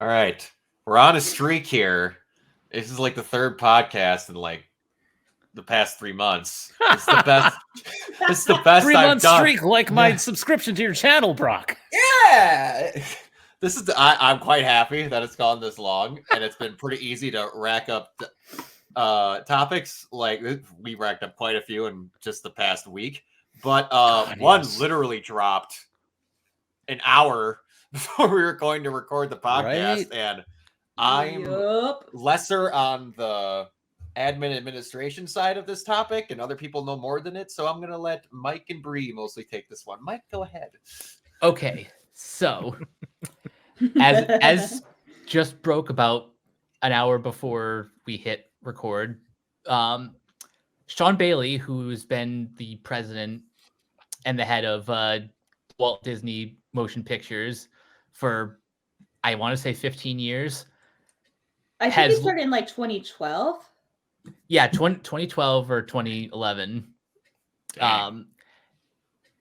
All right. We're on a streak here. This is like the third podcast in like the past 3 months. It's the best. It's the best 3-month I've done. streak, like my subscription to your channel, Brock. Yeah. This is. I'm quite happy that it's gone this long, and it's been pretty easy to rack up topics. Like we racked up quite a few in just the past week, but one literally dropped an hour before we were going to record the podcast, and I'm lesser on the administration side of this topic, and other people know more than it. So I'm going to let Mike and Bree mostly take this one. Mike, go ahead. Okay, so as just broke about an hour before we hit record, Sean Bailey, who's been the president and the head of Walt Disney Motion Pictures for, I want to say 15 years. I think he started in like 2012. Yeah, 2012 or 2011.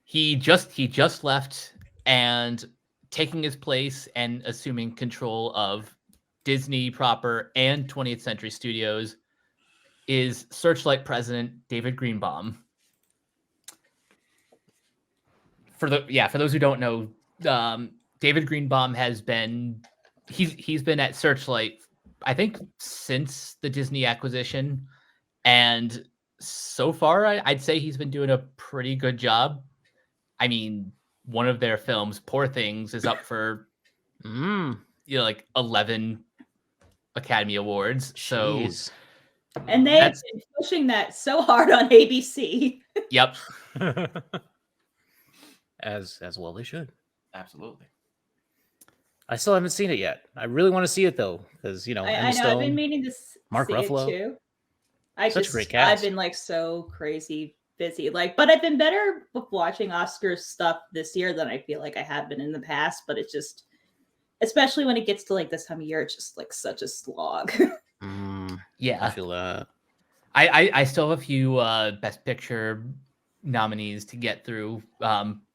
He just left, and taking his place and assuming control of Disney proper and 20th Century Studios is Searchlight president David Greenbaum. For those who don't know, David Greenbaum has been he's been at Searchlight, I think, since the Disney acquisition, and so far I'd say he's been doing a pretty good job. I mean, one of their films, Poor Things, is up for like 11 Academy Awards. Jeez. So, and they've been pushing that so hard on ABC. Yep. As well they should. Absolutely. I still haven't seen it yet. I really want to see it though, because I know I've been meaning to Mark see Ruffalo. It too. Such great cast. I've been like so crazy busy, but I've been better with watching Oscars stuff this year than I feel like I have been in the past. But it's just, especially when it gets to like this time of year, it's just like such a slog. Yeah, I feel that. I still have a few Best Picture nominees to get through.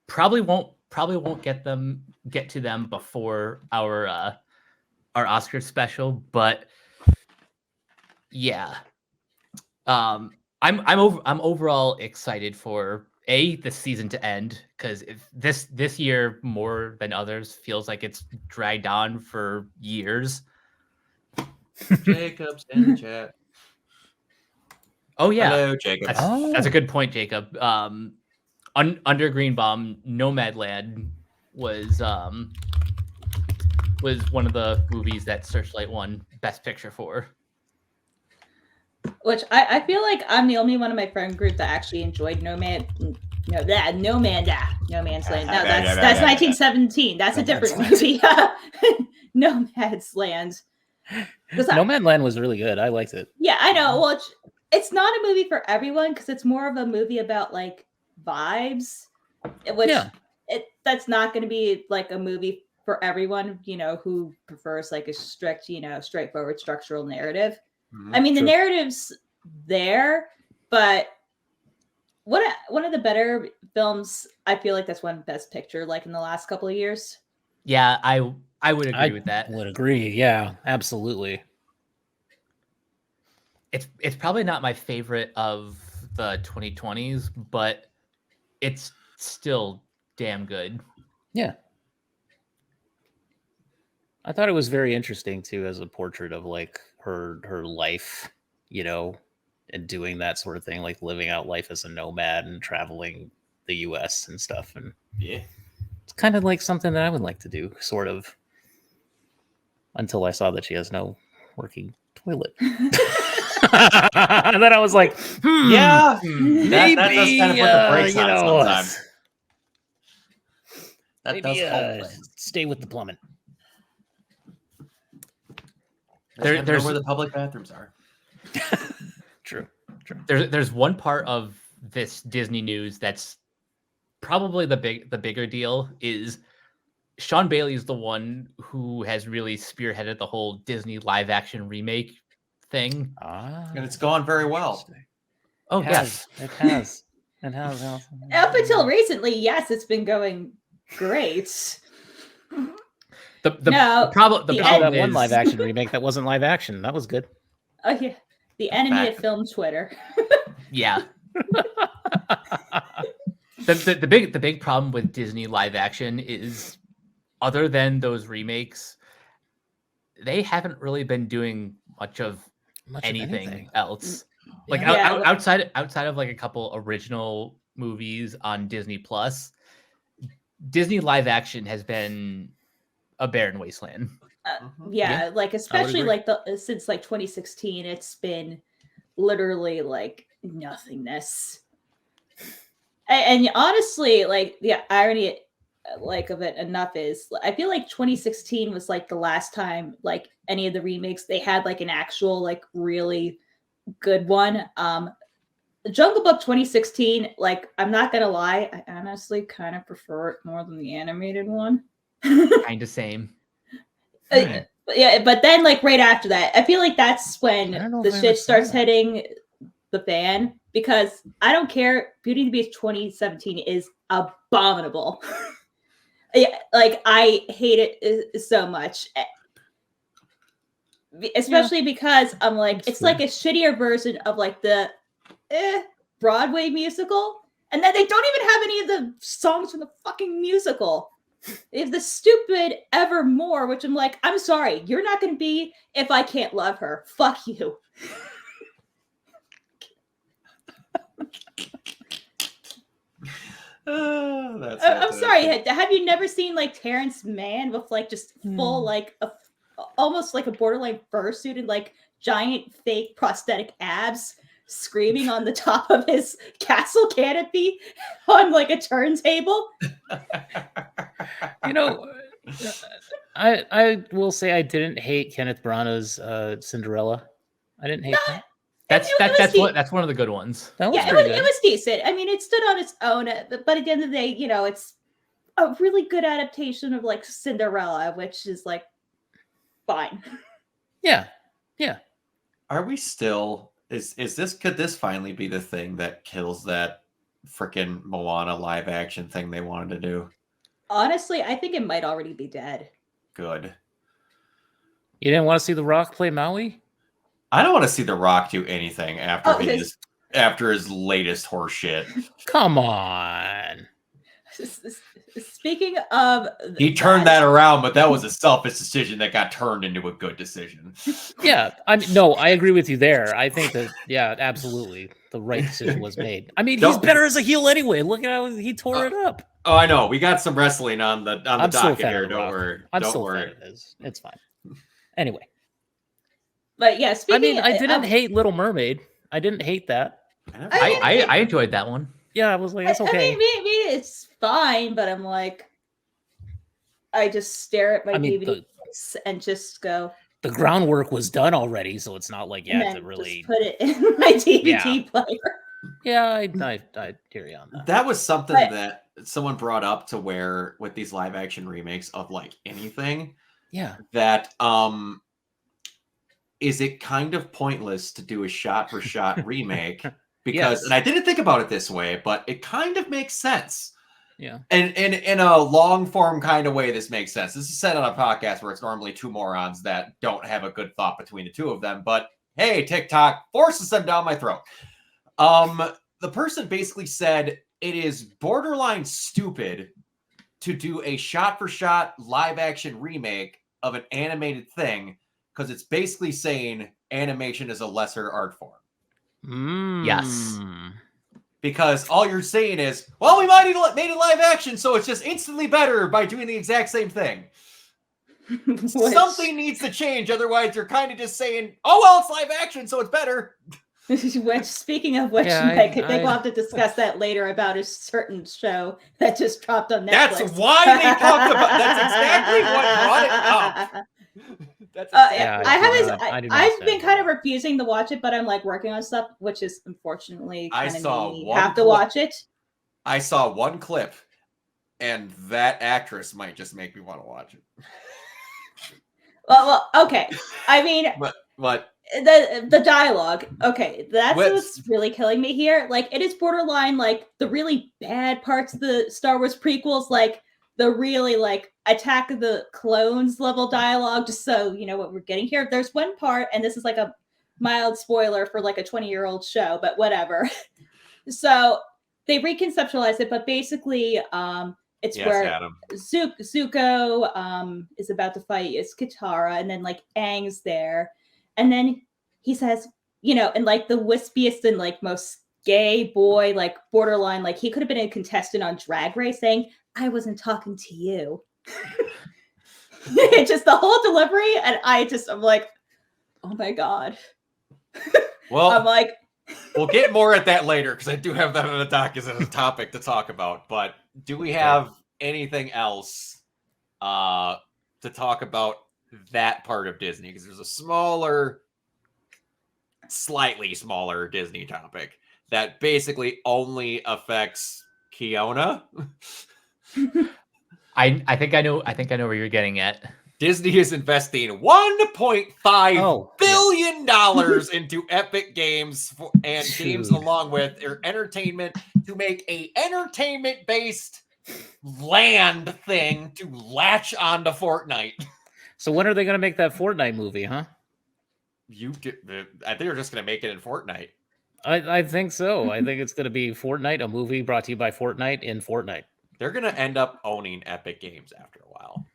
Probably won't get to them before our Oscar special, but yeah. I'm overall excited for the season to end, because if this year more than others feels like it's dragged on for years. Jacob's in the chat. Oh yeah, hello, Jacob. That's a good point, Jacob. Under Greenbaum, Nomadland was one of the movies that Searchlight won Best Picture for. Which I feel like I'm the only one in my friend group that actually enjoyed No Man's Land. No, that's 1917. That's a different movie. Nomad's Land. Nomadland was really good. I liked it. Yeah, I know. Well, it's not a movie for everyone, because it's more of a movie about like vibes, which that's not going to be like a movie for everyone, who prefers like a strict, straightforward structural narrative. I mean, the narrative's there, but one of the better films, I feel like that's won Best Picture like in the last couple of years. Yeah, I would agree with that. Would agree. Yeah, absolutely. It's probably not my favorite of the 2020s, but it's still damn good. Yeah. I thought it was very interesting too, as a portrait of like her life, and doing that sort of thing, like living out life as a nomad and traveling the US and stuff. And yeah, it's kind of like something that I would like to do, sort of, until I saw that she has no working toilet. And then I was like, maybe, that does kind of put the brakes on sometimes. That maybe, does stay with the plumbing. There's where the public bathrooms are. True. There's one part of this Disney news that's probably the bigger deal. Is Sean Bailey is the one who has really spearheaded the whole Disney live action remake thing, and it's gone very well. Oh yes, it has. It has. Up until recently, yes, it's been going great. The problem that is one live action remake that wasn't live action. That was good. Oh yeah, the animated film Twitter. yeah. The big problem with Disney live action is, other than those remakes, they haven't really been doing much of anything else. Like outside of like a couple original movies on Disney Plus, Disney live action has been a barren wasteland. Yeah, like especially like since like 2016, it's been literally like nothingness. And honestly, like the irony like of it enough is I feel like 2016 was like the last time like any of the remakes they had like an actual like really good one. Jungle Book 2016, like I'm not gonna lie, I honestly kind of prefer it more than the animated one. Kind of same. Yeah, but then like right after that, I feel like that's when the shit starts hitting the fan, because I don't care. Beauty and the Beast 2017 is abominable. Yeah, like I hate it so much, especially because I'm like it's like a shittier version of like the Broadway musical, and then they don't even have any of the songs from the fucking musical. They have the stupid Evermore, which I'm like, I'm sorry, you're not going to be If I Can't Love Her. Fuck you. I'm sorry. Have you never seen like Terrence Mann with like just full like almost like a borderline fursuit and like giant fake prosthetic abs screaming on the top of his castle canopy on like a turntable? You know, I will say I didn't hate Kenneth Branagh's Cinderella. I didn't hate that. That's one of the good ones. It was decent. I mean, it stood on its own, but at the end of the day, you know, it's a really good adaptation of like Cinderella, which is like fine. Yeah. Are we still? Could this finally be the thing that kills that freaking Moana live action thing they wanted to do? Honestly, I think it might already be dead. Good. You didn't want to see The Rock play Maui? I don't want to see The Rock do anything after his latest horse shit. Come on. Speaking of, he turned that around, but that was a selfish decision that got turned into a good decision. Yeah, I agree with you there. I think that, yeah, absolutely, the right decision was made. I mean, he's better as a heel anyway. Look at how he tore it up. Oh, I know. We got some wrestling on the docket here. Don't worry. Don't worry. It's fine. Anyway. But yeah, I didn't hate Little Mermaid. I didn't hate that. I enjoyed that one. Yeah, I was like, it's okay. I mean, it's fine, but I'm like, I just stare at my DVD and just go. The groundwork was done already, so it's not like you have to really just put it in my DVD player. Yeah, I hear you on that. That was something that someone brought up to where with these live action remakes of like anything. Yeah. That is it kind of pointless to do a shot for shot remake? Because and I didn't think about it this way, but it kind of makes sense. Yeah. And in a long form kind of way, this makes sense. This is said on a podcast where it's normally two morons that don't have a good thought between the two of them. But hey, TikTok forces them down my throat. The person basically said it is borderline stupid to do a shot for shot live action remake of an animated thing because it's basically saying animation is a lesser art form. Yes. Because all you're saying is, well, we might have made it live action, so it's just instantly better by doing the exact same thing. Something needs to change, otherwise you're kind of just saying, oh, well, it's live action, so it's better. Which, speaking of which, I think we'll have to discuss that later about a certain show that just dropped on Netflix. That's why they talked about. That's exactly what brought it up. I've been kind of refusing to watch it, but I'm like working on stuff, which is unfortunately kind of have to watch it. I saw one clip, and that actress might just make me want to watch it. Well, okay. I mean, but the dialogue, okay, that's what's really killing me here. Like, it is borderline like the really bad parts of the Star Wars prequels, like the really like Attack of the Clones level dialogue, just so you know what we're getting here. There's one part, and this is like a mild spoiler for like a 20-year-old show, but whatever. So they reconceptualize it, but basically it's where Zuko is about to fight is Katara, and then like Aang's there, and then he says, you know, and like the wispiest and like most gay boy, like borderline, like he could have been a contestant on Drag Race, saying, "I wasn't talking to you." Just the whole delivery, and I'm like, oh my god. Well, I'm like, we'll get more at that later because I do have that on the dock as a topic to talk about. But do we have anything else to talk about that part of Disney? Because there's a slightly smaller Disney topic that basically only affects Kiona. I think I know where you're getting at. Disney is investing $1.5 billion into Epic Games and games along with their entertainment to make a entertainment-based land thing to latch onto Fortnite. So when are they going to make that Fortnite movie, huh? I think they're just going to make it in Fortnite. I think so. I think it's going to be Fortnite, a movie brought to you by Fortnite in Fortnite. They're going to end up owning Epic Games after a while.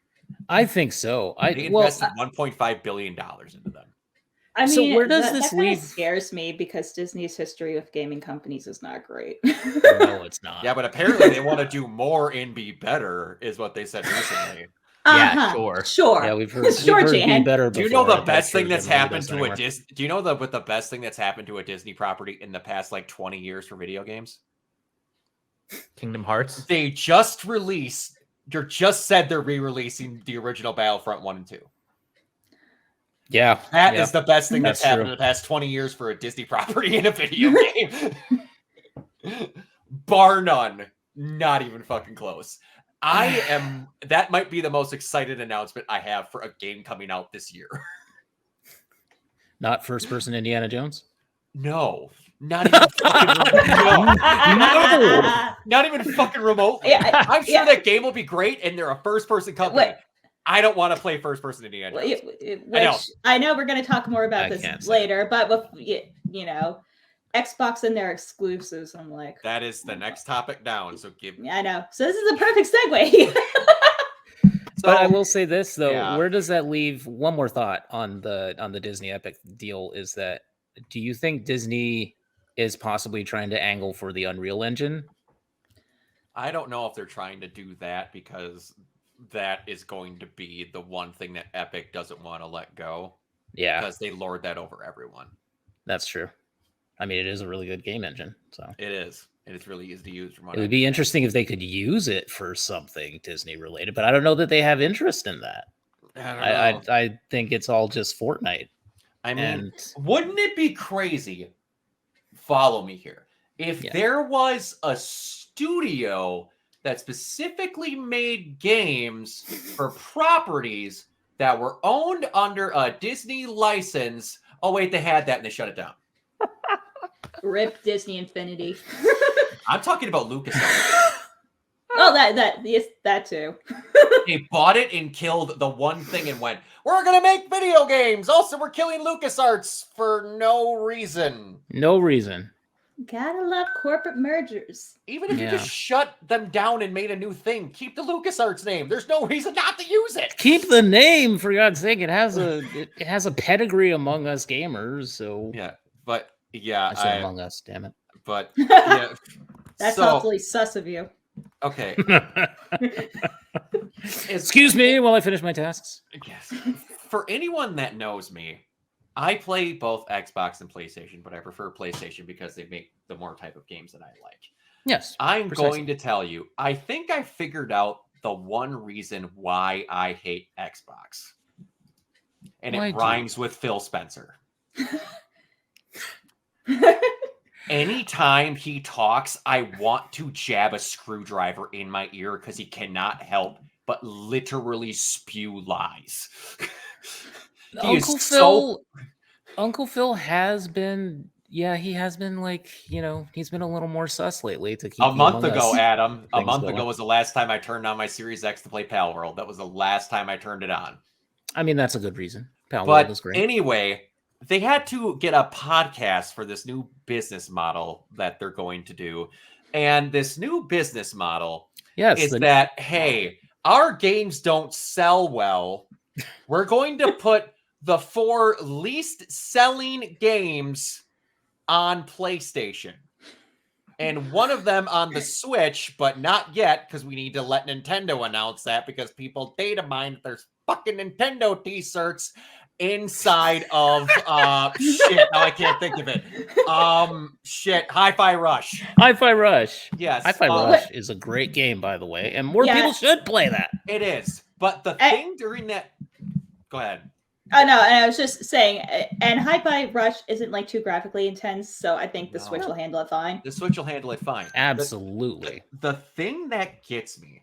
I think so. They invested $1.5 billion into them. I mean, so where does this that leave? Scares me because Disney's history with gaming companies is not great. No, it's not. Yeah, but apparently they want to do more and be better, is what they said recently. Yeah, sure. Yeah, we've heard Jan. Be better. Do you know the best thing that's happened to a Disney? Do you know the best thing that's happened to a Disney property in the past like 20 years for video games? Kingdom Hearts. They just said they're re-releasing the original Battlefront 1 and 2. Yeah. That is the best thing that's happened in the past 20 years for a Disney property in a video game. Bar none. Not even fucking close. That might be the most excited announcement I have for a game coming out this year. Not first-person Indiana Jones? No. Not even fucking not even fucking remotely. Yeah, I'm sure that game will be great, and they're a first-person company. I don't want to play first-person Indiana Jones. I know we're going to talk more about this later, but with, you know, Xbox and their exclusives, I'm like, that is the next topic down. So I know. So this is a perfect segue. But I will say this though: where does that leave? One more thought on the Disney Epic deal is that, do you think Disney is possibly trying to angle for the Unreal Engine? I don't know if they're trying to do that because that is going to be the one thing that Epic doesn't want to let go. Yeah, because they lord that over everyone. That's true. I mean, it is a really good game engine. So it is. And it's really easy to use. It would be interesting if they could use it for something Disney related, but I don't know that they have interest in that. I think it's all just Fortnite. I mean, wouldn't it be crazy? Follow me here. If there was a studio that specifically made games for properties that were owned under a Disney license. Oh, wait, they had that and they shut it down. Rip Disney Infinity. I'm talking about LucasArts. Oh, that too. They bought it and killed the one thing and went, we're going to make video games. Also, we're killing LucasArts for no reason. No reason. Gotta love corporate mergers. Even if you just shut them down and made a new thing, keep the LucasArts name. There's no reason not to use it. Keep the name, for God's sake. It has a pedigree among us gamers. So Among Us, damn it. But yeah, that's awfully sus of you. Okay. Excuse me while I finish my tasks. Yes. For anyone that knows me, I play both Xbox and PlayStation, but I prefer PlayStation because they make the more type of games that I like. Yes. I'm going to tell you, I think I figured out the one reason why I hate Xbox. And it rhymes with Phil Spencer. Anytime he talks, I want to jab a screwdriver in my ear because he cannot help but literally spew lies. Uncle Phil has been yeah, he has been like, he's been a little more sus lately to keep A month Among ago, Us Adam. A things month going. ago was the last time I turned on my Series X to play Pal World. That was the last time I turned it on. I mean, that's a good reason. Pal World But is great. anyway, they had to get a podcast for this new business model that they're going to do. And this new business model is that, hey, our games don't sell well. We're going to put the 4 least selling games on PlayStation. And one of them on the Switch, but not yet, because we need to let Nintendo announce that, because people data mine that there's fucking Nintendo t-shirts inside of shit. Now I can't think of it. Shit. Hi-Fi Rush. Hi-Fi Rush. Yes. Hi-Fi Rush is a great game, by the way, and more people should play that. It is. But the thing during that, go ahead. Oh no, and I was just saying, and Hi-Fi Rush isn't like too graphically intense, so I think the Switch will handle it fine. The Switch will handle it fine. Absolutely. The thing that gets me,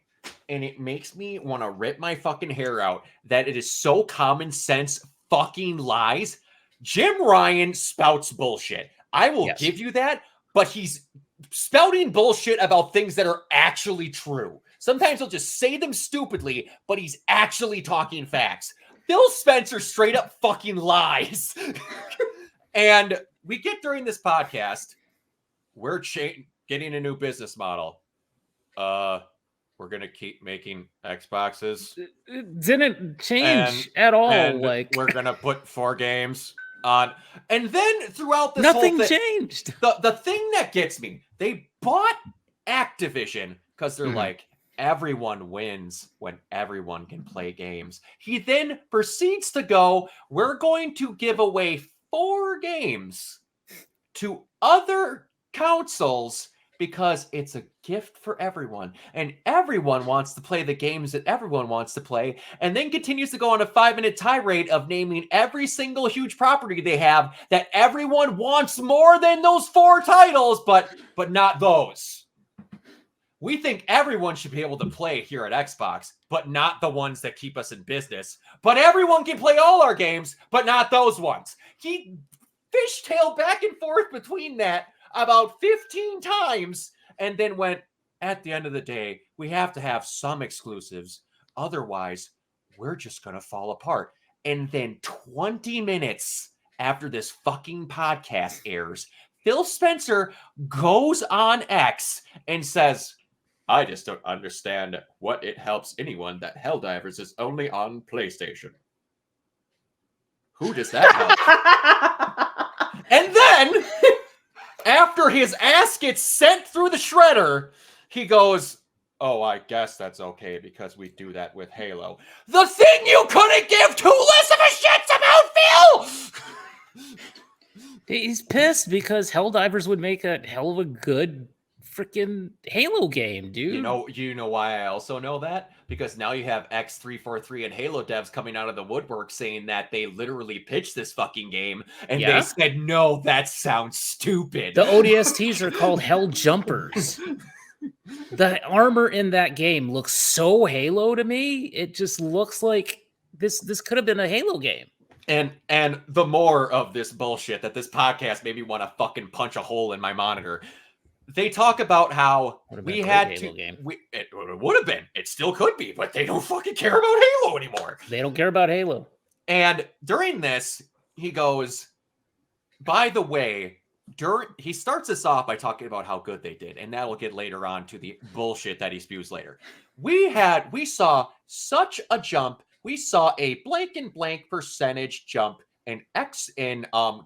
and it makes me want to rip my fucking hair out, that it is so common sense fucking lies. Jim Ryan spouts bullshit. I will give you that, but he's spouting bullshit about things that are actually true. Sometimes he'll just say them stupidly, but he's actually talking facts. Phil Spencer straight up fucking lies. And we get during this podcast, we're getting a new business model. We're going to keep making Xboxes. It didn't change at all. And like we're going to put 4 games on. And then throughout this nothing whole thing, changed. The thing that gets me, they bought Activision because they're like, everyone wins when everyone can play games. He then proceeds to go, we're going to give away 4 games to other consoles because it's a gift for everyone. And everyone wants to play the games that everyone wants to play. And then continues to go on a 5-minute tirade of naming every single huge property they have that everyone wants more than those 4 titles, but not those. We think everyone should be able to play here at Xbox, but not the ones that keep us in business. But everyone can play all our games, but not those ones. He fishtailed back and forth between that about 15 times and then went, at the end of the day, we have to have some exclusives. Otherwise, we're just going to fall apart. And then 20 minutes after this fucking podcast airs, Phil Spencer goes on X and says, I just don't understand what it helps anyone that Helldivers is only on PlayStation. Who does that help? And then, after his ass gets sent through the shredder, he goes, oh, I guess that's okay because we do that with Halo. The thing you couldn't give 2 less of a shits about, Phil! He's pissed because Helldivers would make a hell of a good freaking Halo game, dude. You know why I also know that? Because now you have X343 and Halo devs coming out of the woodwork saying that they literally pitched this fucking game and they said, no, that sounds stupid. The ODSTs are called Hell Jumpers. The armor in that game looks so Halo to me. It just looks like this could have been a Halo game. And the more of this bullshit that this podcast made me want to fucking punch a hole in my monitor. They talk about how we had to. It would have been. It still could be, but they don't fucking care about Halo anymore. They don't care about Halo. And during this, he goes, by the way, he starts this off by talking about how good they did, and that'll get later on to the bullshit that he spews later. We saw such a jump. We saw a blank and blank percentage jump in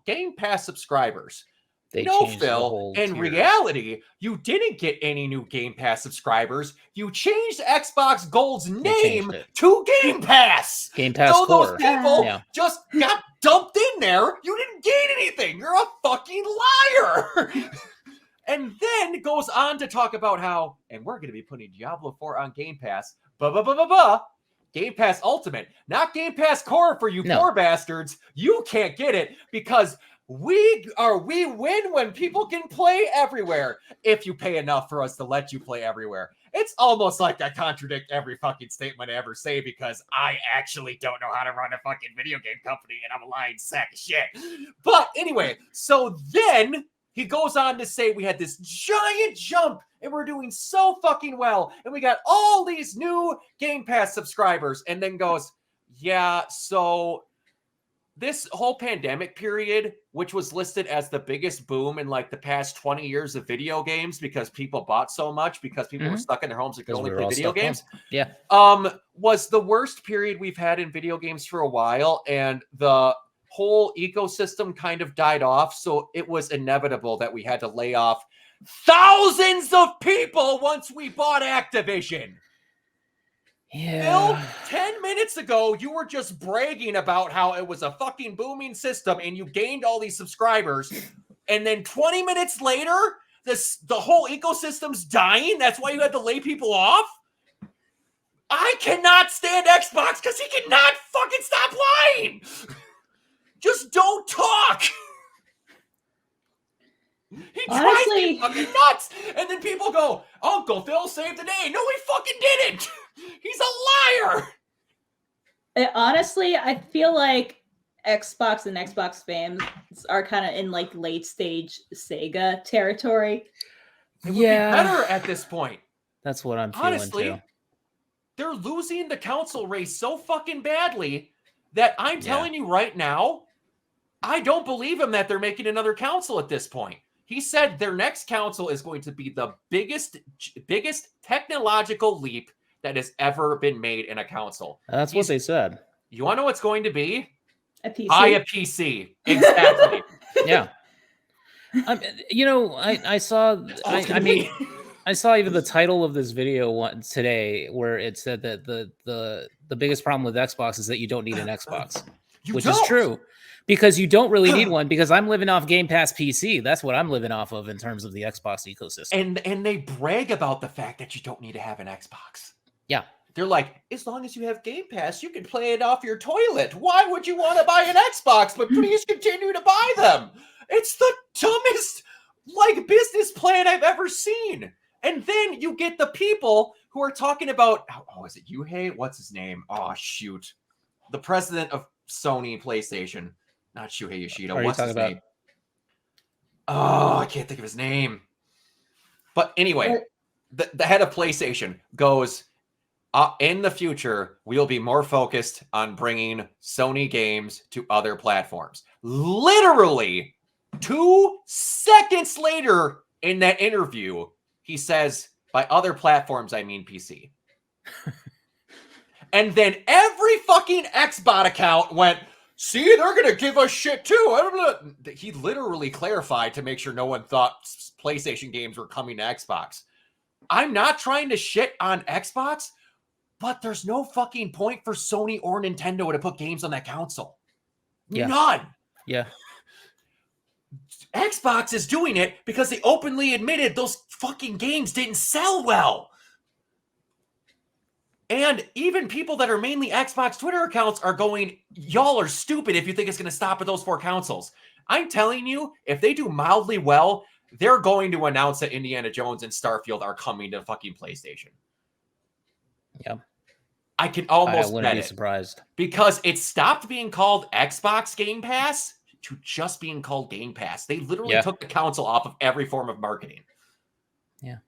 Game Pass subscribers. No, Phil, in reality, you didn't get any new Game Pass subscribers. You changed Xbox Gold's name to Game Pass. Game Pass so Core. Those people just got dumped in there. You didn't gain anything. You're a fucking liar. And then goes on to talk about how, and we're going to be putting Diablo 4 on Game Pass. Game Pass Ultimate, not Game Pass Core for you poor bastards. You can't get it because we win when people can play everywhere if you pay enough for us to let you play everywhere. it's almost like I contradict every fucking statement I ever say because I actually don't know how to run a fucking video game company and I'm a lying sack of shit. But anyway, so then he goes on to say we had this giant jump and we're doing so fucking well and we got all these new Game Pass subscribers, and then goes, yeah, so this whole pandemic period, which was listed as the biggest boom in like the past 20 years of video games because people bought so much because people were stuck in their homes and could only play video games. Yeah. Was the worst period we've had in video games for a while, and the whole ecosystem kind of died off. So it was inevitable that we had to lay off thousands of people once we bought Activision. Yeah. Phil, 10 minutes ago, you were just bragging about how it was a fucking booming system and you gained all these subscribers. And then 20 minutes later, the whole ecosystem's dying. That's why you had to lay people off. I cannot stand Xbox because he cannot fucking stop lying. Just don't talk. He tries to be fucking nuts. And then people go, Uncle Phil saved the day. No, he fucking didn't. He's a liar. Honestly, I feel like Xbox and Xbox fans are kind of in like late stage Sega territory. It would be better at this point. That's what I'm feeling too. They're losing the console race so fucking badly that I'm telling you right now, I don't believe him that they're making another console at this point. He said their next console is going to be the biggest technological leap that has ever been made in a console. That's what they said. You want to know what's going to be? A PC. Buy a PC. Exactly. Yeah. You know, I saw. I saw even the title of this video today where it said that the biggest problem with Xbox is that you don't need an Xbox, which is true. Because you don't really need one, because I'm living off Game Pass PC. That's what I'm living off of in terms of the Xbox ecosystem. And they brag about the fact that you don't need to have an Xbox. Yeah. They're like, as long as you have Game Pass, you can play it off your toilet. Why would you want to buy an Xbox? But please continue to buy them. It's the dumbest business plan I've ever seen. And then you get the people who are talking about, is it Yuhei? What's his name? Oh, shoot. The president of Sony PlayStation. Not Shuhei Yoshida. What's his name? Oh, I can't think of his name. But anyway, the head of PlayStation goes, in the future, we'll be more focused on bringing Sony games to other platforms. Literally 2 seconds later in that interview, he says, by other platforms, I mean PC. And then every fucking Xbot account went, see, they're going to give us shit too. He literally clarified to make sure no one thought PlayStation games were coming to Xbox. I'm not trying to shit on Xbox, but there's no fucking point for Sony or Nintendo to put games on that console. Yeah. None. Yeah. Xbox is doing it because they openly admitted those fucking games didn't sell well. And even people that are mainly Xbox Twitter accounts are going, y'all are stupid if you think it's going to stop at those 4 consoles. I'm telling you, if they do mildly well, they're going to announce that Indiana Jones and Starfield are coming to fucking PlayStation. Yeah. I can almost wouldn't bet be it. Surprised. Because it stopped being called Xbox Game Pass to just being called Game Pass. They literally took the console off of every form of marketing. Yeah.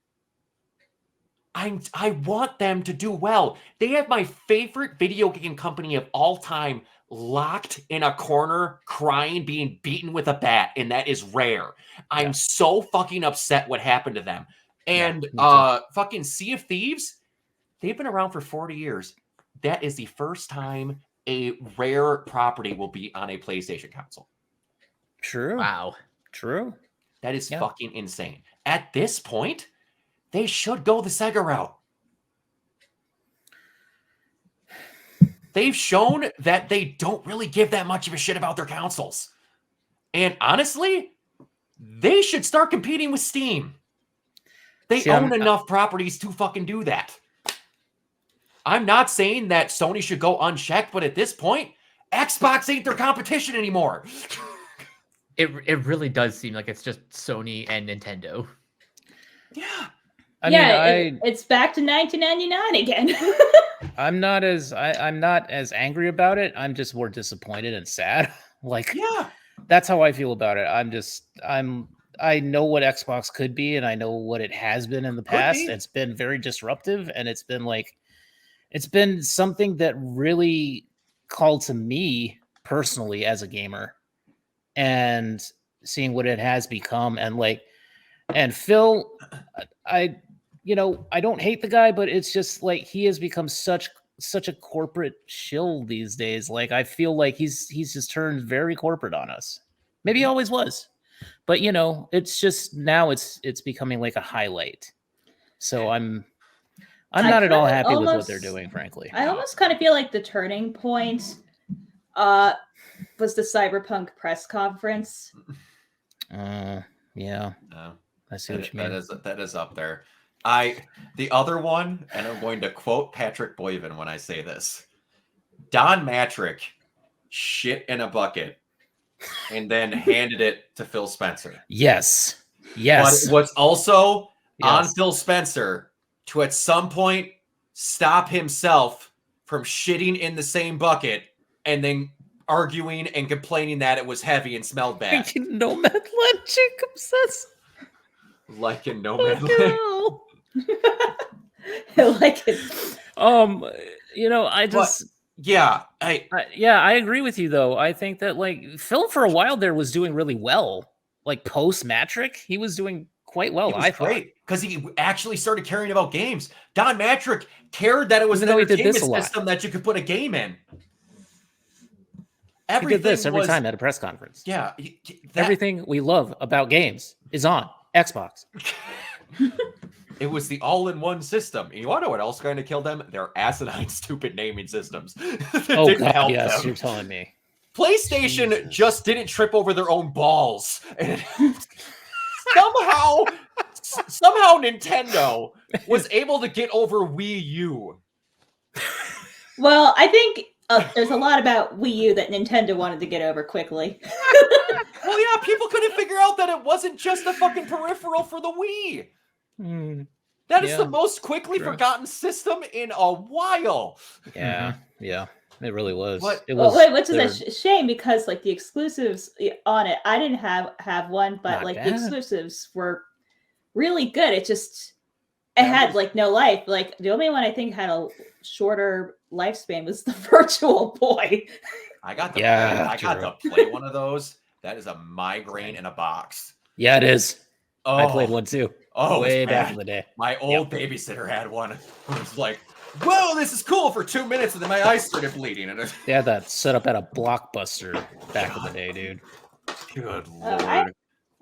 I want them to do well. They have my favorite video game company of all time locked in a corner, crying, being beaten with a bat, and that is rare. I'm so fucking upset what happened to them. And fucking Sea of Thieves, they've been around for 40 years. That is the first time a rare property will be on a PlayStation console. True. Wow. True. That is fucking insane. At this point, they should go the Sega route. They've shown that they don't really give that much of a shit about their consoles. And honestly, they should start competing with Steam. They own enough properties to fucking do that. I'm not saying that Sony should go unchecked, but at this point, Xbox ain't their competition anymore. It really does seem like it's just Sony and Nintendo. Yeah. It's back to 1999 again. I'm not as angry about it. I'm just more disappointed and sad. Like, Yeah, that's how I feel about it. I know what Xbox could be, and I know what it has been in the past. It's been very disruptive, and it's been something that really called to me personally as a gamer, and seeing what it has become, and Phil, I don't hate the guy, but it's just like he has become such a corporate shill these days. Like, I feel like he's just turned very corporate on us. Maybe he always was, but it's just now it's becoming like a highlight. So I'm not at all happy with what they're doing, frankly. I almost kind of feel like the turning point was the Cyberpunk press conference. Yeah. I see what you mean. That is up there. The other one, and I'm going to quote Patrick Boyven when I say this. Don Matrick shit in a bucket and then handed it to Phil Spencer. Yes. But what's also on Phil Spencer to at some point stop himself from shitting in the same bucket and then arguing and complaining that it was heavy and smelled bad. Like in Nomadland, Jacob says. Like in Nomadland. Like it. I just. I agree with you though. I think that like Phil for a while there was doing really well. Like post Matrick, he was doing quite well. I thought because he actually started caring about games. Don Matrick cared that it was an entertainment system that you could put a game in. He did this every time at a press conference. Yeah, everything we love about games is on Xbox. It was the all-in-one system. And you want to know what else kind of killed them? Their asinine, stupid naming systems. Oh God, yes, them. You're telling me. PlayStation just didn't trip over their own balls. And somehow Nintendo was able to get over Wii U. Well, I think there's a lot about Wii U that Nintendo wanted to get over quickly. Well, yeah, people couldn't figure out that it wasn't just a fucking peripheral for the Wii. That is the most quickly forgotten system in a while. Yeah, it really was. It was. Which is a shame because like the exclusives on it, I didn't have one, but like the exclusives were really good. It had like no life. Like the only one I think had a shorter lifespan was the Virtual Boy. I got to play one of those. That is a migraine in a box. Yeah, it is. I played one too. Way back in the day. My old babysitter had one. It was like, whoa, this is cool for 2 minutes, and then my eyes started bleeding. And they had that set up at a Blockbuster back in the day, dude. Good lord. I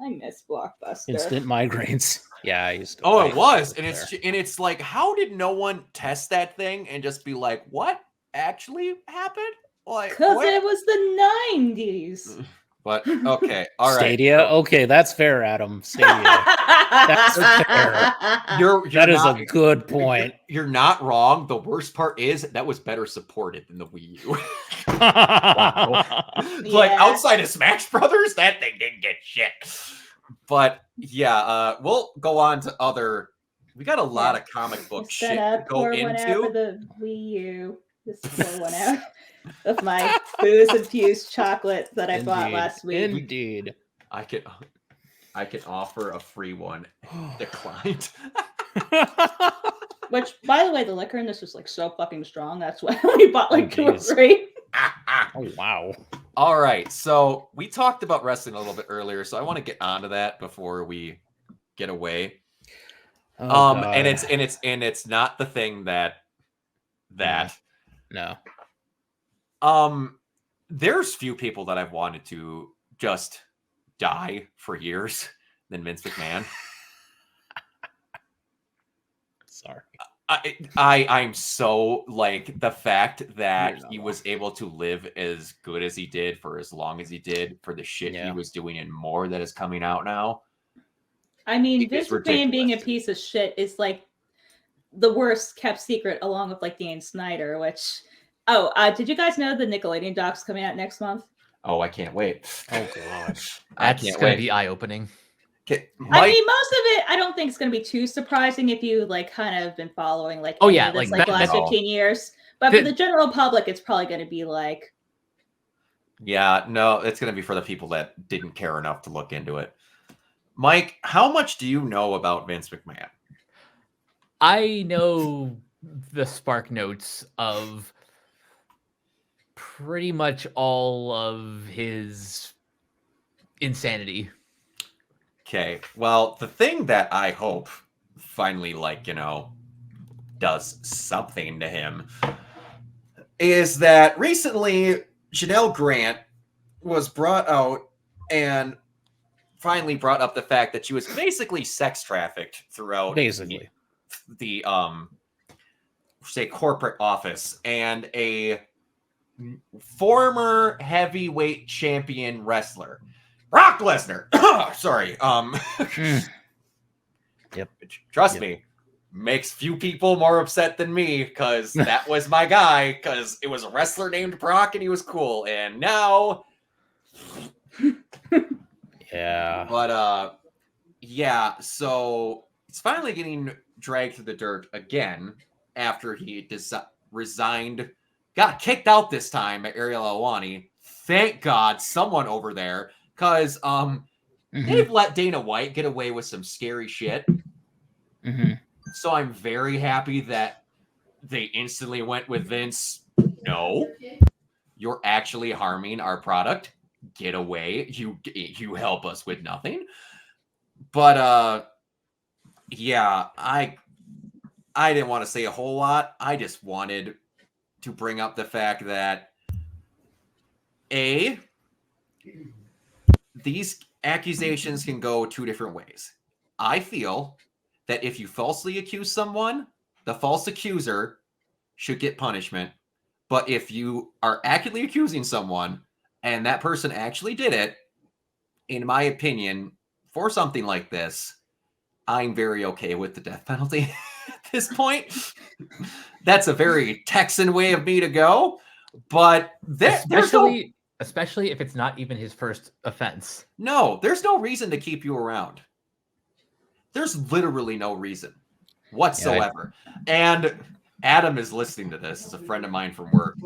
miss Blockbuster. Instant migraines. Yeah, I used to. Oh, it was, and it's like, how did no one test that thing and just be like, what actually happened? Like, because it was the 90s. But okay, all right. Stadia, okay, that's fair, Adam. Stadia, that's fair. That is a good point. You're not wrong. The worst part is that was better supported than the Wii U. Like outside of Smash Brothers, that thing didn't get shit. But yeah, we'll go on to other. We got a lot of comic book shit to go into. One out for the Wii U. Just pour one out. Of my booze-infused chocolate that I bought last week. Indeed. I can offer a free one. Declined. Which, by the way, the liquor in this was like so fucking strong. That's why we bought like 2 or 3. Oh, wow. All right. So we talked about wrestling a little bit earlier, so I want to get onto that before we get away. And it's not the thing that no. There's few people that I've wanted to just die for years than Vince McMahon. Sorry. I'm so like the fact that he was able to live as good as he did for as long as he did for the shit he was doing and more that is coming out now. I mean, Vince McMahon being a piece of shit is like the worst kept secret along with like Dan Snyder, which did you guys know the Nickelodeon doc's coming out next month? Oh, I can't wait. Oh gosh. That's going to be eye-opening. Okay, I mean, most of it, I don't think it's going to be too surprising if you like kind of been following like Oh, yeah, this like the last no. 15 years. But for the general public, it's probably going to be like, yeah, no, it's going to be for the people that didn't care enough to look into it. Mike, how much do you know about Vince McMahon? I know the spark notes of pretty much all of his insanity. Okay, well, the thing that I hope finally, like, you know, does something to him is that recently Janelle Grant was brought out and finally brought up the fact that she was basically sex trafficked throughout the say corporate office, and a former heavyweight champion wrestler, Brock Lesnar. Sorry. Yep. Trust me, makes few people more upset than me, because that was my guy, because it was a wrestler named Brock and he was cool. And now yeah. But yeah, so it's finally getting dragged through the dirt again after he resigned, got kicked out this time at Ariel Helwani. Thank God someone over there, because they've let Dana White get away with some scary shit. So I'm very happy that they instantly went with Vince. No, you're actually harming our product. Get away. You help us with nothing. But yeah, I didn't want to say a whole lot. I just wanted to bring up the fact that these accusations can go two different ways. I feel that if you falsely accuse someone, the false accuser should get punishment. But if you are accurately accusing someone and that person actually did it, in my opinion, for something like this, I'm very okay with the death penalty at this point. That's a very Texan way of me to go. But especially if it's not even his first offense. No, there's no reason to keep you around. There's literally no reason whatsoever. And Adam is listening to this. As a friend of mine from work.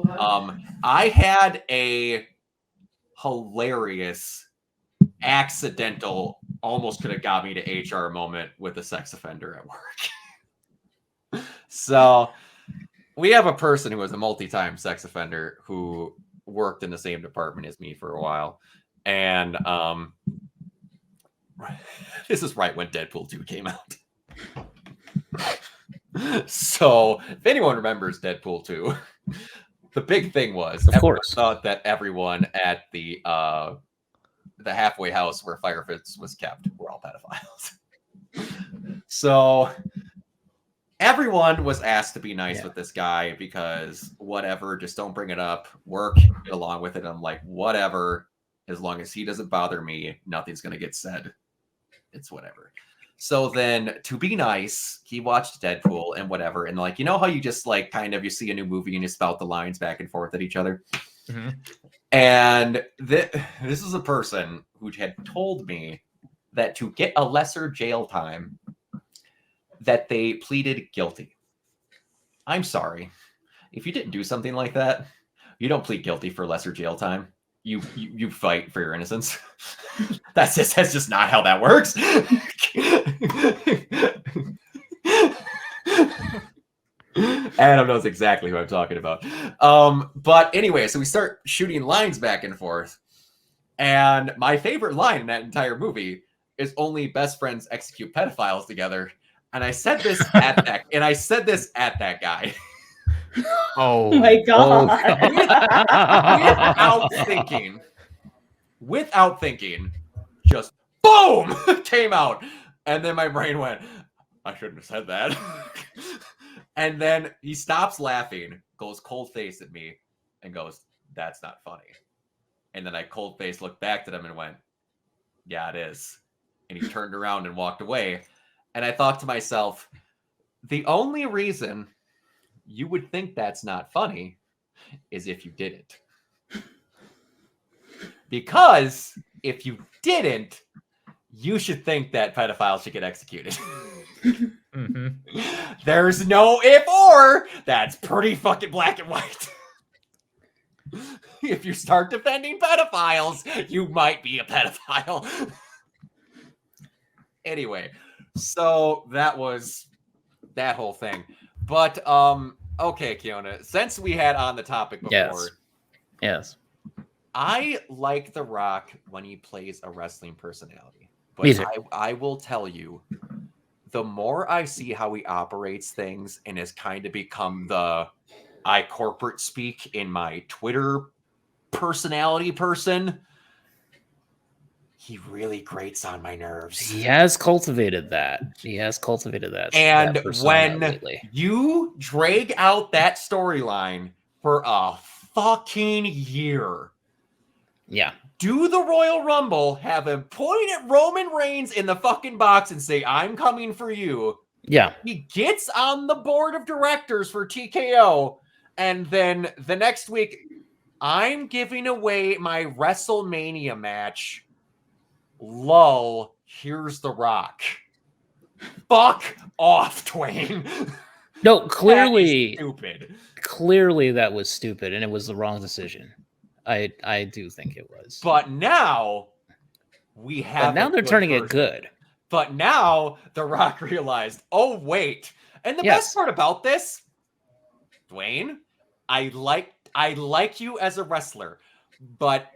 I had a hilarious accidental, almost could have got me to HR moment with a sex offender at work. So we have a person who was a multi-time sex offender who worked in the same department as me for a while. And this is right when Deadpool 2 came out. So if anyone remembers Deadpool 2, the big thing was, of course, thought that everyone at the halfway house where Firefits was kept were all pedophiles. So everyone was asked to be nice with this guy, because whatever, just don't bring it up, work, get along with it. I'm like, whatever, as long as he doesn't bother me, nothing's going to get said. It's whatever. So then, to be nice, he watched Deadpool and whatever. And like, you know how you just like kind of, you see a new movie and you spout the lines back and forth at each other? Mm-hmm. And this is a person who had told me that to get a lesser jail time, that they pleaded guilty. I'm sorry. If you didn't do something like that, you don't plead guilty for lesser jail time. You fight for your innocence. That's just not how that works. Adam knows exactly who I'm talking about. But anyway, so we start shooting lines back and forth. And my favorite line in that entire movie is only best friends execute pedophiles together. And I said this at that guy. Oh my God. Without thinking, just boom came out. And then my brain went, I shouldn't have said that. And then he stops laughing, goes cold faced at me, and goes, that's not funny. And then I cold faced looked back at him and went, yeah, it is. And he turned around and walked away. And I thought to myself, the only reason you would think that's not funny is if you did it. Because if you didn't, you should think that pedophiles should get executed. Mm-hmm. There's no if or. That's pretty fucking black and white. If you start defending pedophiles, you might be a pedophile. Anyway, so that was that whole thing. But okay, Kiona, since we had on the topic before, yes, I like The Rock when he plays a wrestling personality. Me But too. I will tell you, the more I see how he operates things and has kind of become the I corporate speak in my Twitter personality person, he really grates on my nerves. he has cultivated that. And that persona when lately. you drag out that storyline for a fucking year, Yeah, do the Royal Rumble, have him point at Roman Reigns in the fucking box and say, I'm coming for you. yeah, He gets on the board of directors for TKO, and then the next week, I'm giving away my WrestleMania match. Lol, here's The Rock. Fuck off, Twain. no, clearly, Stupid. clearly that was stupid, and it was the wrong decision. I do think it was. But now we have. But now they're turning it good. But now The Rock realized, oh wait. And the best part about this, Dwayne, I like you as a wrestler, but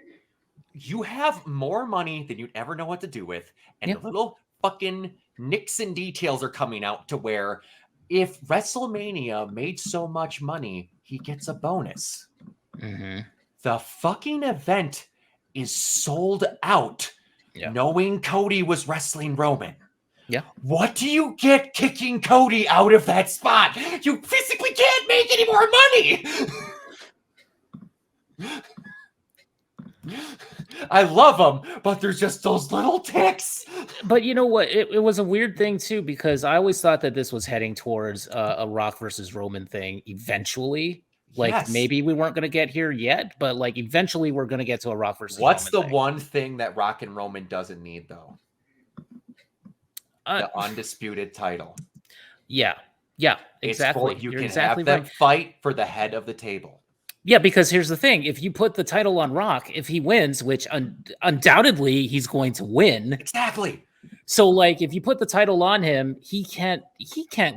you have more money than you'd ever know what to do with, and the little fucking nicks and details are coming out to where if WrestleMania made so much money, he gets a bonus. Mm-hmm. The fucking event is sold out, knowing Cody was wrestling Roman. Yeah. What do you get kicking Cody out of that spot? You physically can't make any more money. I love him, but there's just those little ticks. But you know what? It was a weird thing too, because I always thought that this was heading towards a Rock versus Roman thing eventually. Like maybe we weren't going to get here yet, but like eventually we're going to get to a Rock versus What's Roman the thing. one thing that Rock and Roman doesn't need though? The undisputed title. Yeah, exactly. You You're can exactly have them right. fight for the head of the table. Yeah, because here's the thing: if you put the title on Rock, if he wins, which undoubtedly he's going to win, exactly. So, like, if you put the title on him, he can't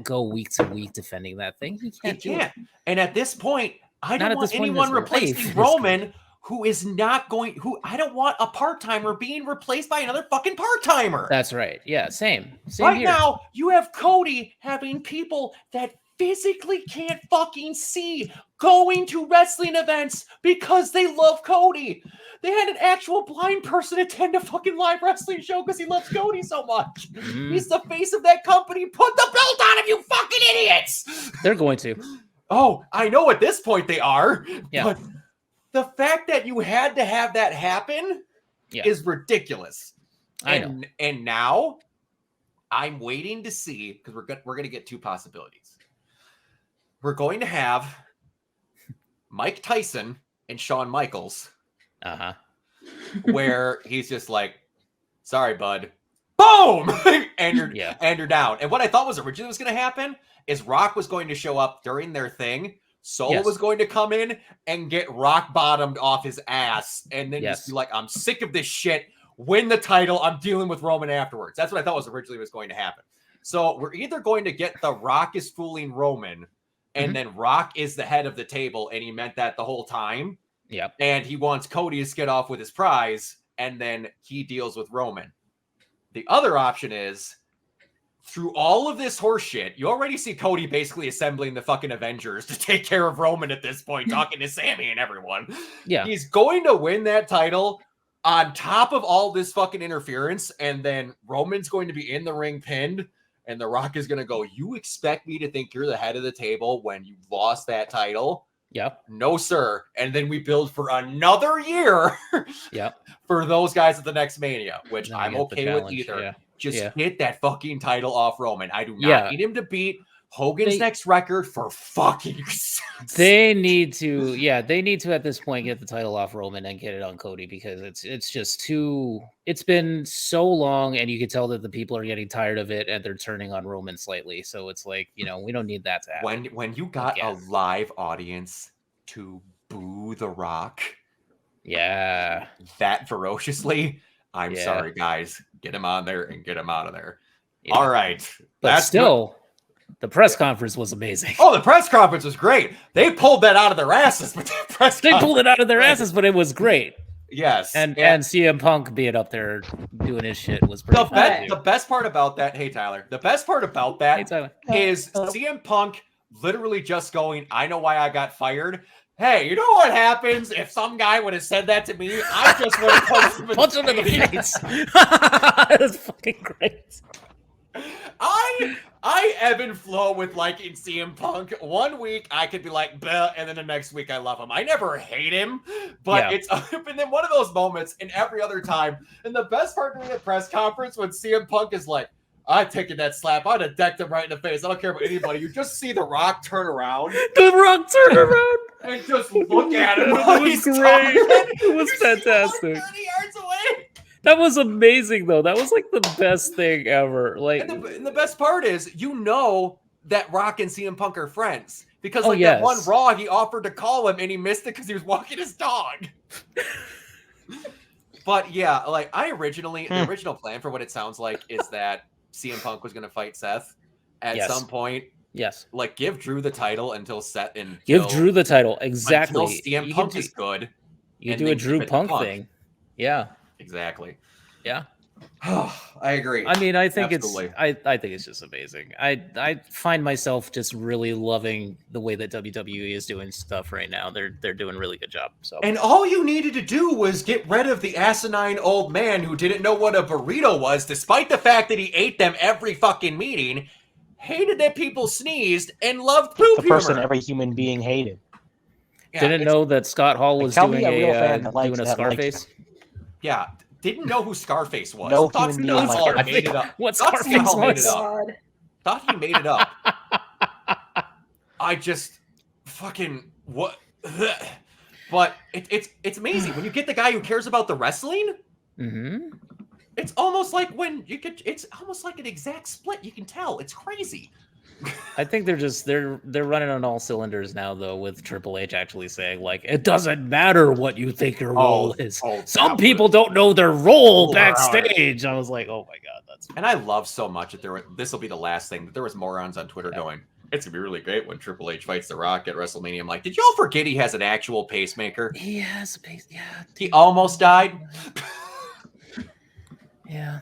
go week to week defending that thing. He can't. And at this point, I don't want anyone replacing Roman who is not going. I don't want a part-timer being replaced by another fucking part-timer. That's right. Yeah, same right here. Now, you have Cody having people that physically can't fucking see going to wrestling events because they love Cody. They had an actual blind person attend a fucking live wrestling show because he loves Cody so much. Mm. He's the face of that company. Put the belt on him, you fucking idiots! They're going to. Oh, I know at this point they are. Yeah. But the fact that you had to have that happen is ridiculous. I know. And now I'm waiting to see, because we're going to get two possibilities. We're going to have Mike Tyson and Shawn Michaels. Uh-huh. Where he's just like, sorry, bud. Boom! and you're down. And what I thought was originally was going to happen is Rock was going to show up during their thing. Solo was going to come in and get rock bottomed off his ass. And then just be like, I'm sick of this shit. Win the title. I'm dealing with Roman afterwards. That's what I thought was originally was going to happen. So we're either going to get the Rock is fooling Roman and then Rock is the head of the table. And he meant that the whole time. Yep. And he wants Cody to skid off with his prize, and then he deals with Roman. The other option is, through all of this horse shit, you already see Cody basically assembling the fucking Avengers to take care of Roman at this point, talking to Sammy and everyone. Yeah. He's going to win that title on top of all this fucking interference, and then Roman's going to be in the ring pinned, and The Rock is going to go, you expect me to think you're the head of the table when you lost that title? Yep. No, sir. And then we build for another year for those guys at the next Mania, which I'm okay with either. Yeah. Just get that fucking title off Roman. I do not need him to beat Hogan's next record for fucking sucks. They need to at this point get the title off Roman and get it on Cody, because it's just too. It's been so long, and you can tell that the people are getting tired of it, and they're turning on Roman slightly. So it's like, we don't need that to happen. When you got a live audience to boo The Rock, that ferociously, I'm sorry, guys, get him on there and get him out of there. Yeah. All right, but still. The press conference was amazing. Oh, the press conference was great. They pulled that out of their asses, but they pulled it out of their asses, but it was great. Yes, and CM Punk being up there doing his shit was pretty fun. The best part about that, hey Tyler, the best part about that is CM Punk literally just going, "I know why I got fired. Hey, you know what happens if some guy would have said that to me? I just would have punched him in the face." That's fucking great. I ebb and flow with liking CM Punk. 1 week I could be like, "Bleh," and then the next week I love him. I never hate him, but it's been then one of those moments, and every other time. And the best part during the press conference when CM Punk is like, "I've taken that slap. I'd have decked him right in the face. I don't care about anybody." You just see The Rock turn around. The Rock turn around. And just look at him. It was great. It was fantastic. 30 yards away. That was amazing, though. That was like the best thing ever. Like, and the best part is, that Rock and CM Punk are friends, because that one Raw he offered to call him and he missed it because he was walking his dog. But yeah, like the original plan for what it sounds like is that CM Punk was going to fight Seth at some point. Yes. Like, give Drew the title until Seth and give Drew the title exactly. Until CM Punk is good. You do a Drew Punk thing. Yeah. Exactly. Yeah. I agree. I mean, I think I think it's just amazing. I find myself just really loving the way that WWE is doing stuff right now. They're doing a really good job. So, and all you needed to do was get rid of the asinine old man who didn't know what a burrito was, despite the fact that he ate them every fucking meeting, hated that people sneezed, and loved poop humor. The person every human being hated. Yeah, didn't know that Scott Hall was doing a Scarface. Yeah. Didn't know who Scarface was. No Thought human being Scott made it up. What Scarface was? Thought he made it up. I just fucking what? But it's amazing when you get the guy who cares about the wrestling. Mm-hmm. It's almost like it's almost like an exact split. You can tell. It's crazy. I think they're running on all cylinders now, though, with Triple H actually saying, like, it doesn't matter what you think your role is. Some people don't know their role backstage. I was like, oh my god, that's. And I love so much that this will be the last thing, that there was morons on Twitter going, "It's gonna be really great when Triple H fights The Rock at WrestleMania." I'm like, did y'all forget he has an actual pacemaker? He has a pacemaker. Yeah. He almost died. Yeah.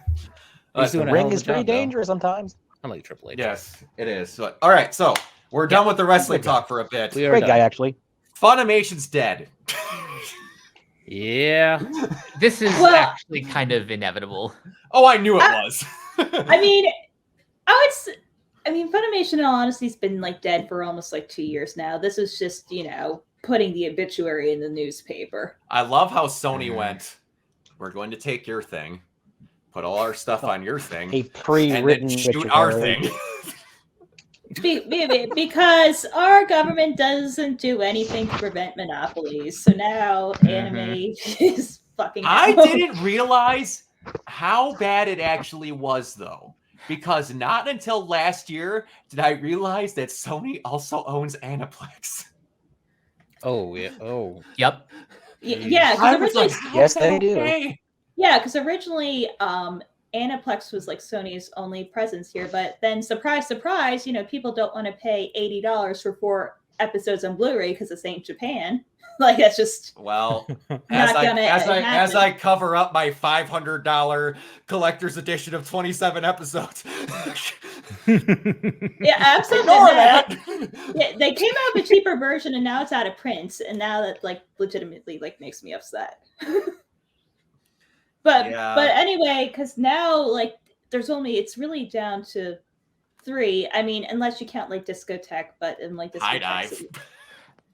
The ring is pretty dangerous sometimes. I like Triple H. Yes, it is. So, all right, so we're done with the wrestling talk for a bit. Great guy, actually. Funimation's dead. Yeah. This is actually kind of inevitable. Oh, I knew it was. I mean, Funimation, in all honesty, has been like dead for almost like 2 years now. This is just, putting the obituary in the newspaper. I love how Sony went, "We're going to take your thing, put all our stuff on your thing, a pre-written and then shoot our thing." Because our government doesn't do anything to prevent monopolies. So now anime is fucking I didn't realize how bad it actually was, though. Because not until last year did I realize that Sony also owns Aniplex. Oh, yeah. Oh. Yep. Yeah. Yes, they do. Yeah, because originally Aniplex was like Sony's only presence here, but then surprise, surprise, people don't want to pay $80 for 4 episodes on Blu-ray because it's ain't Japan. Like, that's just as I cover up my $500 collector's edition of 27 episodes. Yeah, absolutely. Yeah, they came out with a cheaper version and now it's out of print, and now that legitimately makes me upset. But anyway, because now it's really down to 3. I mean, unless you count Discotheque, but in Discotheque, High Dive.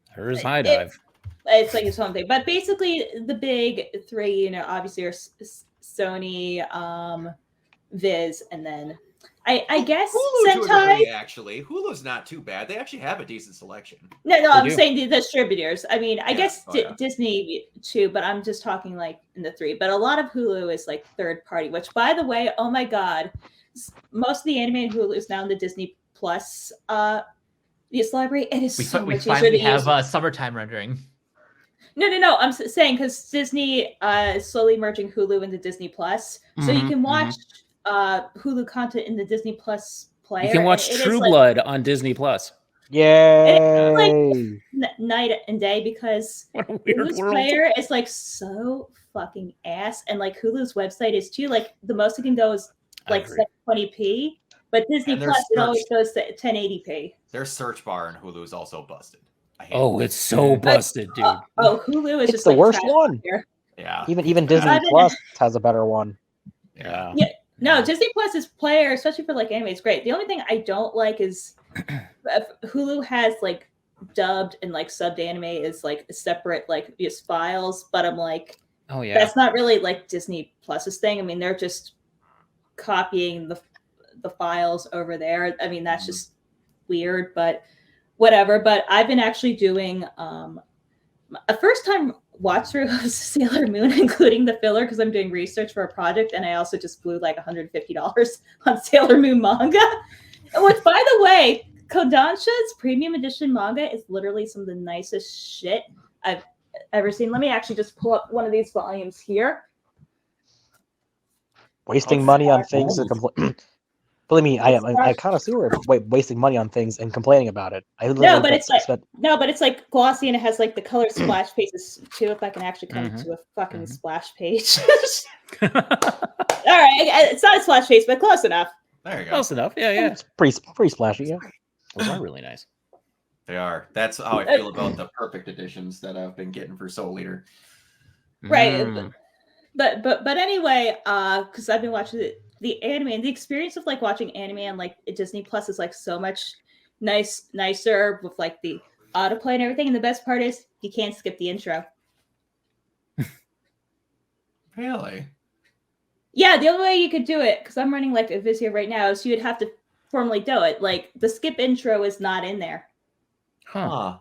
Hers High Dive. It's its own thing. But basically, the big 3, obviously are Sony, Viz, and then I guess Hulu to a Sentai. degree, actually. Hulu's not too bad. They actually have a decent selection. No, They I'm do. saying the distributors. I mean, I guess Oh, yeah. Disney too, but I'm just talking like in the three. But a lot of Hulu is like third party, which, by the way, oh my god, most of the anime in Hulu is now in the Disney Plus use library. It is so We much easier finally to use. have summertime rendering. No. I'm saying because Disney is slowly merging Hulu into Disney Plus, so you can watch Hulu content in the Disney Plus player. You can watch and it True is, like, Blood on Disney Plus. Yay! night and day because What a weird Hulu's world. player is like so fucking ass, and like Hulu's website is too. Like the most it can go is like 720p, but Disney And their Plus it always search- goes to 1080p. Their search bar in Hulu is also busted. I hate Oh, it. it's so busted, dude. Hulu is It's just the like worst trash one. here. Yeah. Even Disney I've been- Plus has a better one. Yeah. No, Disney Plus's player, especially for like anime, is great. The only thing I don't like is Hulu has like dubbed and like subbed anime is like separate like just files, but I'm like, Oh yeah. that's not really like Disney Plus's thing. I mean, they're just copying the files over there. I mean, that's just weird, but whatever. But I've been actually doing a first time watch through of Sailor Moon, including the filler, because I'm doing research for a project, and I also just blew like $150 on Sailor Moon manga. Which, by the way, Kodansha's premium edition manga is literally some of the nicest shit I've ever seen. Let me actually just pull up one of these volumes here. Wasting money on things and believe me, I am a connoisseur of wasting money on things and complaining about it. No, but it's like glossy and it has like the color splash pages too. If I can actually come to a fucking splash page. All right, it's not a splash page, but close enough. There you go. Close enough. Yeah. It's pretty splashy. Yeah, Those are really nice. They are. That's how I feel about the perfect editions that I've been getting for Soul Eater. Right. But anyway, because I've been watching the anime, and the experience of like watching anime on like Disney Plus is like so much nicer with like the autoplay and everything. And the best part is you can't skip the intro. Really? Yeah, the only way you could do it, because I'm running like a Vizio right now, is you'd have to formally do it. Like the skip intro is not in there. Huh.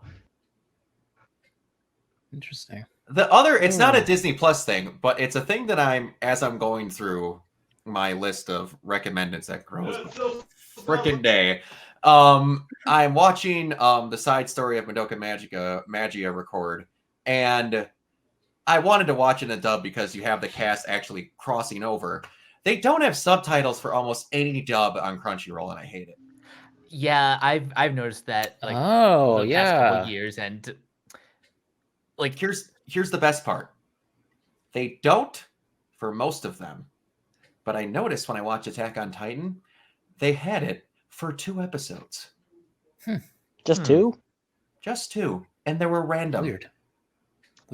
Interesting. The other, it's not a Disney Plus thing, but it's a thing that as I'm going through my list of recommendeds that grows frickin' day. I'm watching the side story of Madoka Magia record, and I wanted to watch it in a dub because you have the cast actually crossing over. They don't have subtitles for almost any dub on Crunchyroll, and I hate it. Yeah, I've noticed that. Like, over the past couple years, and like here's the best part. They don't for most of them, but I noticed when I watched Attack on Titan, they had it for 2 episodes. Just 2? Just 2, and they were random. Weird.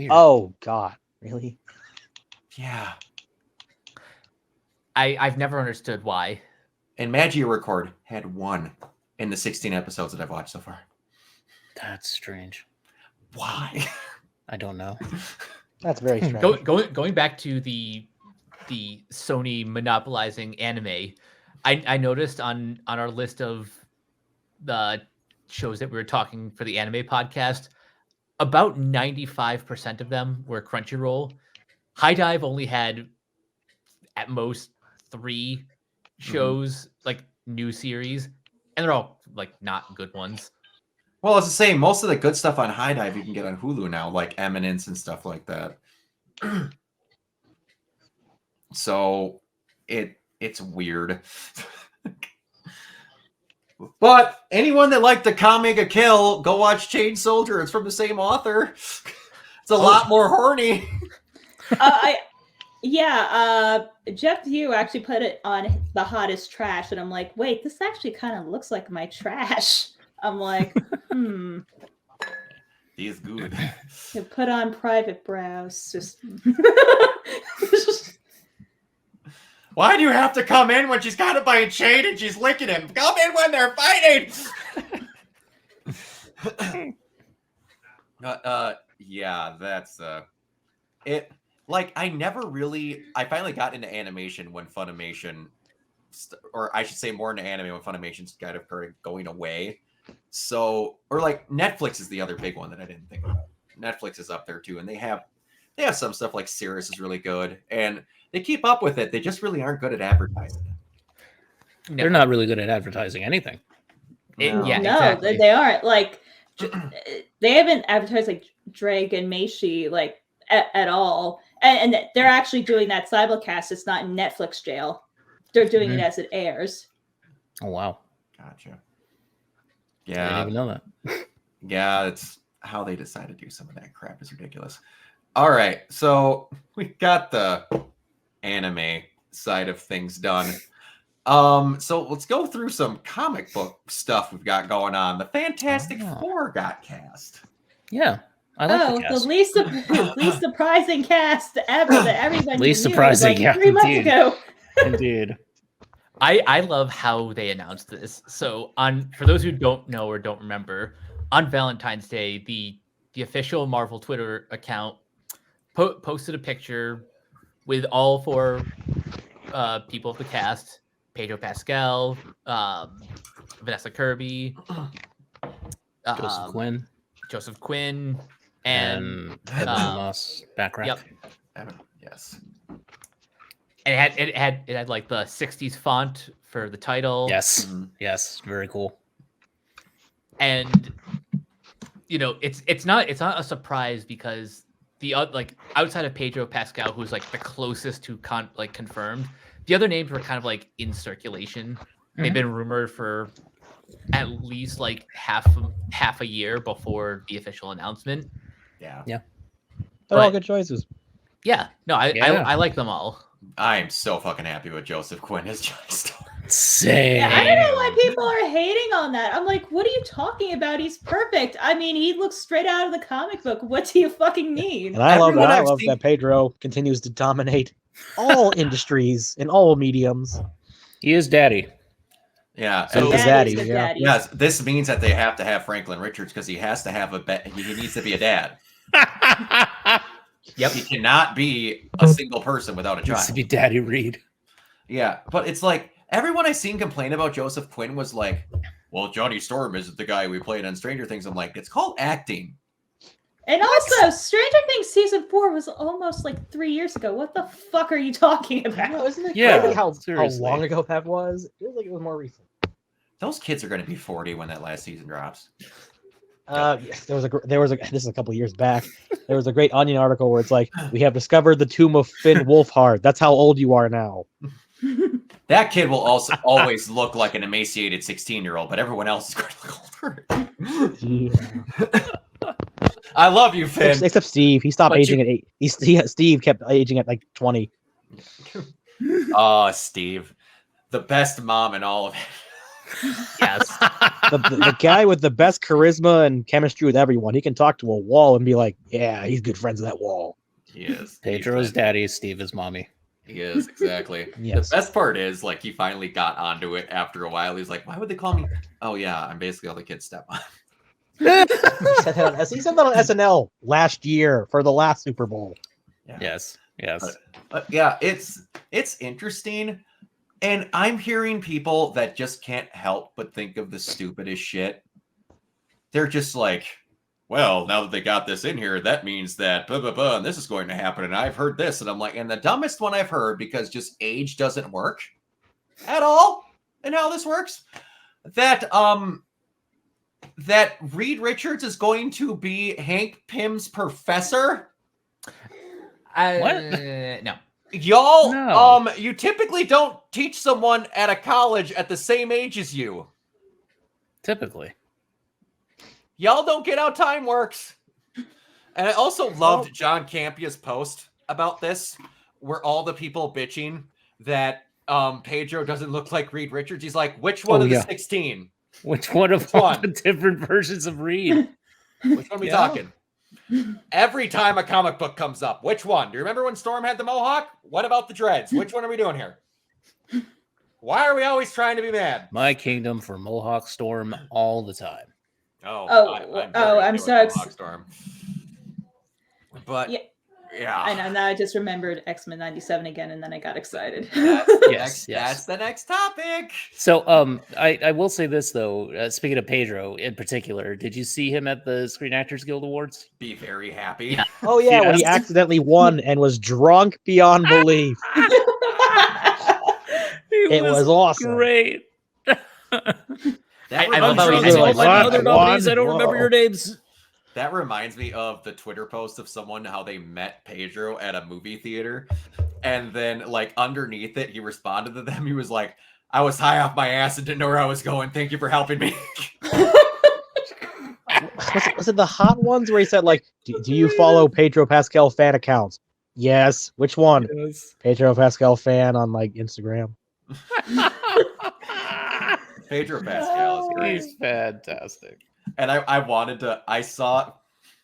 Oh God, really? Yeah. I've never understood why. And Magia Record had 1 in the 16 episodes that I've watched so far. That's strange. Why? I don't know. That's very strange. Going back to the Sony monopolizing anime, I noticed on our list of the shows that we were talking for the anime podcast, about 95% of them were Crunchyroll. High Dive only had at most 3 shows, like new series, and they're all like not good ones. Well, it's the same. Most of the good stuff on High Dive you can get on Hulu now, like Eminence and stuff like that. So it's weird. But anyone that liked the Kamega Kill, go watch Chain Soldier. It's from the same author. It's a lot more horny. Jeff Yu actually put it on the hottest trash, and I'm like, wait, this actually kind of looks like my trash. I'm like, He's good. Put on private browse. Just why do you have to come in when she's got it by a chain and she's licking him? Come in when they're fighting. Yeah, that's it. Like I finally got into animation when Funimation or I should say more into anime when Funimation's kind of going away. So, or like Netflix is the other big one that I didn't think about. Netflix is up there too, and they have some stuff like Sirius is really good, and they keep up with it. They just really aren't good at advertising. They're not really good at advertising anything. Yeah, no, exactly. they aren't. Like, they haven't advertised like Dragon Meishi like at all, and they're actually doing that simulcast. It's not in Netflix jail. They're doing it as it airs. Oh wow, Gotcha. I Yeah, didn't even know that. yeah, it's how they decide to do some of that crap is ridiculous. All right, so we got the anime side of things done. So let's go through some comic book stuff we've got going on. The Fantastic Four got cast. Yeah, I like the cast. the least surprising cast ever that everyone Least knew, surprising, like, yeah, 3 months indeed. ago. Indeed. I love how they announced this. So for those who don't know or don't remember, on Valentine's Day, the official Marvel Twitter account posted a picture with all 4 people of the cast: Pedro Pascal, Vanessa Kirby, Joseph Quinn, and Evan Moss background. Yep. Yes. And it had like the 60s font for the title. Yes. Yes. Very cool. And it's not a surprise because the like outside of Pedro Pascal, who's like the closest to confirmed, the other names were kind of like in circulation. They've been rumored for at least like half a year before the official announcement. Yeah. They're all good choices. Yeah. No, I like them all. I am so fucking happy with Joseph Quinn as Johnny Storm. Same. Yeah, I don't know why people are hating on that. I'm like, what are you talking about? He's perfect. I mean, he looks straight out of the comic book. What do you fucking mean? And I love that Pedro continues to dominate all industries in all mediums. He is daddy. Yeah. So daddy. Yes, this means that they have to have Franklin Richards because he has to have he needs to be a dad. Yep, he cannot be a single person without a child. Needs to be Daddy Reed. Yeah, but it's like everyone I've seen complain about Joseph Quinn was like, "Well, Johnny Storm isn't the guy we played on Stranger Things." I'm like, it's called acting. And also, Stranger Things season 4 was almost like 3 years ago. What the fuck are you talking about? No, isn't it crazy how long ago that was? It feels like it was more recent. Those kids are going to be 40 when that last season drops. Yes, there was a this is a couple years back. There was a great Onion article where it's like, we have discovered the tomb of Finn Wolfhard. That's how old you are now. That kid will also always look like an emaciated 16-year-old, but everyone else is going to look older. Yeah. I love you, Finn. Except Steve. He stopped aging at 8. Steve kept aging at like 20. Oh, Steve. The best mom in all of it. Yes. The guy with the best charisma and chemistry with everyone. He can talk to a wall and be like, yeah, he's good friends with that wall. He is. Pedro's daddy, Steve is mommy. He is, exactly. Yes. The best part is, like, he finally got onto it after a while. He's like, why would they call me? Oh, yeah, I'm basically all the kids' stepmom. He said that on SNL last year for the last Super Bowl. Yeah. Yes. But yeah, it's interesting. And I'm hearing people that just can't help but think of the stupidest shit. They're just like, well, now that they got this in here, that means that blah, blah, blah, and this is going to happen. And I've heard this. And I'm like, and the dumbest one I've heard, because just age doesn't work at all in how this works, that Reed Richards is going to be Hank Pym's professor. What? No. Y'all, No. You typically don't teach someone at a college at the same age as you. Typically. Y'all don't get how time works. And I also loved John Campia's post about this, where all the people bitching that Pedro doesn't look like Reed Richards. He's like, which one of the 16? Which one of all the different versions of Reed? Which one are we talking? Every time a comic book comes up, which one? Do you remember when Storm had the mohawk? What about the dreads? Which one are we doing here? Why are we always trying to be mad? My kingdom for Mohawk Storm all the time. I'm so Storm. But Yeah. I know. Now I just remembered X-Men 97 again, and then I got excited. That's the next topic. So, I will say this though. Speaking of Pedro in particular, did you see him at the Screen Actors Guild Awards? Be very happy. Yeah. Oh yeah, when he Yes. accidentally won and was drunk beyond belief. It was awesome. Great. I love how I'm he sure like, there's all my "What? other I nominees. won? I don't remember Whoa." your names. That reminds me of the Twitter post of someone how they met Pedro at a movie theater, and then like underneath it, he responded to them. He was like, "I was high off my ass and didn't know where I was going. Thank you for helping me." Was it the hot ones where he said like, "Do you follow Pedro Pascal fan accounts?" Yes. Which one? Yes. Pedro Pascal fan on like Instagram. Pedro Pascal is great. He's fantastic. And I saw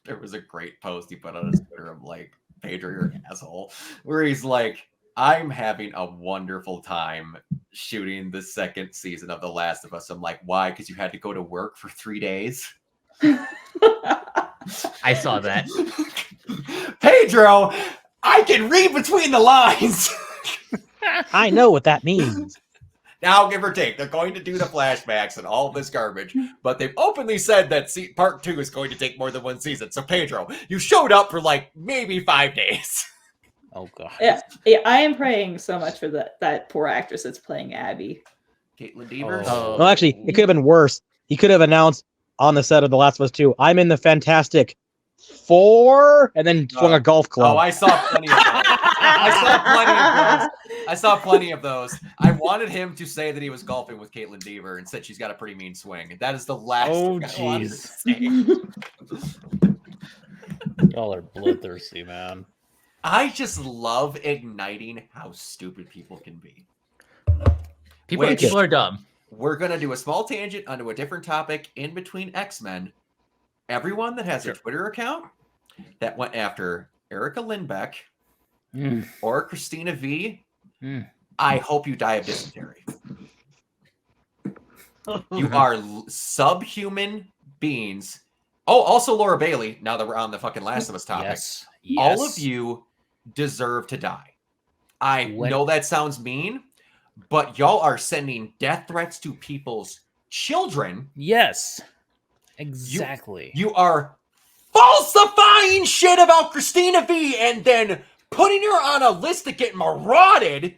there was a great post he put on his Twitter of like, Pedro, you're an asshole, where he's like, I'm having a wonderful time shooting the second season of The Last of Us. I'm like, why? Because you had to go to work for 3 days. I saw that. Pedro, I can read between the lines. I know what that means. Now, give or take, they're going to do the flashbacks and all this garbage, but they've openly said that part 2 is going to take more than 1 season. So, Pedro, you showed up for like maybe 5 days. Oh god. Yeah, I am praying so much for that poor actress that's playing Abby. Caitlin Devers. Oh. Well, actually, it could have been worse. He could have announced on the set of The Last of Us 2, I'm in the Fantastic Four, and then swung a golf club. Oh, I saw plenty of those. I saw plenty of those. I wanted him to say that he was golfing with Caitlin Dever and said she's got a pretty mean swing. That is the last Oh, thing I wanted to jeez. say. Y'all are bloodthirsty, man. I just love igniting how stupid people can be. People are dumb. We're going to do a small tangent onto a different topic in between X-Men. Everyone that has a Twitter account that went after Erica Lindbeck or Christina V, I hope you die of dysentery. You are subhuman beings. Oh, also Laura Bailey, now that we're on the fucking Last of Us topic. Yes. All of you deserve to die. I know that sounds mean, but y'all are sending death threats to people's children. Yes. Exactly. You are falsifying shit about Christina V and then putting her on a list to get marauded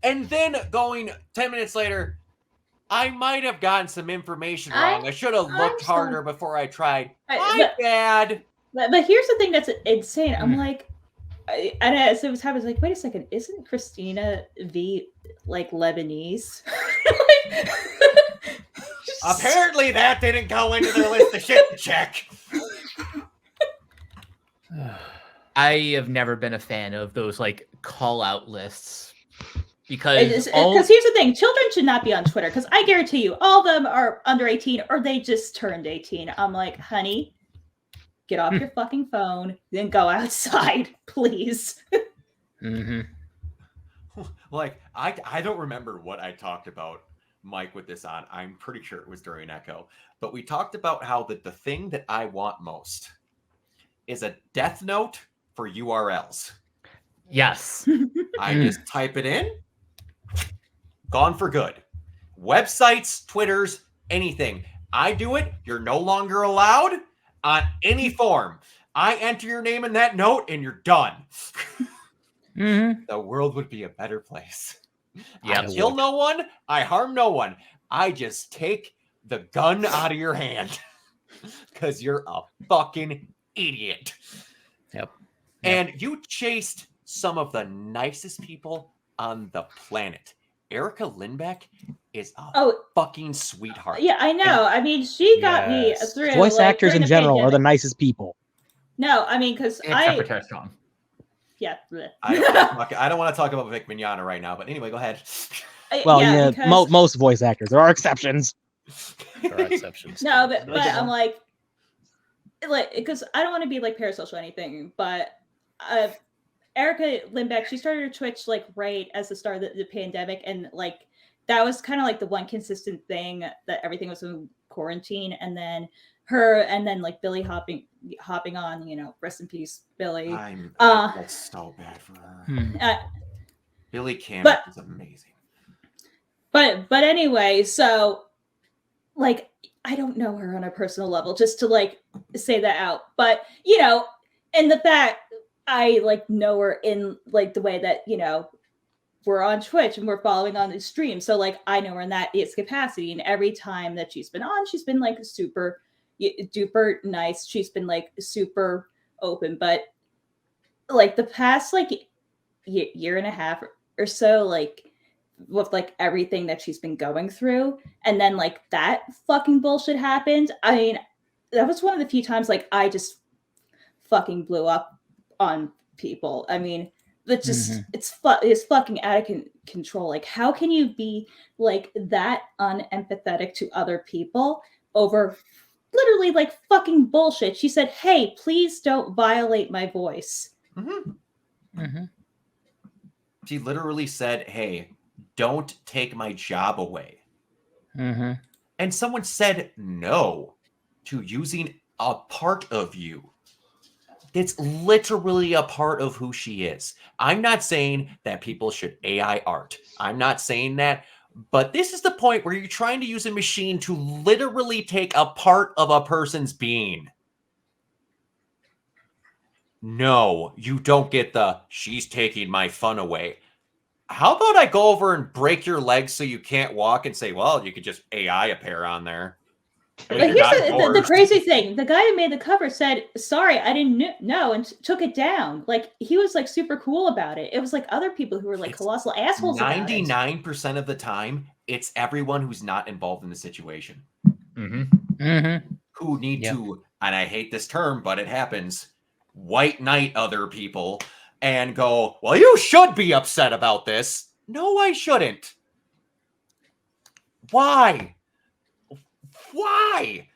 and then going 10 minutes later, I might have gotten some information wrong. I should have looked harder before I tried. My bad. But here's the thing that's insane. I'm like, and as it was happening, I was like, wait a second, isn't Christina V like Lebanese? Apparently that didn't go into their list of shit to check. I have never been a fan of those like call out lists because here's the thing, children should not be on Twitter because I guarantee you all of them are under 18 or they just turned 18. I'm like, honey, get off your fucking phone, then go outside, please. Like, I don't remember what I talked about Mike with this on. I'm pretty sure it was during Echo, but we talked about how the thing that I want most is a death note for URLs. Yes. I just type it in, gone for good. Websites, Twitters, anything. I do it. You're no longer allowed on any form. I enter your name in that note and you're done. The world would be a better place. Yeah, I kill no one. I harm no one. I just take the gun out of your hand because you're a fucking idiot. Yep. And you chased some of the nicest people on the planet. Erica Lindbeck is a fucking sweetheart. Yeah, I know. I mean, she got me through. Voice actors in general are the nicest people. No, I mean, because yeah. I don't want to talk about Vic Mignogna right now, but anyway, go ahead. Well, yeah, most voice actors. There are exceptions. There are exceptions. No, but I'm like, because I don't want to be like parasocial or anything, but Erica Lindbeck, she started her Twitch like right as the start of the pandemic, and like that was kind of like the one consistent thing that everything was in quarantine, and then her and then like Billy hopping on, rest in peace, Billy. I feel so bad for her. Billy Campbell is amazing. But anyway, so like I don't know her on a personal level, just to like say that out. But and the fact I like know her in like the way that we're on Twitch and we're following on the stream, so like I know her in that capacity. And every time that she's been on, she's been like super duper nice. She's been like super open. But like the past like year and a half or so, like with like everything that she's been going through, and then like that fucking bullshit happened. I mean, that was one of the few times like I just fucking blew up on people. I mean, it's just it's fucking out of control. Like, how can you be like that unempathetic to other people over literally like fucking bullshit? She said, "Hey, please don't violate my voice." She literally said, "Hey, don't take my job away." And someone said no to using a part of you. It's literally a part of who she is. I'm not saying that people should AI art. I'm not saying that. But this is the point where you're trying to use a machine to literally take a part of a person's being. No, you don't get the "she's taking my fun away." How about I go over and break your legs so you can't walk and say, well, you could just AI a pair on there. But here's the crazy thing. The guy who made the cover said, "Sorry, I didn't know," and took it down. Like, he was like super cool about it. It was like other people who were like colossal assholes 99% of the time, it's everyone who's not involved in the situation. Who need to, and I hate this term, but it happens, white knight other people and go, well, you should be upset about this. No, I shouldn't. Why? Why?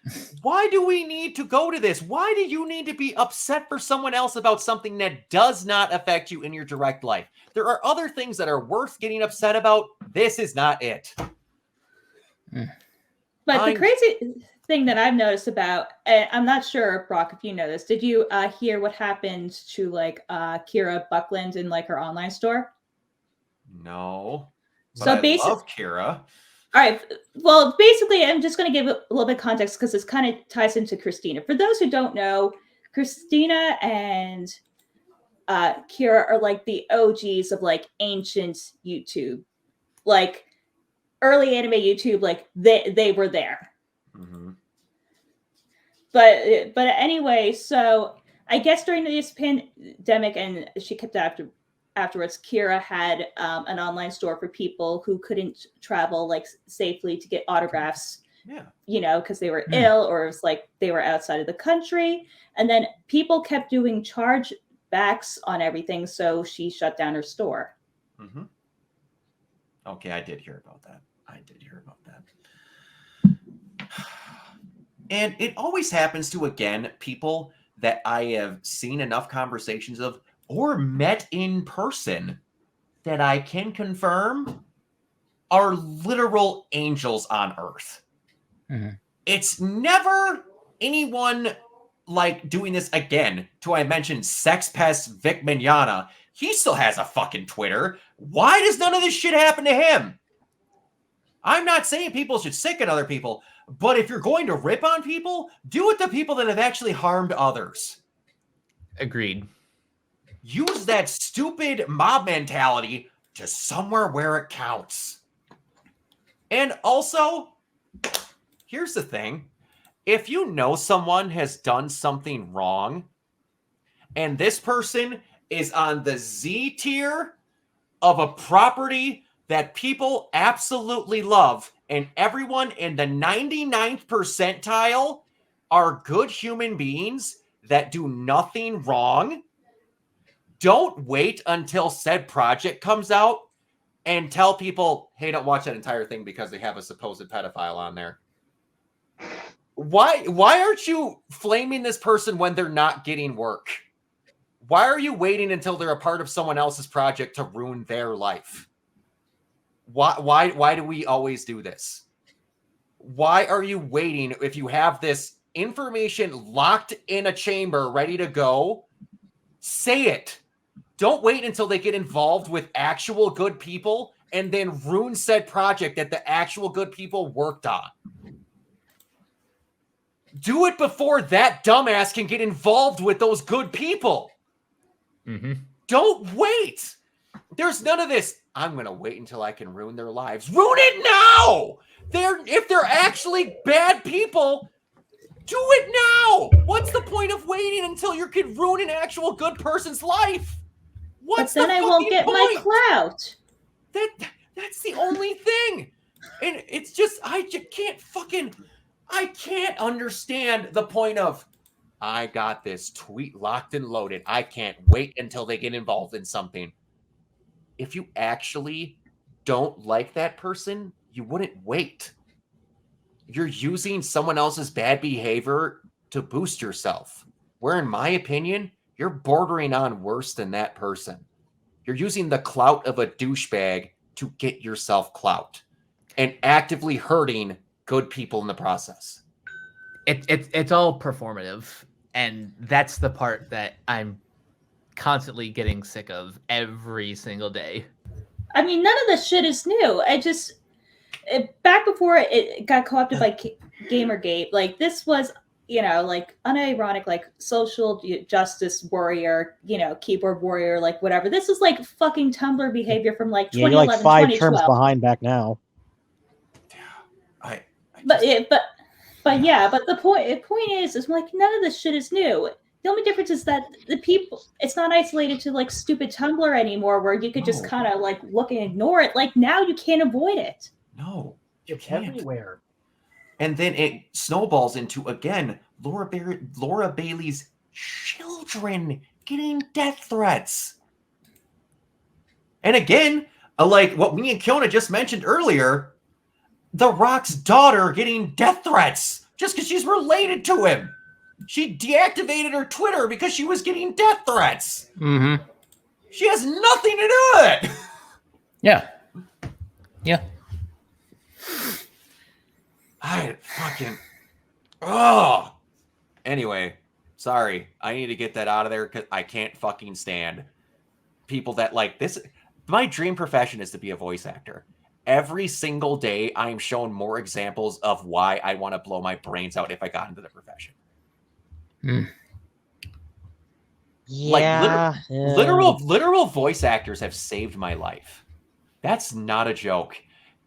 Why do we need to go to this? Why do you need to be upset for someone else about something that does not affect you in your direct life? There are other things that are worth getting upset about. This is not it. But the crazy thing that I've noticed about, and I'm not sure, Brock, if you know this, did you hear what happened to like Kira Buckland in like her online store? No. But so I love Kira. All right. Well, basically, I'm just going to give a little bit of context because this kind of ties into Christina. For those who don't know, Christina and Kira are like the OGs of like ancient YouTube, like early anime YouTube. Like they were there. But anyway, so I guess during this pandemic, and she kept afterwards, Kira had an online store for people who couldn't travel like safely to get autographs. Because they were ill or it was like they were outside of the country. And then people kept doing chargebacks on everything, so she shut down her store. Okay, I did hear about that. And it always happens to, again, people that I have seen enough conversations of or met in person that I can confirm are literal angels on earth. It's never anyone like doing this again. I mentioned Sex Pest Vic Mignogna. He still has a fucking Twitter. Why does none of this shit happen to him? I'm not saying people should sick at other people, but if you're going to rip on people, do it to people that have actually harmed others. Agreed. Use that stupid mob mentality to somewhere where it counts. And also, here's the thing. If you know someone has done something wrong, and this person is on the Z tier of a property that people absolutely love, and everyone in the 99th percentile are good human beings that do nothing wrong, don't wait until said project comes out and tell people, hey, don't watch that entire thing because they have a supposed pedophile on there. Why aren't you flaming this person when they're not getting work? Why are you waiting until they're a part of someone else's project to ruin their life? Why do we always do this? Why are you waiting if you have this information locked in a chamber, ready to go, say it. Don't wait until they get involved with actual good people and then ruin said project that the actual good people worked on. Do it before that dumbass can get involved with those good people. Mm-hmm. Don't wait. There's none of this. I'm going to wait until I can ruin their lives. Ruin it now. If they're actually bad people, do it now. What's the point of waiting until you can ruin an actual good person's life? What's but then I won't get my clout. That's the only thing. And it's just, I can't understand the point of, I got this tweet locked and loaded. I can't wait until they get involved in something. If you actually don't like that person, you wouldn't wait. You're using someone else's bad behavior to boost yourself. Where, in my opinion, you're bordering on worse than that person. You're using the clout of a douchebag to get yourself clout and actively hurting good people in the process. It's all performative, and that's the part that I'm constantly getting sick of every single day. I mean, none of this shit is new. Back before it got co-opted by Gamergate, like this was, like unironic, like social justice warrior, keyboard warrior, like whatever. This is like fucking Tumblr behavior from like 2011, you're like 5 2012. terms behind back now. But the point is like none of this shit is new. The only difference is that it's not isolated to like stupid Tumblr anymore, where you could just kind of like look and ignore it. Like now you can't avoid it. No, it's everywhere. And then it snowballs into, again, Laura Bailey's children getting death threats. And again, like what me and Kiona just mentioned earlier, The Rock's daughter getting death threats just because she's related to him. She deactivated her Twitter because she was getting death threats. Mm-hmm. She has nothing to do with it. Yeah. Yeah. Anyway, sorry. I need to get that out of there because I can't fucking stand people that like this. My dream profession is to be a voice actor. Every single day, I am shown more examples of why I want to blow my brains out if I got into the profession. Yeah, literal voice actors have saved my life. That's not a joke.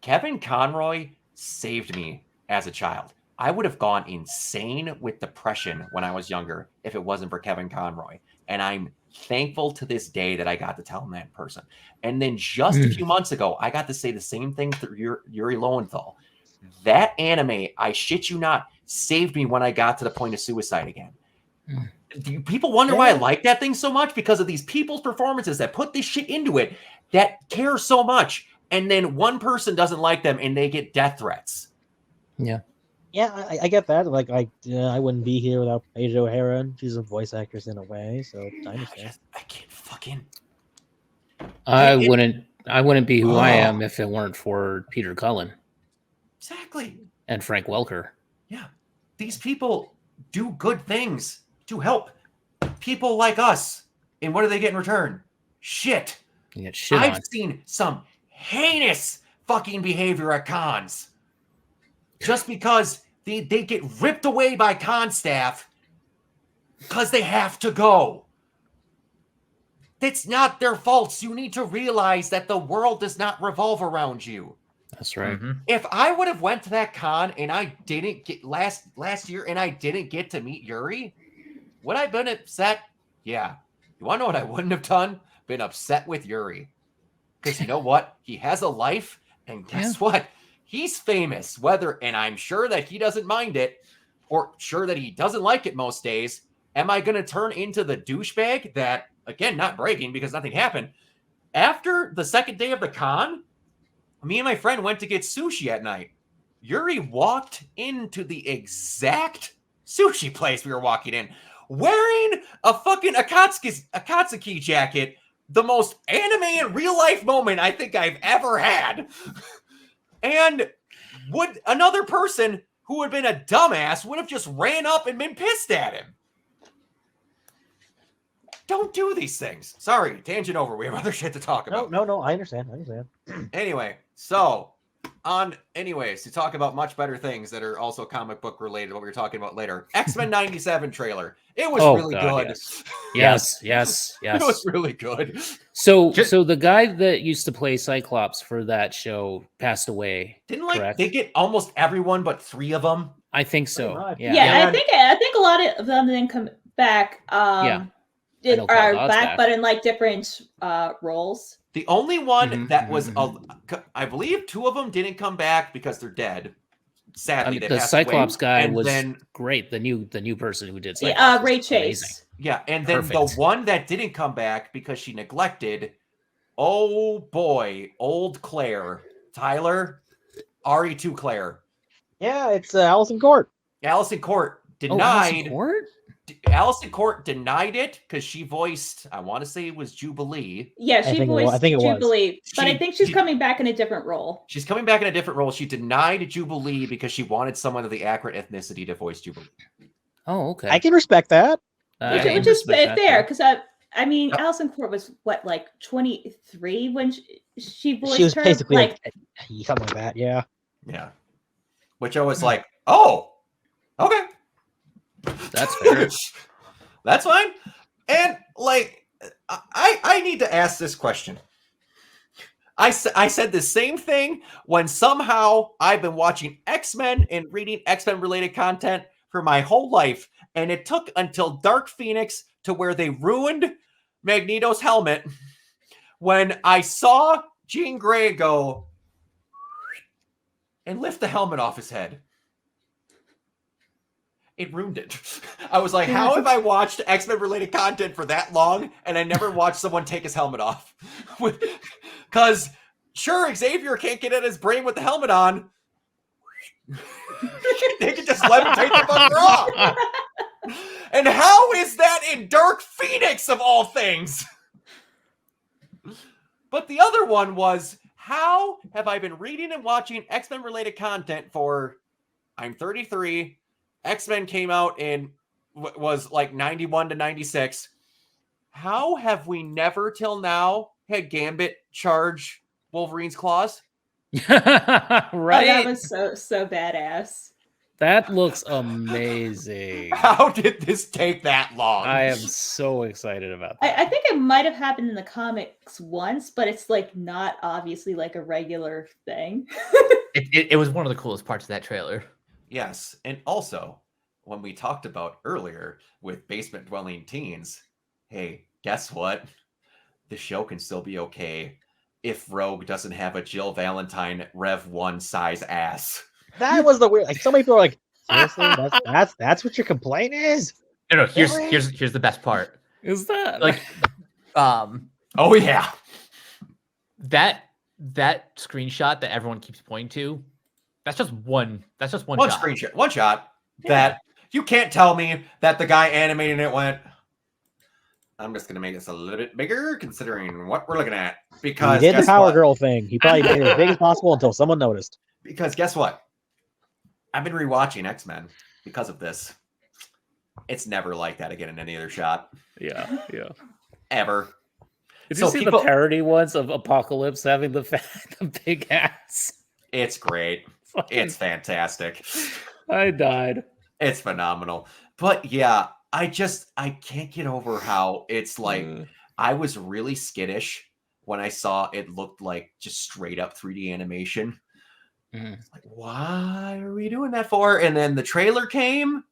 Kevin Conroy saved me as a child. I would have gone insane with depression when I was younger if it wasn't for Kevin Conroy. And I'm thankful to this day that I got to tell him that in person. And then just a few months ago, I got to say the same thing through Yuri Lowenthal. That anime, I shit you not, saved me when I got to the point of suicide again. People wonder why I like that thing so much, because of these people's performances that put this shit into it that care so much. And then one person doesn't like them and they get death threats. Yeah. Yeah, I get that. Like, I wouldn't be here without Paige O'Hara, and she's a voice actress in a way, so I understand. I can't fucking... I wouldn't be who I am if it weren't for Peter Cullen. Exactly. And Frank Welker. Yeah. These people do good things to help people like us. And what do they get in return? Shit. You get shit I've on. seen some heinous fucking behavior at cons. Just because they get ripped away by con staff because they have to go. It's not their faults. You need to realize that the world does not revolve around you. That's right. Mm-hmm. If I would have went to that con and I didn't get last year and I didn't get to meet Yuri, would I have been upset? Yeah. You want to know what I wouldn't have done? Been upset with Yuri. Because you know what? He has a life, and guess what? He's famous, and I'm sure that he doesn't mind it, or sure that he doesn't like it most days. Am I going to turn into the douchebag that, again, not bragging because nothing happened. After the second day of the con, me and my friend went to get sushi at night. Yuri walked into the exact sushi place we were walking in, wearing a fucking Akatsuki jacket, the most anime in real life moment I think I've ever had. And would another person who would have been a dumbass, would have just ran up and been pissed at him. Don't do these things. Sorry, tangent over. We have other shit to talk about. No. I understand. Anyway, so anyways, to talk about much better things that are also comic book related, what we were talking about later. X-Men 97 trailer. It was really good. Yes. It was really good. So the guy that used to play Cyclops for that show passed away. Didn't correct? they get almost everyone but 3 of them? I think so. Yeah, I think a lot of them didn't come back. Are back, but in like different roles. The only one that was, I believe 2 of them didn't come back because they're dead. Sadly, the Cyclops guy was great. The new person who did Cyclops, Ray Chase. amazing. Yeah, and then the one that didn't come back because she neglected. Oh boy, old Claire, Tyler, RE2 Claire. Yeah, it's Allison Court. Allison Court denied. Allison Court denied it because she voiced, I want to say it was Jubilee. Yeah, she voiced Jubilee, but I think she's coming back in a different role. She's coming back in a different role. She denied Jubilee because she wanted someone of the accurate ethnicity to voice Jubilee. Oh, okay. I can respect that. Which is fair, because I mean, Allison Court was what, like 23 when she voiced her? She was basically like something like that, yeah. Yeah. Which I was like, oh, okay. That's fair. That's fine. And like, I need to ask this question. I said the same thing when somehow I've been watching X-Men and reading X-Men related content for my whole life. And it took until Dark Phoenix to where they ruined Magneto's helmet when I saw Jean Grey go and lift the helmet off his head. It ruined it. I was like, how have I watched X-Men related content for that long and I never watched someone take his helmet off? Because sure, Xavier can't get in his brain with the helmet on. They can just levitate the fucker off. And how is that in Dark Phoenix of all things? But the other one was, how have I been reading and watching X-Men related content for, I'm 33, X-Men came out in, was like 91 to 96. How have we never till now had Gambit charge Wolverine's claws? Right? Oh, that was so badass. That looks amazing. How did this take that long? I am so excited about that. I think it might have happened in the comics once, but it's like not obviously like a regular thing. It was one of the coolest parts of that trailer. Yes, and also, when we talked about earlier with basement dwelling teens, hey, guess what? The show can still be okay if Rogue doesn't have a Jill Valentine Rev 1 size ass. That was the weird. Like, so many people are like, seriously, that's what your complaint is? No. Here's the best part. Is that like, oh yeah, that screenshot that everyone keeps pointing to, that's just one shot. Screenshot, one shot. Yeah. That you can't tell me that the guy animating it went, I'm just gonna make this a little bit bigger considering what we're looking at. Because he did the Power Girl thing. He probably made it as big as possible until someone noticed. Because guess what? I've been rewatching X-Men because of this. It's never like that again in any other shot. Yeah. Ever. Did you see the parody ones of Apocalypse having the big ass? It's great. It's fantastic. I died. It's phenomenal. But yeah, I can't get over how it's like I was really skittish when I saw it looked like just straight up 3D animation. It's like, why are we doing that for? And then the trailer came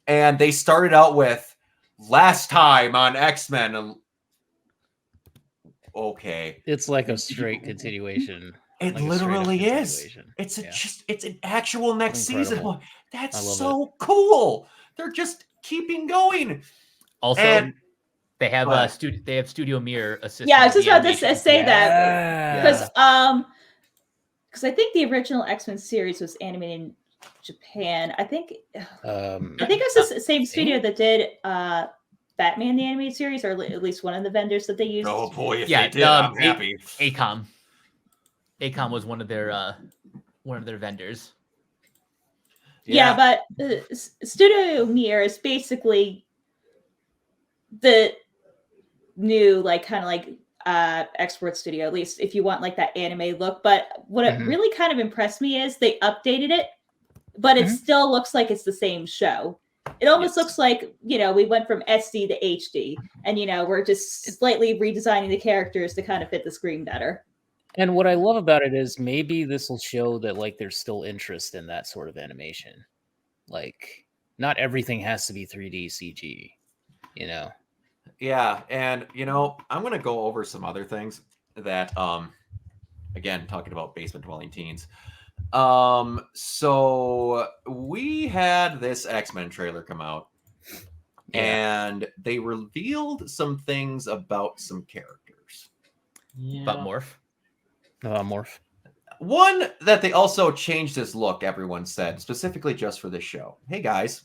and they started out with last time on X-Men. And okay. It's like a straight continuation. It like literally is. It's it's an actual next season. That's so cool. They're just keeping going. Also, they have Studio Mirror assistant. Yeah, I was just about to say that because I think the original X-Men series was animated in Japan. I think it was the same studio that did Batman the animated series, or at least one of the vendors that they used. Oh boy, if they did, I'm happy. ACOM was one of their vendors. Yeah, but Studio Mir is basically the new, like, kind of like export studio, at least if you want like that anime look. But what it really kind of impressed me is they updated it, but it still looks like it's the same show. It almost looks like, we went from SD to HD, and we're just slightly redesigning the characters to kind of fit the screen better. And what I love about it is maybe this will show that like there's still interest in that sort of animation. Like not everything has to be 3D CG, Yeah, and I'm gonna go over some other things that again, talking about basement dwelling teens. So we had this X-Men trailer come out, and they revealed some things about some characters. But Morph. One that they also changed his look, everyone said, specifically just for this show. Hey guys,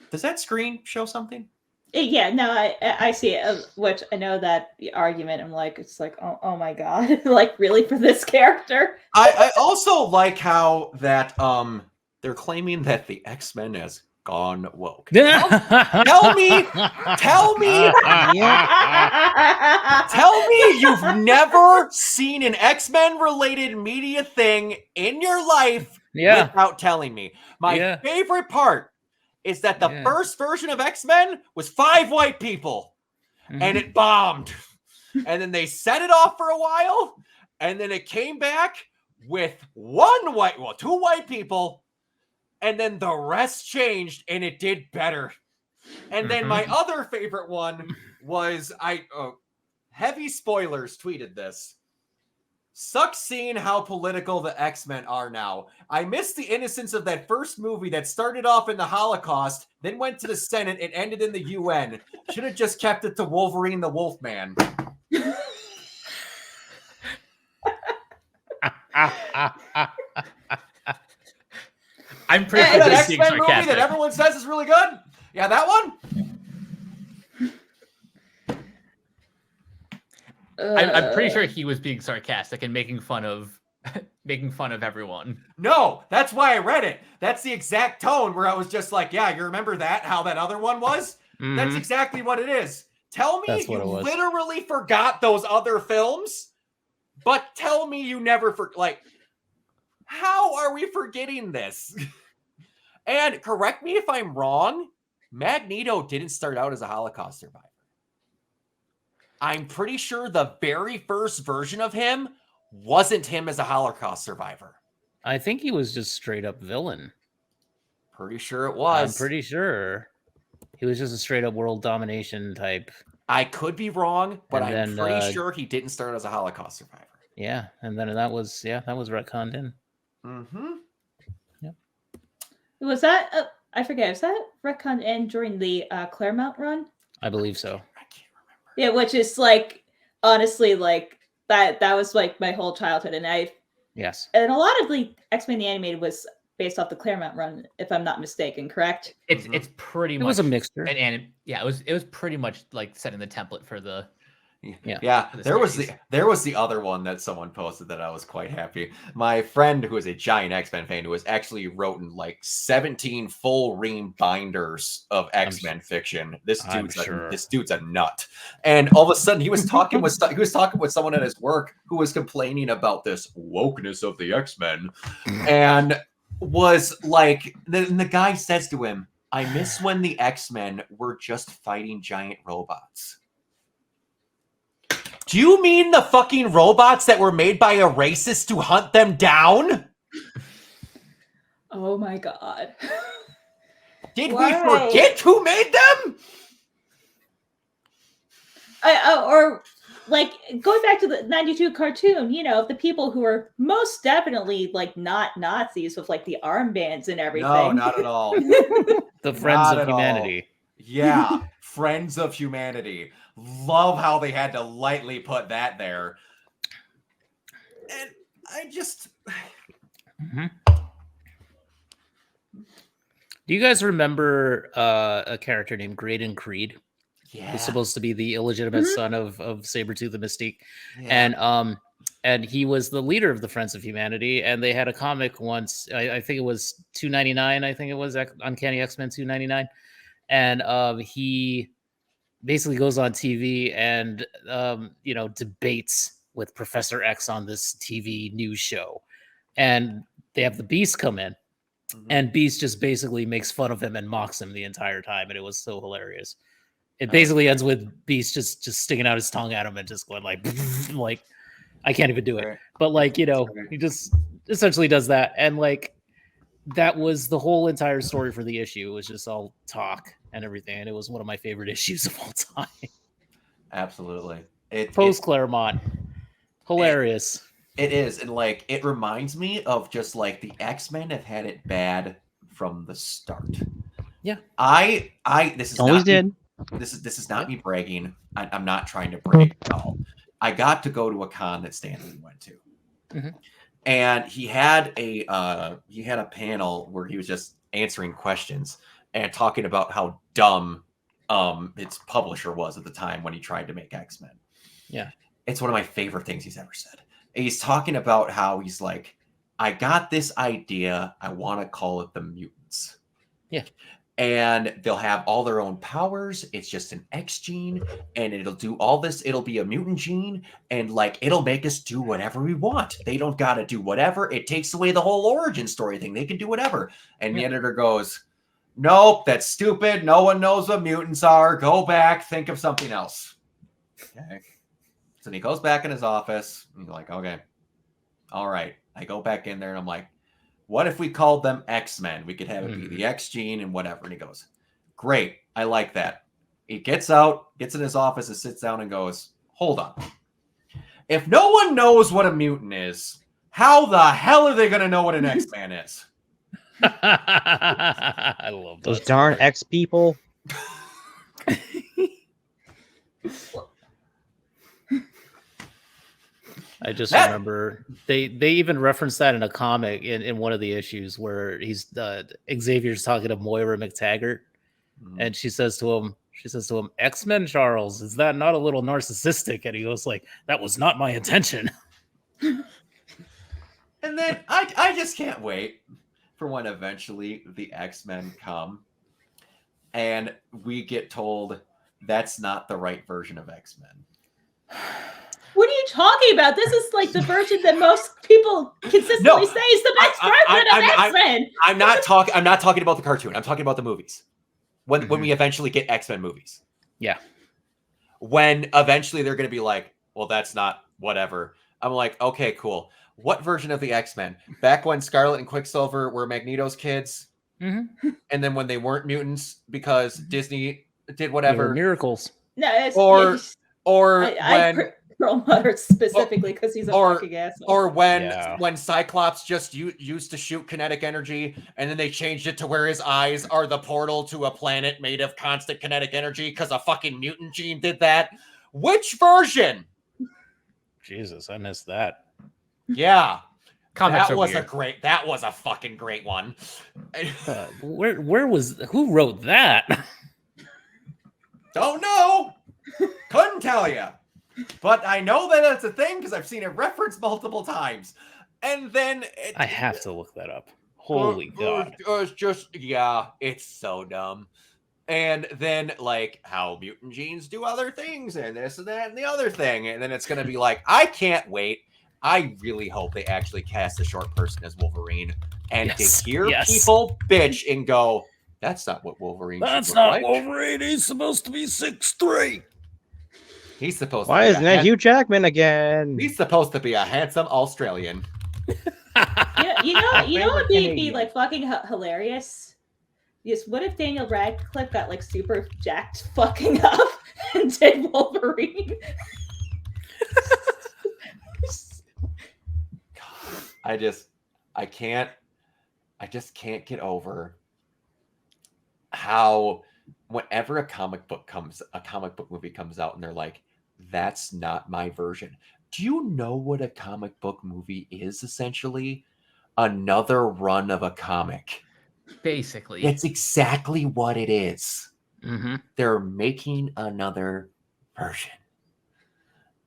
does that screen show something? Yeah, no, I see it, which I know that the argument. I'm like, it's like, oh my god, like really for this character. I also like how that they're claiming that the X-Men has gone woke. Tell me you've never seen an X-Men related media thing in your life without telling me. My favorite part is that the first version of X-Men was 5 white people and it bombed. And then they set it off for a while, and then it came back with 2 white people, and then the rest changed and it did better. And then my other favorite one was heavy spoilers tweeted this. Sucks seeing how political the X-Men are now. I miss the innocence of that first movie that started off in the Holocaust, then went to the Senate and ended in the UN. Should have just kept it to Wolverine the Wolfman. I'm pretty sure that this being X-Men movie sarcastic. that everyone says is really good. Yeah, that one. I'm pretty sure he was being sarcastic and making fun of everyone. No, that's why I read it. That's the exact tone where I was just like, yeah, you remember that, how that other one was? That's exactly what it is. Tell me you literally forgot those other films, but tell me you never how are we forgetting this? And correct me if I'm wrong, Magneto didn't start out as a Holocaust survivor. I'm pretty sure the very first version of him wasn't him as a Holocaust survivor. I think he was just straight up villain. Pretty sure it was. I'm pretty sure he was just a straight up world domination type. I could be wrong, but I'm pretty sure he didn't start as a Holocaust survivor. Yeah, and then that was retconned in. Yep. Was that I forget? Was that retconned in during the Claremont run? I believe so. I can't remember. Yeah, which is like honestly like that was like my whole childhood, and and a lot of the X-Men the Animated was based off the Claremont run, if I'm not mistaken, correct? It's pretty much it was a mixture. And it was pretty much like setting the template for the There was the other one that someone posted that I was quite happy. My friend, who is a giant X-Men fan, who has actually written like 17 full ream binders of X-Men fiction. This dude's a nut. And all of a sudden, he was talking with someone at his work who was complaining about this wokeness of the X-Men, and was like, the guy says to him, "I miss when the X-Men were just fighting giant robots." Do you mean the fucking robots that were made by a racist to hunt them down? Oh my god. Did we forget who made them? Or like going back to the 92 cartoon, the people who are most definitely like not Nazis with like the armbands and everything. No, not at all. The Friends of Humanity. Yeah, Friends of Humanity. Love how they had to lightly put that there. And I just... Do you guys remember a character named Graydon Creed? Yeah. Who's supposed to be the illegitimate son of Sabretooth and Mystique. Yeah. and he was the leader of the Friends of Humanity. And they had a comic once. I think it was 299. I think it was Uncanny X-Men 299, and he basically goes on TV and debates with Professor X on this TV news show, and they have the Beast come in, and Beast just basically makes fun of him and mocks him the entire time, and it was so hilarious. It basically ends with Beast just sticking out his tongue at him and just going like like I can't even do it, Right. but like he just essentially does that, and like that was the whole entire story for the issue. It was just all talk and everything, and it was one of my favorite issues of all time. Absolutely. Post Claremont, hilarious. It is, and like it reminds me of just like the X-Men have had it bad from the start. Yeah. This is Always not did. This is not me bragging. I'm not trying to brag at all. I got to go to a con that Stanley went to, and he had a panel where he was just answering questions and talking about how dumb its publisher was at the time when he tried to make X-Men. Yeah, it's one of my favorite things he's ever said. And he's talking about how he's like, I got this idea. I want to call it the Mutants. Yeah. And they'll have all their own powers. It's just an X gene, and it'll do all this. It'll be a mutant gene, and like it'll make us do whatever we want. They don't got to do whatever. It takes away the whole origin story thing. They can do whatever. And the editor goes, nope, that's stupid. No one knows what mutants are. Go back, think of something else. Okay. So he goes back in his office. And he's like, okay, all right. I go back in there, and I'm like, what if we called them X-Men? We could have it be the X gene and whatever. And he goes, great. I like that. He gets out, gets in his office and sits down and goes, hold on. If no one knows what a mutant is, how the hell are they going to know what an X-Man is? I love those darn X people. I just remember they even referenced that in a comic in one of the issues where he's Xavier's talking to Moira McTaggart, and she says to him, X-Men, Charles, is that not a little narcissistic? And he goes like, that was not my intention. And then I just can't wait for when eventually the X-Men come and we get told that's not the right version of X-Men. What are you talking about? This is like the version that most people consistently say is the best version of X-Men. I'm not talking about the cartoon. I'm talking about the movies. When we eventually get X-Men movies. Yeah. When eventually they're going to be like, well, that's not whatever. I'm like, okay, cool. What version of the X-Men? Back when Scarlet and Quicksilver were Magneto's kids? And then when they weren't mutants because Disney did whatever. Miracles. No, it's, when Pearl Mutter specifically because he's a fucking asshole. Or when Cyclops just used to shoot kinetic energy and then they changed it to where his eyes are the portal to a planet made of constant kinetic energy because a fucking mutant gene did that. Which version? Jesus, I missed that. Yeah. Comics that was weird. That was a fucking great one. Who wrote that? Don't know. Couldn't tell you. But I know that it's a thing because I've seen it referenced multiple times. And then I have to look that up. Holy God. It's just, it's so dumb. And then like how mutant genes do other things and this and that and the other thing. And then it's going to be like, I can't wait. I really hope they actually cast a short person as Wolverine. And to hear people bitch and go, that's not what Wolverine That's should not look like. Wolverine. He's supposed to be 6'3". He's supposed Why to be isn't that Hugh Jackman again? He's supposed to be a handsome Australian. You know what would be like fucking hilarious? Yes, what if Daniel Radcliffe got like super jacked fucking up and did Wolverine? I just can't get over how whenever a comic book movie comes out and they're like, that's not my version. Do you know what a comic book movie is essentially? Another run of a comic. Basically. It's exactly what it is. Mm-hmm. They're making another version.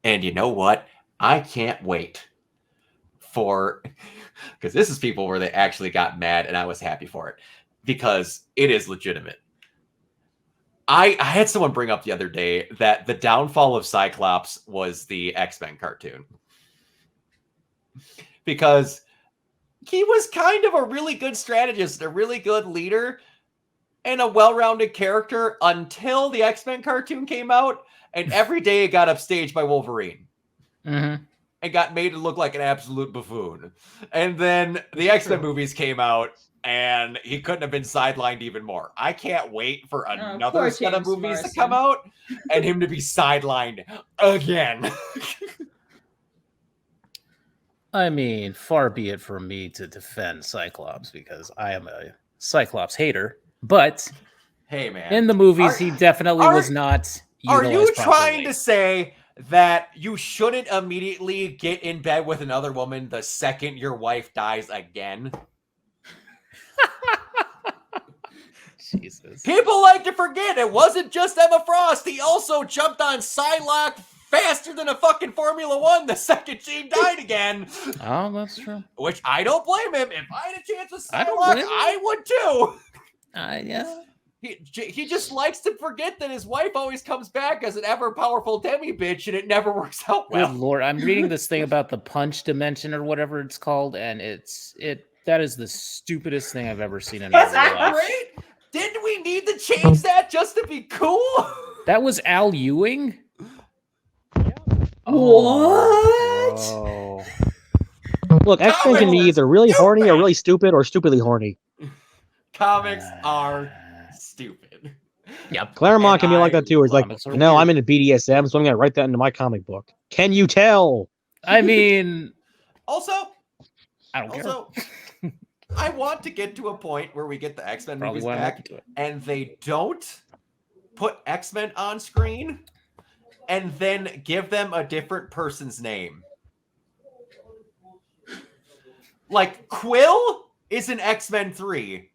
And you know what? I can't wait because this is people where they actually got mad, and I was happy for it because it is legitimate. I had someone bring up the other day that the downfall of Cyclops was the X-Men cartoon. Because he was kind of a really good strategist, a really good leader, and a well-rounded character until the X-Men cartoon came out, and every day it got upstaged by Wolverine. Mm-hmm. And got made to look like an absolute buffoon. And then the X-Men movies came out, and he couldn't have been sidelined even more. I can't wait for another set of movies to come out and him to be sidelined again. I mean, far be it from me to defend Cyclops because I am a Cyclops hater, but hey, man, in the movies, he definitely was not. Are you trying properly. to say that you shouldn't immediately get in bed with another woman the second your wife dies again? Jesus. People like to forget it wasn't just Emma Frost. He also jumped on Psylocke faster than a fucking Formula One the second she died again. Oh, that's true. Which I don't blame him. If I had a chance with Psylocke, I would too. Yeah. He just likes to forget that his wife always comes back as an ever-powerful demi-bitch, and it never works out well. Good Lord. I'm reading this thing about the punch dimension or whatever it's called, and that is the stupidest thing I've ever seen in my life. Is that great? Didn't we need to change that just to be cool? That was Al Ewing? What? Oh. Look, X-Men can be either really horny or really stupid or stupidly horny. Comics are stupid. Yep. Claremont can be like that too. Where it's like, no, I'm into BDSM, so I'm gonna write that into my comic book. Can you tell? I mean, also, I don't care. I want to get to a point where we get the X-Men movies back, and they don't put X-Men on screen, and then give them a different person's name. Like Quill is an X-Men 3,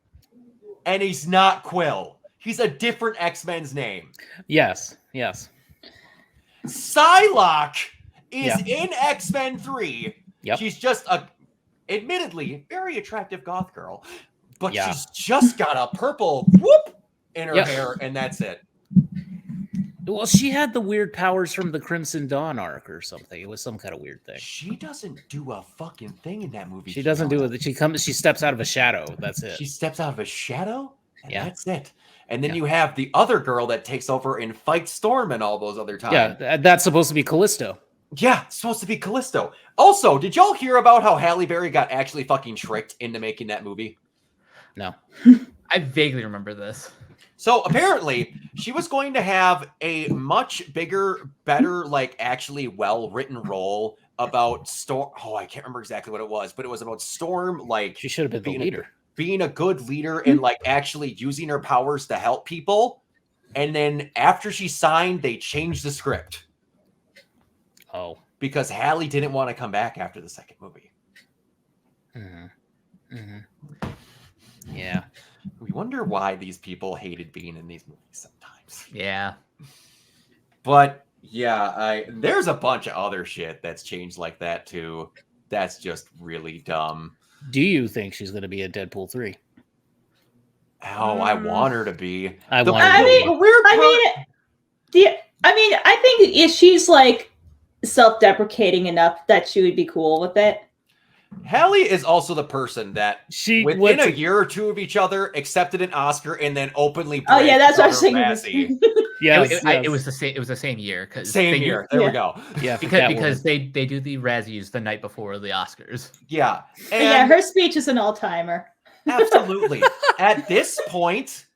and he's not Quill. He's a different X-Men's name. Yes. Psylocke is in X-Men 3. Yep. She's just a, admittedly, very attractive goth girl, but she's just got a purple whoop in her hair, and that's it. Well, she had the weird powers from the Crimson Dawn arc or something. It was some kind of weird thing. She doesn't do a fucking thing in that movie. She doesn't do it. She steps out of a shadow. That's it. She steps out of a shadow, and that's it. And then you have the other girl that takes over and fights Storm and all those other times. Yeah, that's supposed to be Callisto. Yeah, it's supposed to be Callisto. Also, did y'all hear about how Halle Berry got actually fucking tricked into making that movie? No. I vaguely remember this. So apparently, she was going to have a much bigger, better, like actually well-written role about Storm. Oh, I can't remember exactly what it was, but it was about Storm. Like she should have been the leader. Being a good leader and like actually using her powers to help people. And then after she signed, they changed the script. Oh. Because Halle didn't want to come back after the second movie. Yeah. We wonder why these people hated being in these movies sometimes. Yeah. But yeah, there's a bunch of other shit that's changed like that too. That's just really dumb. Do you think she's going to be in Deadpool 3? Oh, I want her to be. I think if she's like self-deprecating enough that she would be cool with it. Halle is also the person that within a year or two of each other accepted an Oscar and then openly. Oh yeah, that's what I was saying. It was the same. It was the same year. Same year. There we go. Yeah, because they do the Razzies the night before the Oscars. Yeah, and her speech is an all-timer. Absolutely. At this point,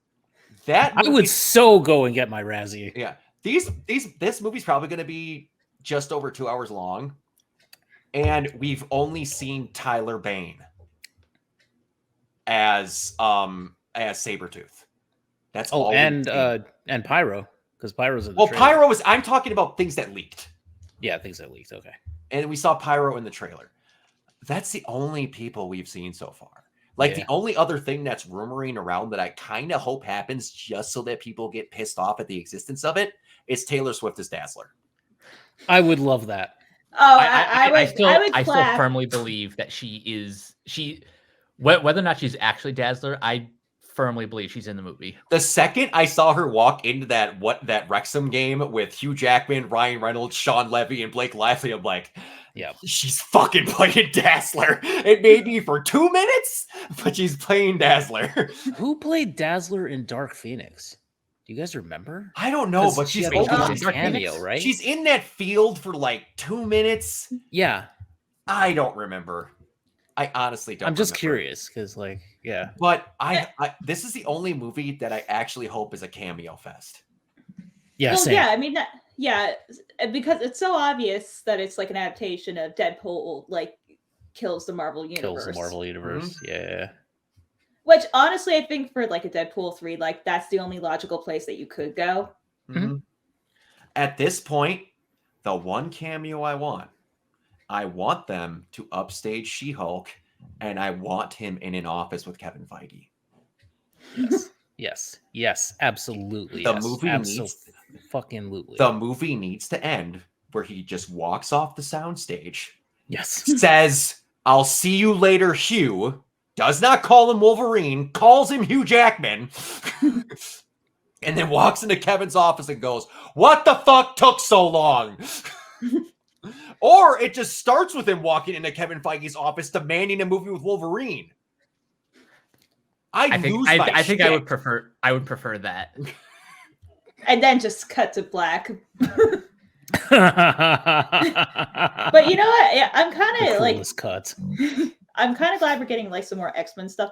I would so go and get my Razzie. Yeah, this movie's probably going to be just over 2 hours long. And we've only seen Tyler Bane as Sabretooth. That's all. And Pyro, because Pyro's in the trailer. Pyro is. I'm talking about things that leaked. Yeah, things that leaked. Okay. And we saw Pyro in the trailer. That's the only people we've seen so far. Like the only other thing that's rumoring around that I kind of hope happens just so that people get pissed off at the existence of it is Taylor Swift as Dazzler. I would love that. I still clap. firmly believe that whether or not she's actually Dazzler, I firmly believe she's in the movie. The second I saw her walk into that Wrexham game with Hugh Jackman, Ryan Reynolds, Sean Levy, and Blake Lively, I'm like, Yeah. she's fucking playing Dazzler. It may be for 2 minutes, but she's playing Dazzler. Who played Dazzler in Dark Phoenix? Do you guys remember? I don't know, but she she's had Wait, like she's one in Dark cameo, Phoenix? right? She's in that field for like 2 minutes. Yeah. I don't remember. I honestly don't. I'm just remember. curious because, like, yeah. But I this is the only movie that I actually hope is a cameo fest. Yeah. Well, Same. yeah, I mean, because it's so obvious that it's like an adaptation of Deadpool, like kills the Marvel universe. Kills the Marvel universe. Yeah. Which honestly, I think for like a Deadpool 3, like that's the only logical place that you could go. Mm-hmm. At this point, the one cameo I want them to upstage She-Hulk, and I want him in an office with Kevin Feige. Yes. Absolutely. The yes. movie Fucking-lutely. The movie needs to end where he just walks off the soundstage, Yes. says, "I'll see you later, Hugh." Does not call him Wolverine, calls him Hugh Jackman, and then walks into Kevin's office and goes, "What the fuck took so long?" Or it just starts with him walking into Kevin Feige's office demanding a movie with Wolverine. I think I would prefer that. And then just cut to black. But you know what? Yeah, I'm kind of like cut. I'm kind of glad we're getting like some more X-Men stuff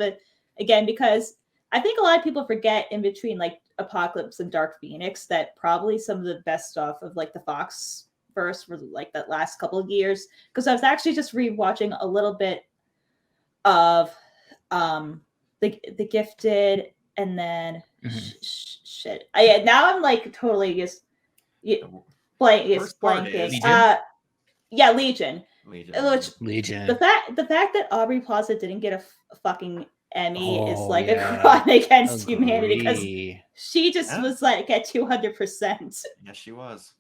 again, because I think a lot of people forget in between like Apocalypse and Dark Phoenix that probably some of the best stuff of like the Fox verse for like that last couple of years. Because I was actually just rewatching a little bit of the Gifted, and then shit. Now I'm like totally just blanking. Yeah, Legion. Legion. The fact that Aubrey Plaza didn't get a fucking Emmy is like a crime against humanity, because she just was like at 200%. Yes, she was.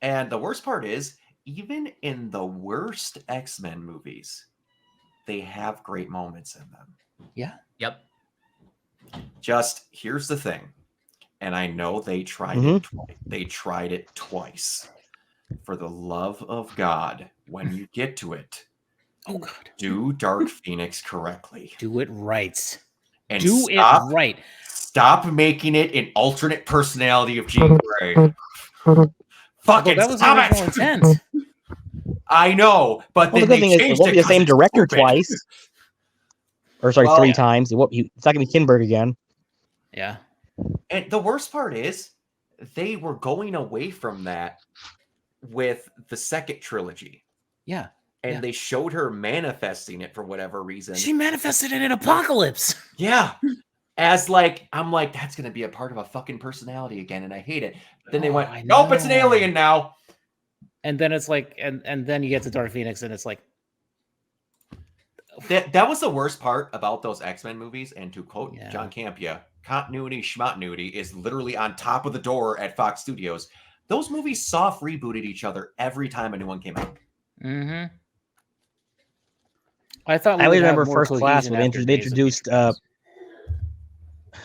And the worst part is, even in the worst X-Men movies, they have great moments in them. Yeah. Yep. Just here's the thing, and I know they tried it. They tried it twice. For the love of God, when you get to it, do Dark Phoenix correctly. Do it right. And do it right. Stop making it an alternate personality of Jean Grey. Fucking that was stop the intent. I know, but then the good thing is it won't be the same director twice. Or sorry, 3 times. It's not going to be Kinberg again. Yeah. And the worst part is, they were going away from that with the second trilogy. Yeah. And they showed her manifesting it for whatever reason. She manifested it in Apocalypse. Yeah. As like, I'm like, that's going to be a part of a fucking personality again, and I hate it. Then they went, nope, it's an alien now. And then it's like, and then you get to Dark Phoenix, and it's like, that was the worst part about those X-Men movies. And to quote John Campea, continuity schmotnuity is literally on top of the door at Fox Studios. Those movies soft rebooted each other every time a new one came out. Mm-hmm. I always remember First Class when they introduced. What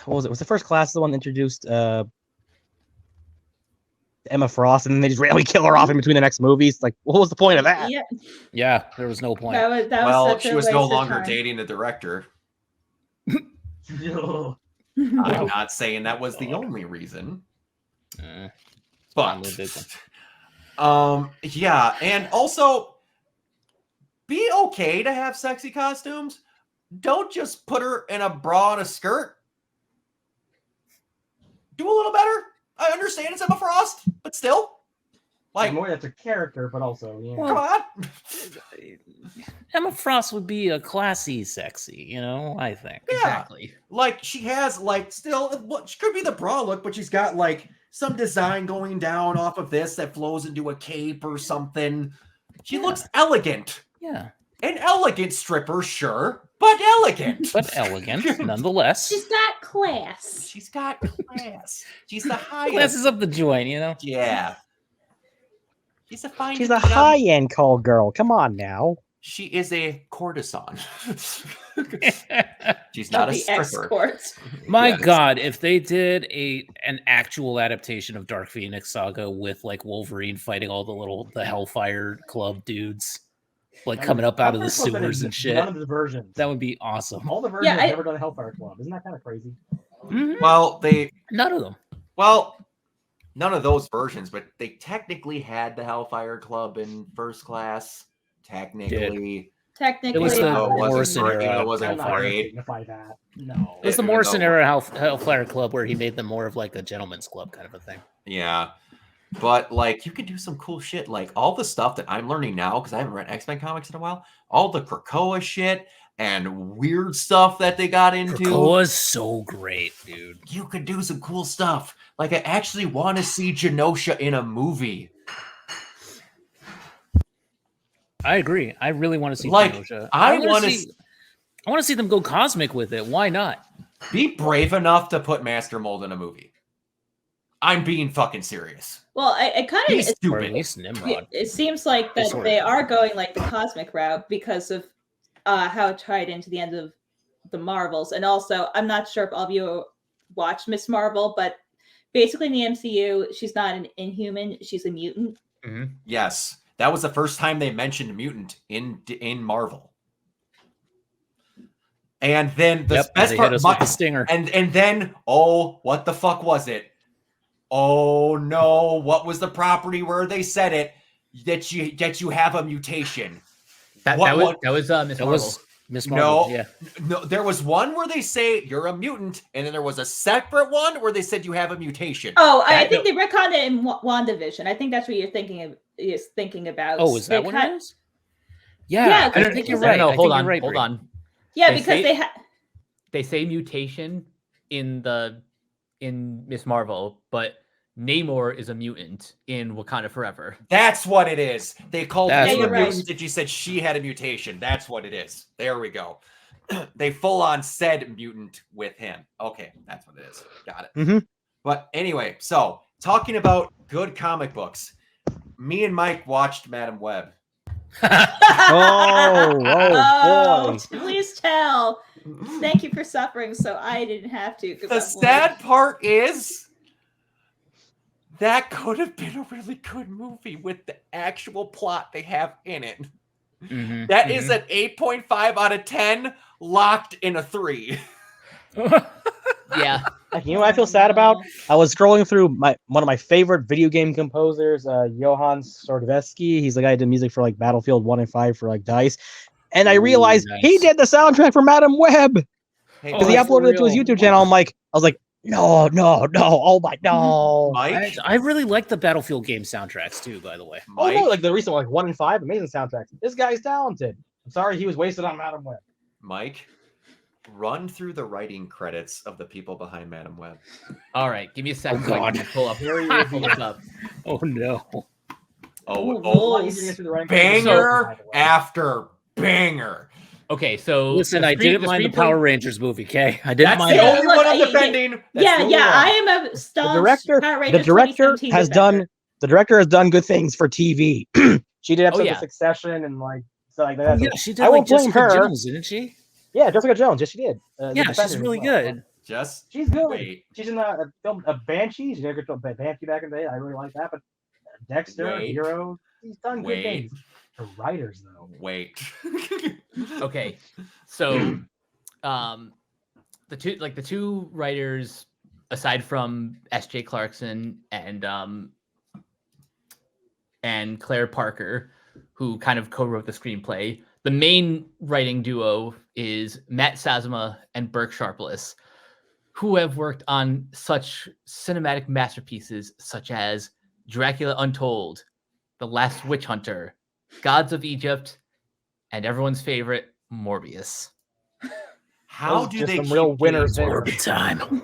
was it? Was the First Class the one that introduced Emma Frost, and then they just randomly kill her off in between the next movies? Like, what was the point of that? Yeah, there was no point. Well, she was no longer dating the director. I'm not saying that was the only reason. But yeah, and also be okay to have sexy costumes. Don't just put her in a bra and a skirt. Do a little better. I understand it's Emma Frost, but still, like, more that's a character, but also come on. Emma Frost would be a classy sexy, I think. Yeah. Exactly. Like, she has like still, she could be the bra look, but she's got like some design going down off of this that flows into a cape or something. She looks elegant. Yeah. An elegant stripper, sure, but elegant. But elegant, nonetheless. She's got class. She's got class. She's the highest. Class is up the joint, Yeah. She's a fine. She's a high-end call girl. Come on now. She is a courtesan. She's not a the stripper. escorts. My Yes. God, if they did an actual adaptation of Dark Phoenix Saga with like Wolverine fighting all the Hellfire Club dudes, like coming up out of the sewers and shit, None of the versions. that would be awesome. All the versions Yeah, have never done a Hellfire Club. Isn't that kind of crazy? Mhm. Well, None of them. none of those versions, but they technically had the Hellfire Club in First Class. Technically, Technically, It was the even though it Morrison wasn't, even though era it wasn't I'm not going to great. dignify that. No. It was the Even Morrison though- era Hellfire Club where he made them more of like a gentleman's club kind of a thing. Yeah. But like you could do some cool shit. Like all the stuff that I'm learning now, because I haven't read X-Men comics in a while, all the Krakoa shit and weird stuff that they got into. Krakoa's so great, dude. You could do some cool stuff. Like I actually want to see Genosha in a movie. I agree. I really want to see Like, Genosha. I wanna wanna see. I want to see them go cosmic with it. Why not? Be brave enough to put Master Mold in a movie. I'm being fucking serious. well, it kind He's of Or at stupid. least Nimrod. it seems like that Sort they of. are going like the cosmic route because of how it tied into the end of the Marvels, and also I'm not sure if all of you watched Miss Marvel, but basically in the MCU, she's not an Inhuman; she's a mutant. Yes, that was the first time they mentioned mutant in Marvel. And then the Yep, best they part, hit us with the stinger. and then what the fuck was it? Oh no, what was the property where they said it that you have a mutation? That What- was what- Miss That Marvel. was Miss Marvel. No. Yeah. No, there was one where they say you're a mutant, and then there was a separate one where they said you have a mutation. Oh, I That- think they retconned it in WandaVision. I think that's what you're thinking of. Is thinking about. Oh, is They that what cut- it is? Yeah, Yeah, I because think you're they- right. No, I hold think on, you're right, hold Bree. on. Yeah, They because say- They say mutation in Miss Marvel, but Namor is a mutant in Wakanda Forever. That's what it is. They called That's him a what it is. mutant, and she said she had a mutation. That's what it is. There we go. They full on said mutant with him. Okay, that's what it is. Got it. Mhm. But anyway, so talking about good comic books, me and Mike watched Madam Web. Oh, boy. Please tell. Thank you for suffering, so I didn't have to. 'cause The I'm sad part is that could have been a really good movie with the actual plot they have in it. Mhm, That is an 8.5 out of 10 locked in a 3. Yeah, Like, you know what I feel sad about? I was scrolling through one of my favorite video game composers, Johann Stordovsky. He's the guy who did music for like Battlefield 1 and 5 for like DICE. And I Ooh, realized he nice. did the soundtrack for Madam Web Hey, because he Oh, for uploaded it to his real? YouTube channel. I was like, no, oh my, no. Mike, I really like the Battlefield game soundtracks too, by the way. Oh Mike, no, like the recent one, like 1 and 5, amazing soundtracks. This guy's talented. I'm sorry he was wasted on Madam Web. Mike, run through the writing credits of the people behind Madam Web. all right. Give me a second. Oh, so I can God. pull up. Pull this up. Oh no. Oh, rules. banger after banger. Okay, so Listen, the I screen- didn't mind the screenplay- Power Rangers movie, okay? I didn't That's mind the that. only Look, one I'm yeah, defending. That's the Yeah, only yeah. one. I am a staunch director- Power The Rangers director 2017 has defender. done good things for TV. She did episodes yeah. of Succession and like stuff like that. Oh, So, yeah, she did I like won't blame Jessica her. Jones, didn't she? yeah, Jessica Jones. Yes, she did. The Yeah, she's Defenders as really well. good. Just She's good. wait. She's in a film, a Banshee. She's a good film, Banshee back in the day. I really like that. But Dexter, Wait. Hero, he's done good Wait. things. The writers, though. Wait. Okay, so the two writers aside from S.J. Clarkson and Claire Parker, who kind of co-wrote the screenplay, the main writing duo is Matt Sazama and Burke Sharpless, who have worked on such cinematic masterpieces such as Dracula Untold, The Last Witch Hunter, Gods of Egypt, and everyone's favorite, Morbius. How Those do just they some keep real winners getting there. worse? Time.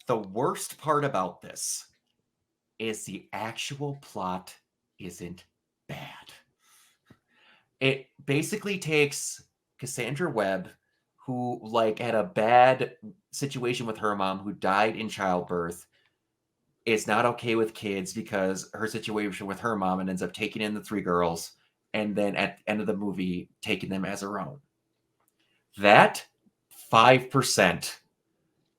The worst part about this is the actual plot isn't bad. It basically takes Cassandra Webb, who like had a bad situation with her mom who died in childbirth, is not okay with kids because her situation with her mom and ends up taking in the 3 girls and then at the end of the movie taking them as her own. That 5%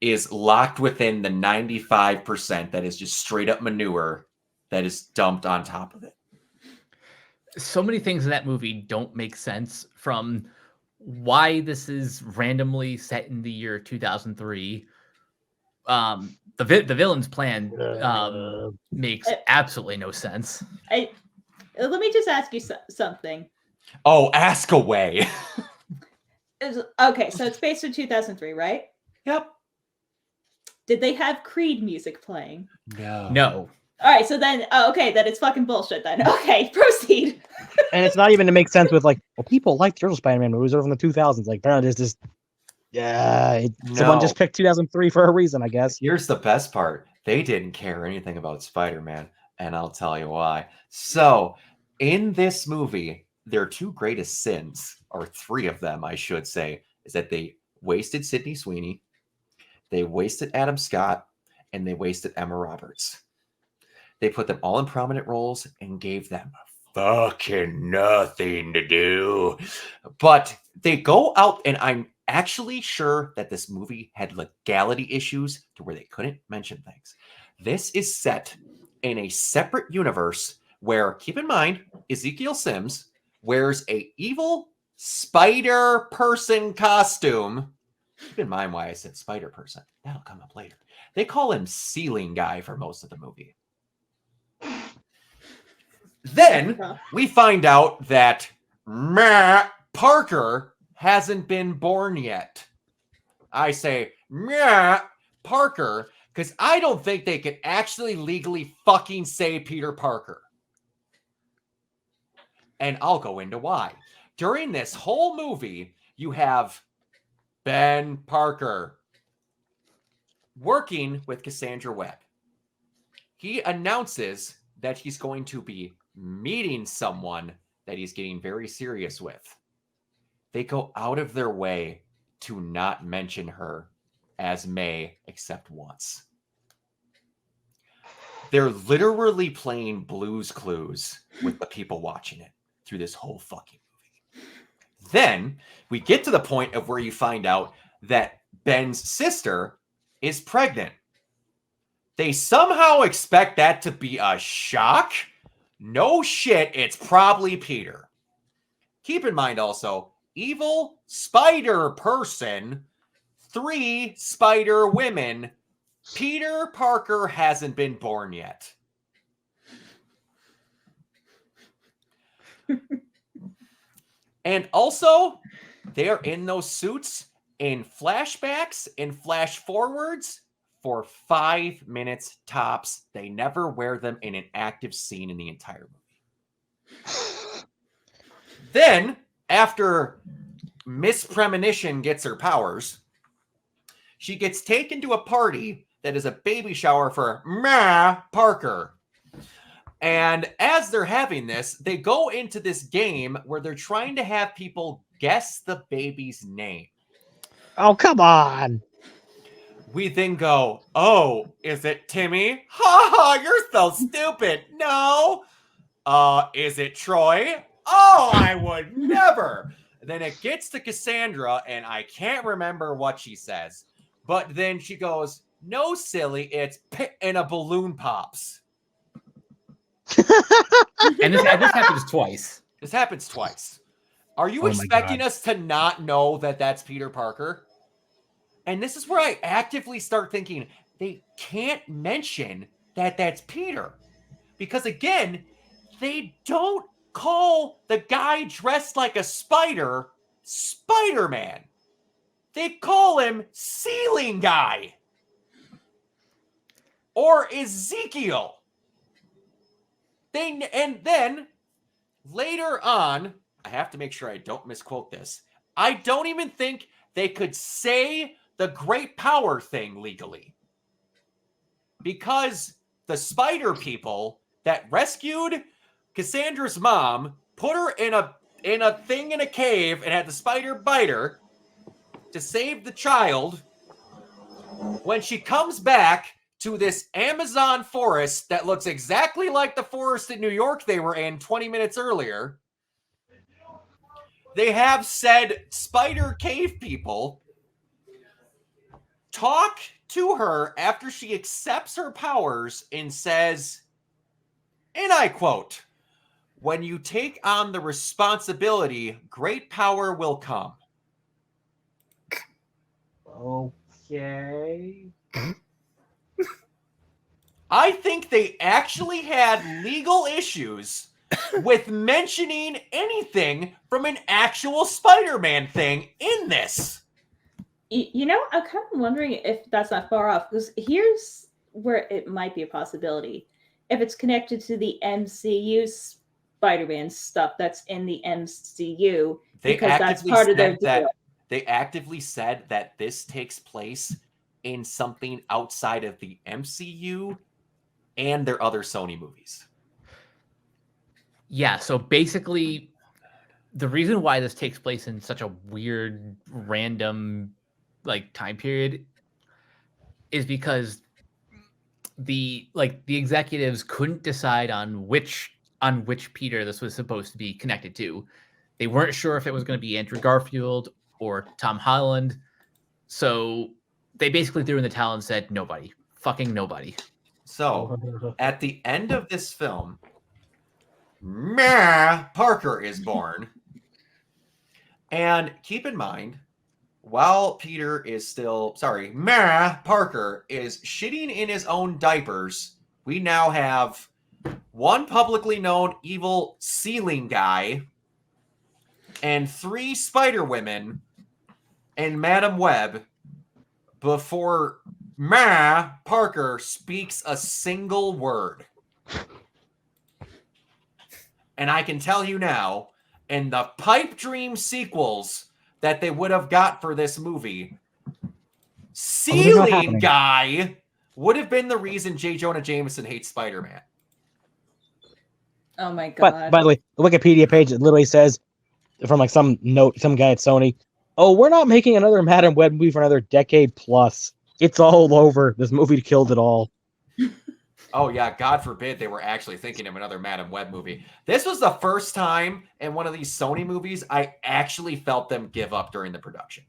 is locked within the 95% that is just straight up manure that is dumped on top of it. So many things in that movie don't make sense, from why this is randomly set in the year 2003. The villain's plan makes absolutely no sense. Let me just ask you something. Oh, ask away. Okay, so it's based in 2003, right? Yep. Did they have Creed music playing? No. All right, so then, okay, then it's fucking bullshit then. Okay, proceed. And it's not even to make sense with like, well, people like the original Spider-Man movies over in the 2000s. Like, apparently there's just, someone just picked 2003 for a reason, I guess. Here's the best part. They didn't care anything about Spider-Man, and I'll tell you why. So, in this movie, their 2 greatest sins, or 3 of them, I should say, is that they wasted Sydney Sweeney, they wasted Adam Scott, and they wasted Emma Roberts. They put them all in prominent roles and gave them fucking nothing to do. But they go out, and I'm actually sure that this movie had legality issues to where they couldn't mention things. This is set in a separate universe where, keep in mind, Ezekiel Sims wears a evil spider person costume. Keep in mind why I said spider person. That'll come up later. They call him Ceiling Guy for most of the movie. Then we find out that Matt Parker hasn't been born yet. I say Matt Parker because I don't think they can actually legally fucking say Peter Parker. And I'll go into why. During this whole movie, you have Ben Parker working with Cassandra Webb. He announces that he's going to be meeting someone that he's getting very serious with. They go out of their way to not mention her as May except once. They're literally playing Blue's Clues with the people watching it through this whole fucking movie. Then we get to the point of where you find out that Ben's sister is pregnant. They somehow expect that to be a shock. No shit, it's probably Peter. Keep in mind also, evil spider person, 3 spider women. Peter Parker hasn't been born yet. And also, they are in those suits in flashbacks and flash forwards for 5 minutes tops. They never wear them in an active scene in the entire movie. Then, after Miss Premonition gets her powers, she gets taken to a party that is a baby shower for Ma Parker. And as they're having this, they go into this game where they're trying to have people guess the baby's name. Oh, come on. We then go, oh, is it Timmy? Ha ha, you're so stupid. No. Is it Troy? Oh, I would never. Then it gets to Cassandra, and I can't remember what she says. But then she goes, no, silly, it's and a balloon pops. And this happens twice. This happens twice. Are you expecting us to not know that that's Peter Parker? And this is where I actively start thinking they can't mention that that's Peter. Because again, they don't call the guy dressed like a spider Spider-Man. They call him Ceiling Guy. Or Ezekiel. And then later on, I have to make sure I don't misquote this. I don't even think they could say the great power thing legally. Because the spider people that rescued Cassandra's mom, put her in a thing in a cave and had the spider bite her to save the child. When she comes back to this Amazon forest that looks exactly like the forest in New York they were in 20 minutes earlier. They have said spider cave people talk to her after she accepts her powers and says, and I quote, "When you take on the responsibility, great power will come." Okay. I think they actually had legal issues with mentioning anything from an actual Spider-Man thing in this. You know, I'm kind of wondering if that's not far off, because here's where it might be a possibility. If it's connected to the MCU Spider-Man stuff that's in the MCU, because that's part of their deal. They actively said that this takes place in something outside of the MCU and their other Sony movies. Yeah, so basically, the reason why this takes place in such a weird, random, like, time period is because the executives couldn't decide on which Peter this was supposed to be connected to. They weren't sure if it was going to be Andrew Garfield or Tom Holland, so they basically threw in the towel and said nobody, fucking nobody. So at the end of this film, Parker is born. And keep in mind, while Parker is shitting in his own diapers, we now have one publicly known evil ceiling guy and 3 Spider Women and Madam Web before Parker speaks a single word. And I can tell you now, in the pipe dream sequels that they would have got for this movie, ceiling guy would have been the reason J. Jonah Jameson hates Spider-Man. Oh my god. But by the way, the Wikipedia page, it literally says, from like some guy at Sony, "Oh, we're not making another Madam Web movie for another decade plus. It's all over. This movie killed it all." Oh yeah, God forbid they were actually thinking of another Madam Web movie. This was the first time in one of these Sony movies I actually felt them give up during the production.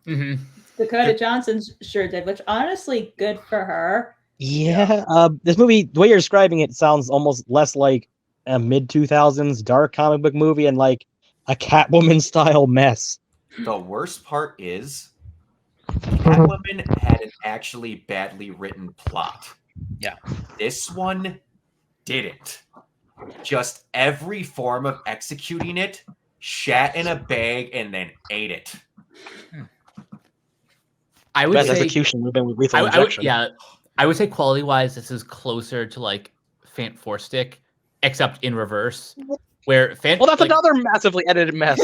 Mm-hmm. Dakota Johnson sure did, which honestly, good for her. Yeah. This movie, the way you're describing it, sounds almost less like a mid-2000s dark comic book movie and like a Catwoman style mess. The worst part is Catwoman had an actually badly written plot. Yeah. This one didn't. Just every form of executing it, shat in a bag and then ate it. I would Best say execution would have been with lethal injection. I would say quality-wise, this is closer to like Fant Four Stick, except in reverse. Where Well, that's another massively edited mess.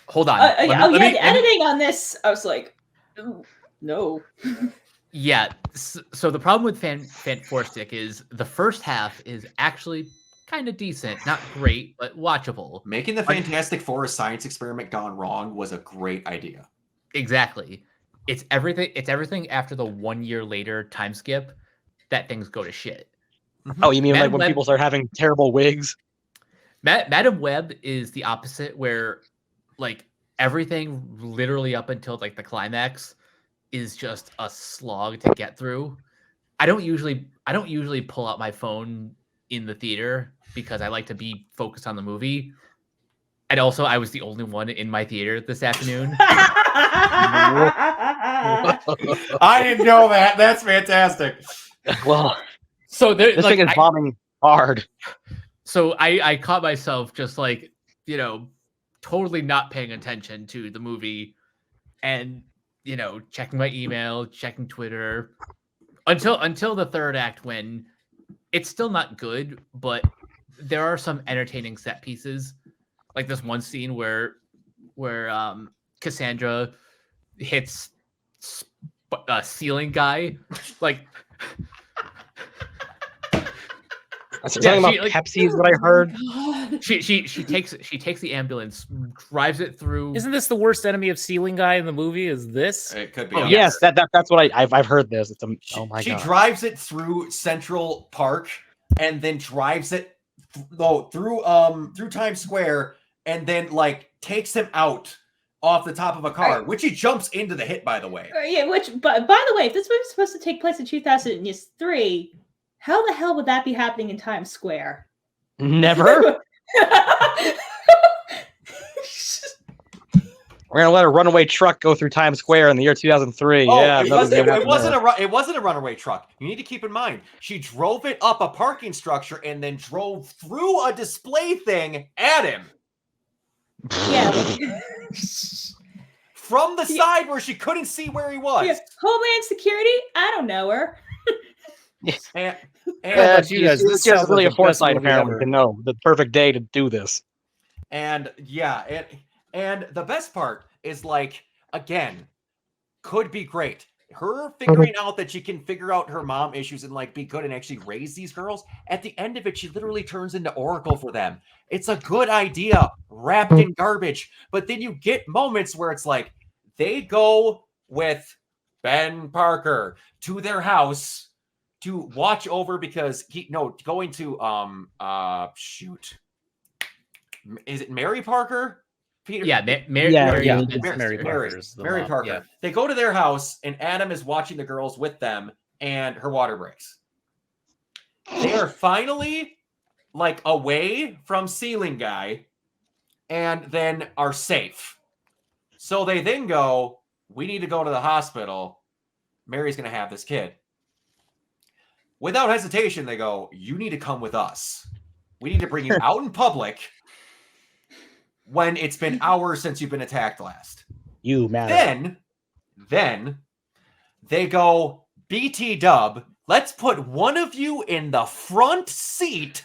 Hold on. The editing on this, I was like, no. Yeah. So the problem with Fant Four Stick is the first half is actually kind of decent, not great, but watchable. Making the Fantastic Four a science experiment gone wrong was a great idea. Exactly. It's everything after the 1 year later time skip that things go to shit. Oh, you mean Madam like when people start having terrible wigs? Madam Web is the opposite, where like everything literally up until like the climax is just a slog to get through. I don't usually pull out my phone in the theater because I like to be focused on the movie. And also, I was the only one in my theater this afternoon. I didn't know that. That's fantastic. Well, so this thing is bombing hard. So I caught myself just like, totally not paying attention to the movie and, checking my email, checking Twitter until the third act, when it's still not good, but there are some entertaining set pieces. Like this one scene where Cassandra hits a ceiling guy, like Something about Pepsi is what I heard. God. She takes the ambulance, drives it through. Isn't this the worst enemy of Ceiling Guy in the movie? Is this? It could be. Oh, Yes, that's what I've heard this. It's oh my She god. drives it through Central Park and then drives it through Times Square and then like takes him out off the top of a car, which he jumps into the hit, by the way. Yeah, but by the way, if this movie's supposed to take place in 2003, how the hell would that be happening in Times Square? Never. We're gonna let a runaway truck go through Times Square in the year 2003. Oh, Yeah, it wasn't a runaway truck. You need to keep in mind, she drove it up a parking structure and then drove through a display thing at him. Yeah. From the side where she couldn't see where he was. Yeah. Homeland Security? I don't know her. And you guys, this she has sounds really like a the best foresight movie apparently ever. to know the perfect day to do this. And yeah, and the best part is like, again, could be great. Her figuring out that she can figure out her mom issues and like be good and actually raise these girls. At the end of it, she literally turns into Oracle for them. It's a good idea wrapped in garbage. But then you get moments where it's like they go with Ben Parker to their house to watch over because going to shoot. Is it Mary Parker? Peter? Yeah, Mary Parker. Yeah. They go to their house, and Adam is watching the girls with them, and her water breaks. They are finally like away from Ceiling Guy, and then are safe. So they then go, we need to go to the hospital. Mary's going to have this kid. Without hesitation, they go, you need to come with us. We need to bring you out in public when it's been hours since you've been attacked last. You matter. Then they go, BT Dub, let's put one of you in the front seat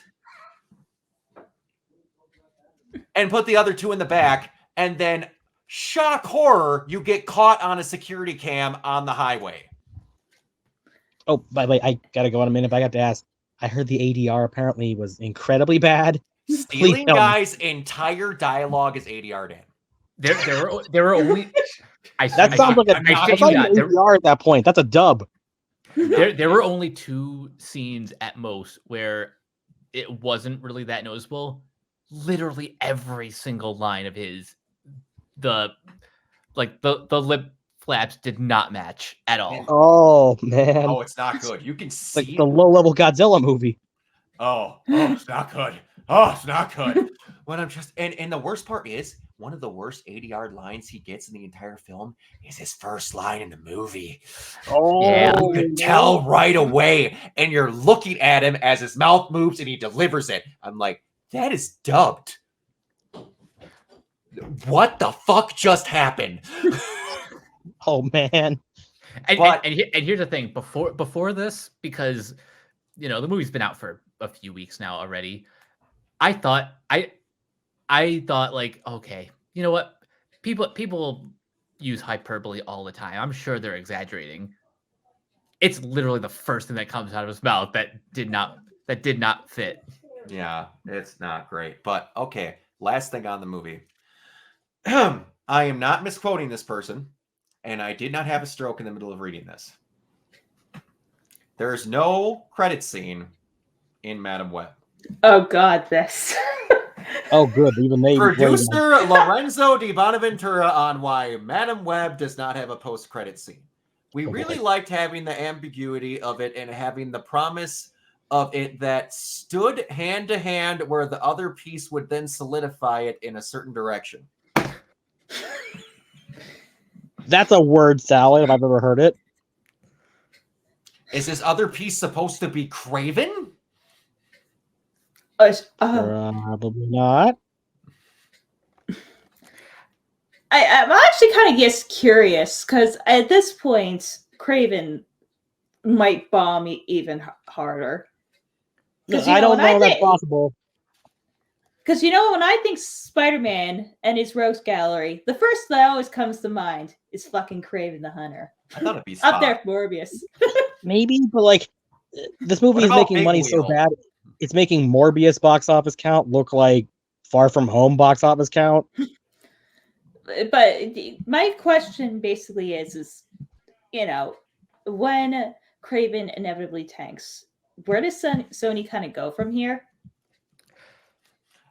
and put the other two in the back. And then, shock horror, you get caught on a security cam on the highway. Oh, by the way, I gotta go in a minute, but I got to ask. I heard the ADR apparently was incredibly bad. Stealing Guy's entire dialogue is ADR'd in. There were only. That sounds like an ADR at that point. That's a dub. There were only 2 scenes at most where it wasn't really that noticeable. Literally every single line of his, the lip flaps did not match at all. Oh man! Oh, it's not good. You can see like the low-level Godzilla movie. Oh, it's not good. Oh, it's not good. When I'm just and the worst part is one of the worst ADR lines he gets in the entire film is his first line in the movie. Oh, yeah. You can tell right away, and you're looking at him as his mouth moves and he delivers it. I'm like, that is dubbed. What the fuck just happened? Oh man! And here's the thing: before this, because the movie's been out for a few weeks now already. I thought like, okay, you know what? People use hyperbole all the time. I'm sure they're exaggerating. It's literally the first thing that comes out of his mouth that did not fit. Yeah, it's not great. But okay, last thing on the movie. I am not misquoting this person, and I did not have a stroke in the middle of reading this. There is no credit scene in Madam Web. Oh God, this. Oh, good. Even they. Producer Lorenzo Di Bonaventura on why Madam Web does not have a post-credit scene. We really liked having the ambiguity of it and having the promise of it that stood hand to hand where the other piece would then solidify it in a certain direction. That's a word salad if I've ever heard it. Is this other piece supposed to be Craven? Probably not. I'm actually kind of just curious because at this point, Craven might bomb even harder. I don't know that's possible. Because when I think Spider-Man and his rogues gallery, the first that always comes to mind is fucking Craven the Hunter. I thought it'd be up there, Morbius. Maybe, but like this movie is making money so bad. it's making Morbius box office count look like Far From Home box office count. But my question basically is, you know, when Craven inevitably tanks, where does Sony kind of go from here?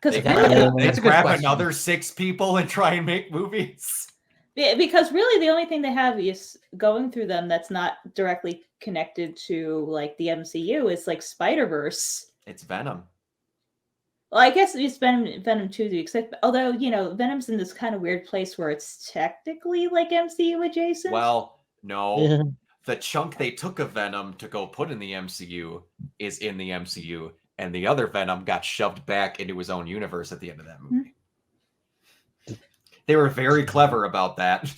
Because they grab another 6 people and try and make movies. Because really, the only thing they have is going through them that's not directly connected to like the MCU is like Spider-Verse. It's Venom. Well, I guess it's Venom 2 to expect, although, you know, Venom's in this kind of weird place where it's technically like MCU adjacent. Well, no. The chunk they took of Venom to go put in the MCU is in the MCU, and the other Venom got shoved back into his own universe at the end of that movie. They were very clever about that.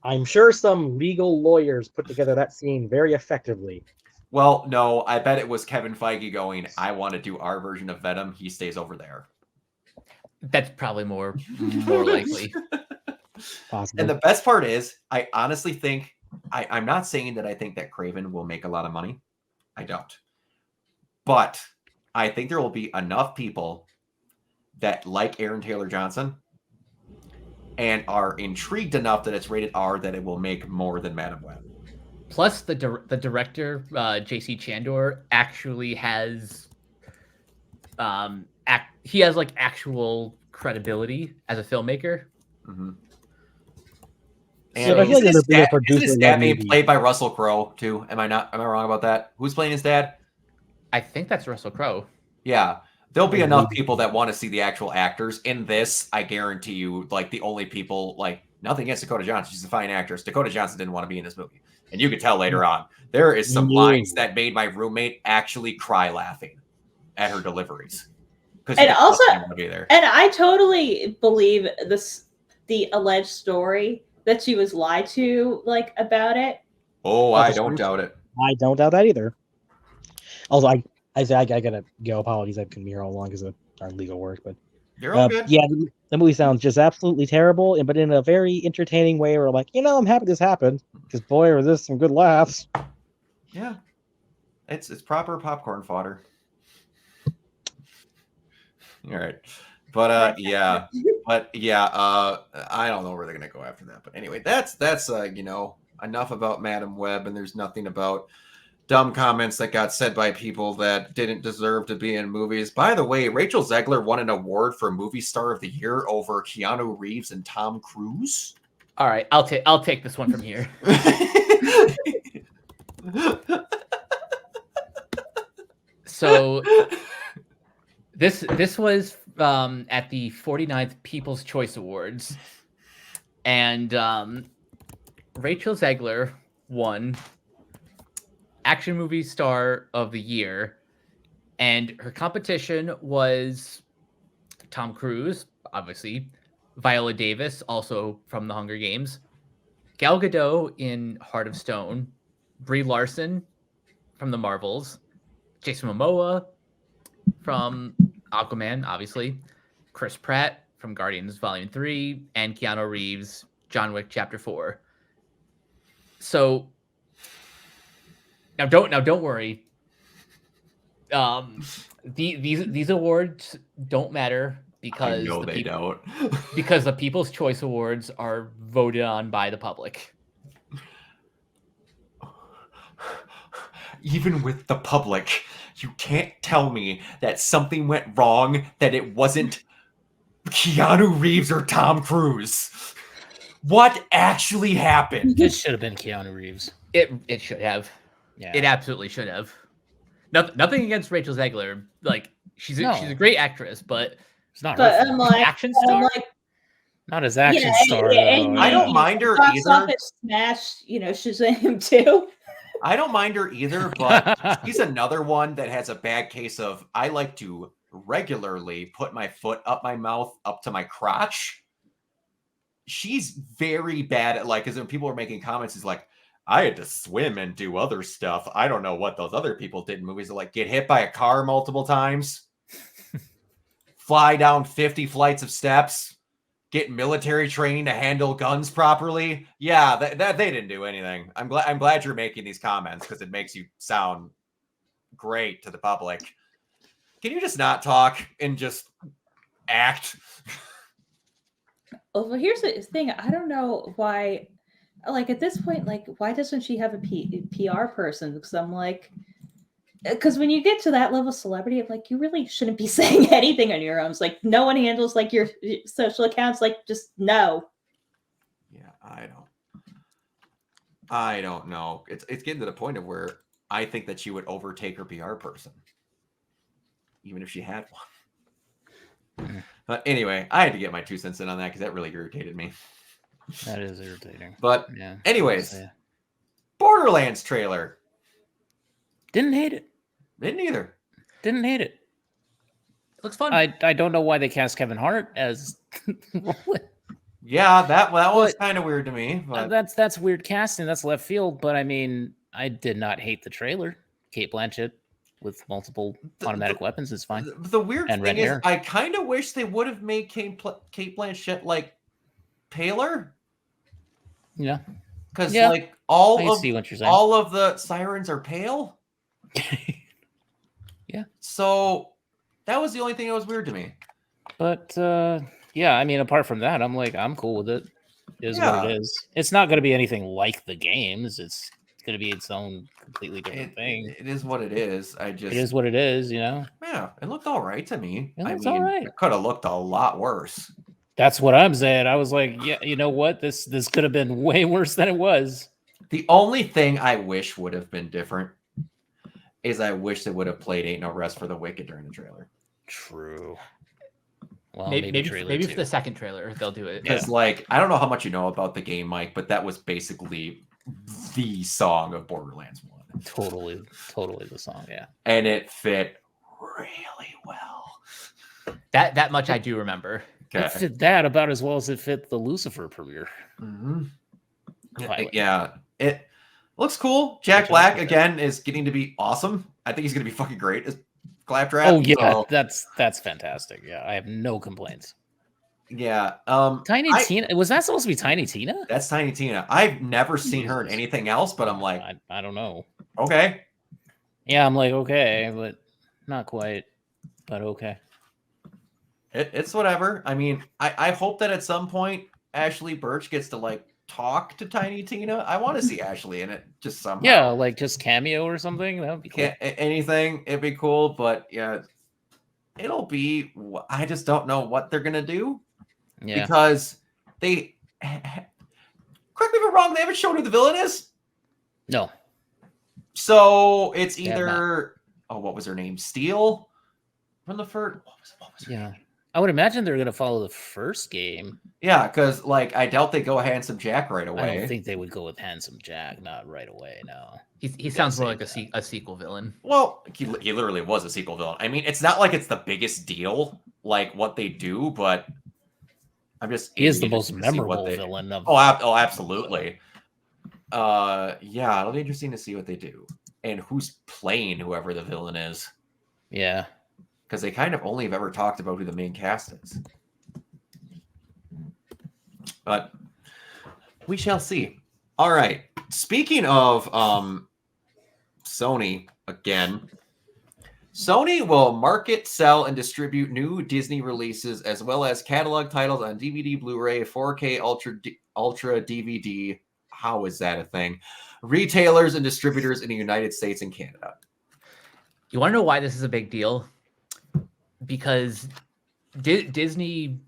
I'm sure some legal lawyers put together that scene very effectively. Well, no, I bet it was Kevin Feige going, I want to do our version of Venom. He stays over there. That's probably more likely. Possible. And the best part is, I honestly think, I'm not saying that I think that Craven will make a lot of money. I don't. But I think there will be enough people that like Aaron Taylor Johnson and are intrigued enough that it's rated R that it will make more than Madam Web. Plus, the director, J.C. Chandor, actually has he has like actual credibility as a filmmaker. Mm-hmm. So I feel like isn't producer his dad being played by Russell Crowe too? Am I wrong about that? Who's playing his dad? I think that's Russell Crowe. Yeah. There'll be enough people that want to see the actual actors. In this, I guarantee you, like, the only people, like, nothing against Dakota Johnson. She's a fine actress. Dakota Johnson didn't want to be in this movie. And you could tell later on. There is some lines that made my roommate actually cry laughing at her deliveries. And also, be there. And I totally believe the alleged story that she was lied to, like, about it. Oh, I don't doubt it. I don't doubt that either. Also, I gotta go. Apologies, I couldn't be here all along because of our legal work. But you're all good. Yeah, the movie sounds just absolutely terrible, but in a very entertaining way. Where like, I'm happy this happened because boy, were this some good laughs. Yeah, it's proper popcorn fodder. All right, but I don't know where they're gonna go after that. But anyway, that's enough about Madam Web, and there's nothing about dumb comments that got said by people that didn't deserve to be in movies. By the way, Rachel Zegler won an award for Movie Star of the Year over Keanu Reeves and Tom Cruise. All right, I'll take this one from here. So this was at the 49th People's Choice Awards, and Rachel Zegler won Action Movie Star of the Year, and her competition was Tom Cruise, obviously, Viola Davis, also from The Hunger Games, Gal Gadot in Heart of Stone, Brie Larson from The Marvels, Jason Momoa from Aquaman, obviously, Chris Pratt from Guardians Volume 3, and Keanu Reeves, John Wick Chapter 4. So Now don't worry. These awards don't matter because don't. Because the People's Choice Awards are voted on by the public. Even with the public, you can't tell me that something went wrong, that it wasn't Keanu Reeves or Tom Cruise. What actually happened? It should have been Keanu Reeves. It should have. Yeah. It absolutely should have. Nothing against Rachel Zegler. Like she's a great actress, but it's not action star. Not as action star. I don't mind her either. Smash, Shazam too. I don't mind her either, but she's another one that has a bad case of I like to regularly put my foot up my mouth up to my crotch. She's very bad at because when people are making comments, it's like, I had to swim and do other stuff. I don't know what those other people did in movies. Like get hit by a car multiple times, fly down 50 flights of steps, get military training to handle guns properly. Yeah, that they didn't do anything. I'm glad you're making these comments because it makes you sound great to the public. Can you just not talk and just act? Well, here's the thing. I don't know why, like at this point, like why doesn't she have a PR person? Because I'm like, because when you get to that level of celebrity, I'm like, you really shouldn't be saying anything on your own. It's like no one handles like your social accounts. Like just no. Yeah, I don't know. It's getting to the point of where I think that she would overtake her PR person, even if she had one. But anyway, I had to get my 2 cents in on that because that really irritated me. That is irritating. But yeah, anyways, Borderlands trailer. Didn't hate it. Didn't either. Didn't hate it. Looks fun. I don't know why they cast Kevin Hart as. Yeah, that was kind of weird to me. But That's weird casting. That's left field. But I mean, I did not hate the trailer. Kate Blanchett with multiple automatic weapons is fine. The weird And thing red is, hair. I kind of wish they would have made Kate Blanchett like paler. Yeah. Because Yeah, like I see what you're saying. all of the sirens are pale. Yeah. So that was the only thing that was weird to me. But yeah, I mean, apart from that, I'm like, I'm cool with it. It is what Yeah. it is. It's not going to be anything like the games. It's going to be its own completely different thing. It is what it is. It is what it is, you know? Yeah, it looked all right to me. It looks I mean, all right. it could have looked a lot worse. That's what I'm saying. I was like, yeah, you know what? This could have been way worse than it was. The only thing I wish would have been different is I wish they would have played Ain't No Rest for the Wicked during the trailer. True. Well, maybe trailer for two. the second trailer they'll do it. Because, like, I don't know how much you know about the game, Mike, but that was basically the song of Borderlands 1. Totally the song, yeah. And it fit really well. That much I do remember. It fit that about as well as it fit the Lucifer premiere. Mm-hmm. Pilot. Yeah, it looks cool. Jack Black again is getting to be awesome. I think he's going to be fucking great as Claptrap. Oh yeah, so, that's fantastic. Yeah, I have no complaints. Yeah. Tiny Tina, was that supposed to be Tiny Tina? That's Tiny Tina. I've never seen her in anything else, but I'm like, I don't know. Okay. Yeah, I'm like, okay, but not quite. But okay. It's whatever. I mean, I hope that at some point Ashley Birch gets to like talk to Tiny Tina. I want to see Ashley in it just somehow. Yeah, like just cameo or something. That would be cool. Anything, it'd be cool. But yeah, it'll be. I just don't know what they're gonna do. Yeah. Because they. Correct me if I'm wrong. They haven't shown who the villain is. No. So it's either. Oh, what was her name? Steel from the first. What was her name? I would imagine they're going to follow the first game. Yeah, because like I doubt they go Handsome Jack right away. I don't think they would go with Handsome Jack, not right away. No, he sounds more like a sequel villain. Well, he literally was a sequel villain. I mean, it's not like it's the biggest deal, like what they do, but I'm just he is the most memorable villain of. Oh, absolutely. Yeah, it'll be interesting to see what they do and who's playing whoever the villain is. Yeah. Because they kind of only have ever talked about who the main cast is. But we shall see. All right. Speaking of Sony again, Sony will market, sell, and distribute new Disney releases as well as catalog titles on DVD, Blu-ray, 4K, Ultra DVD. How is that a thing? Retailers and distributors in the United States and Canada. You want to know why this is a big deal? Because Disney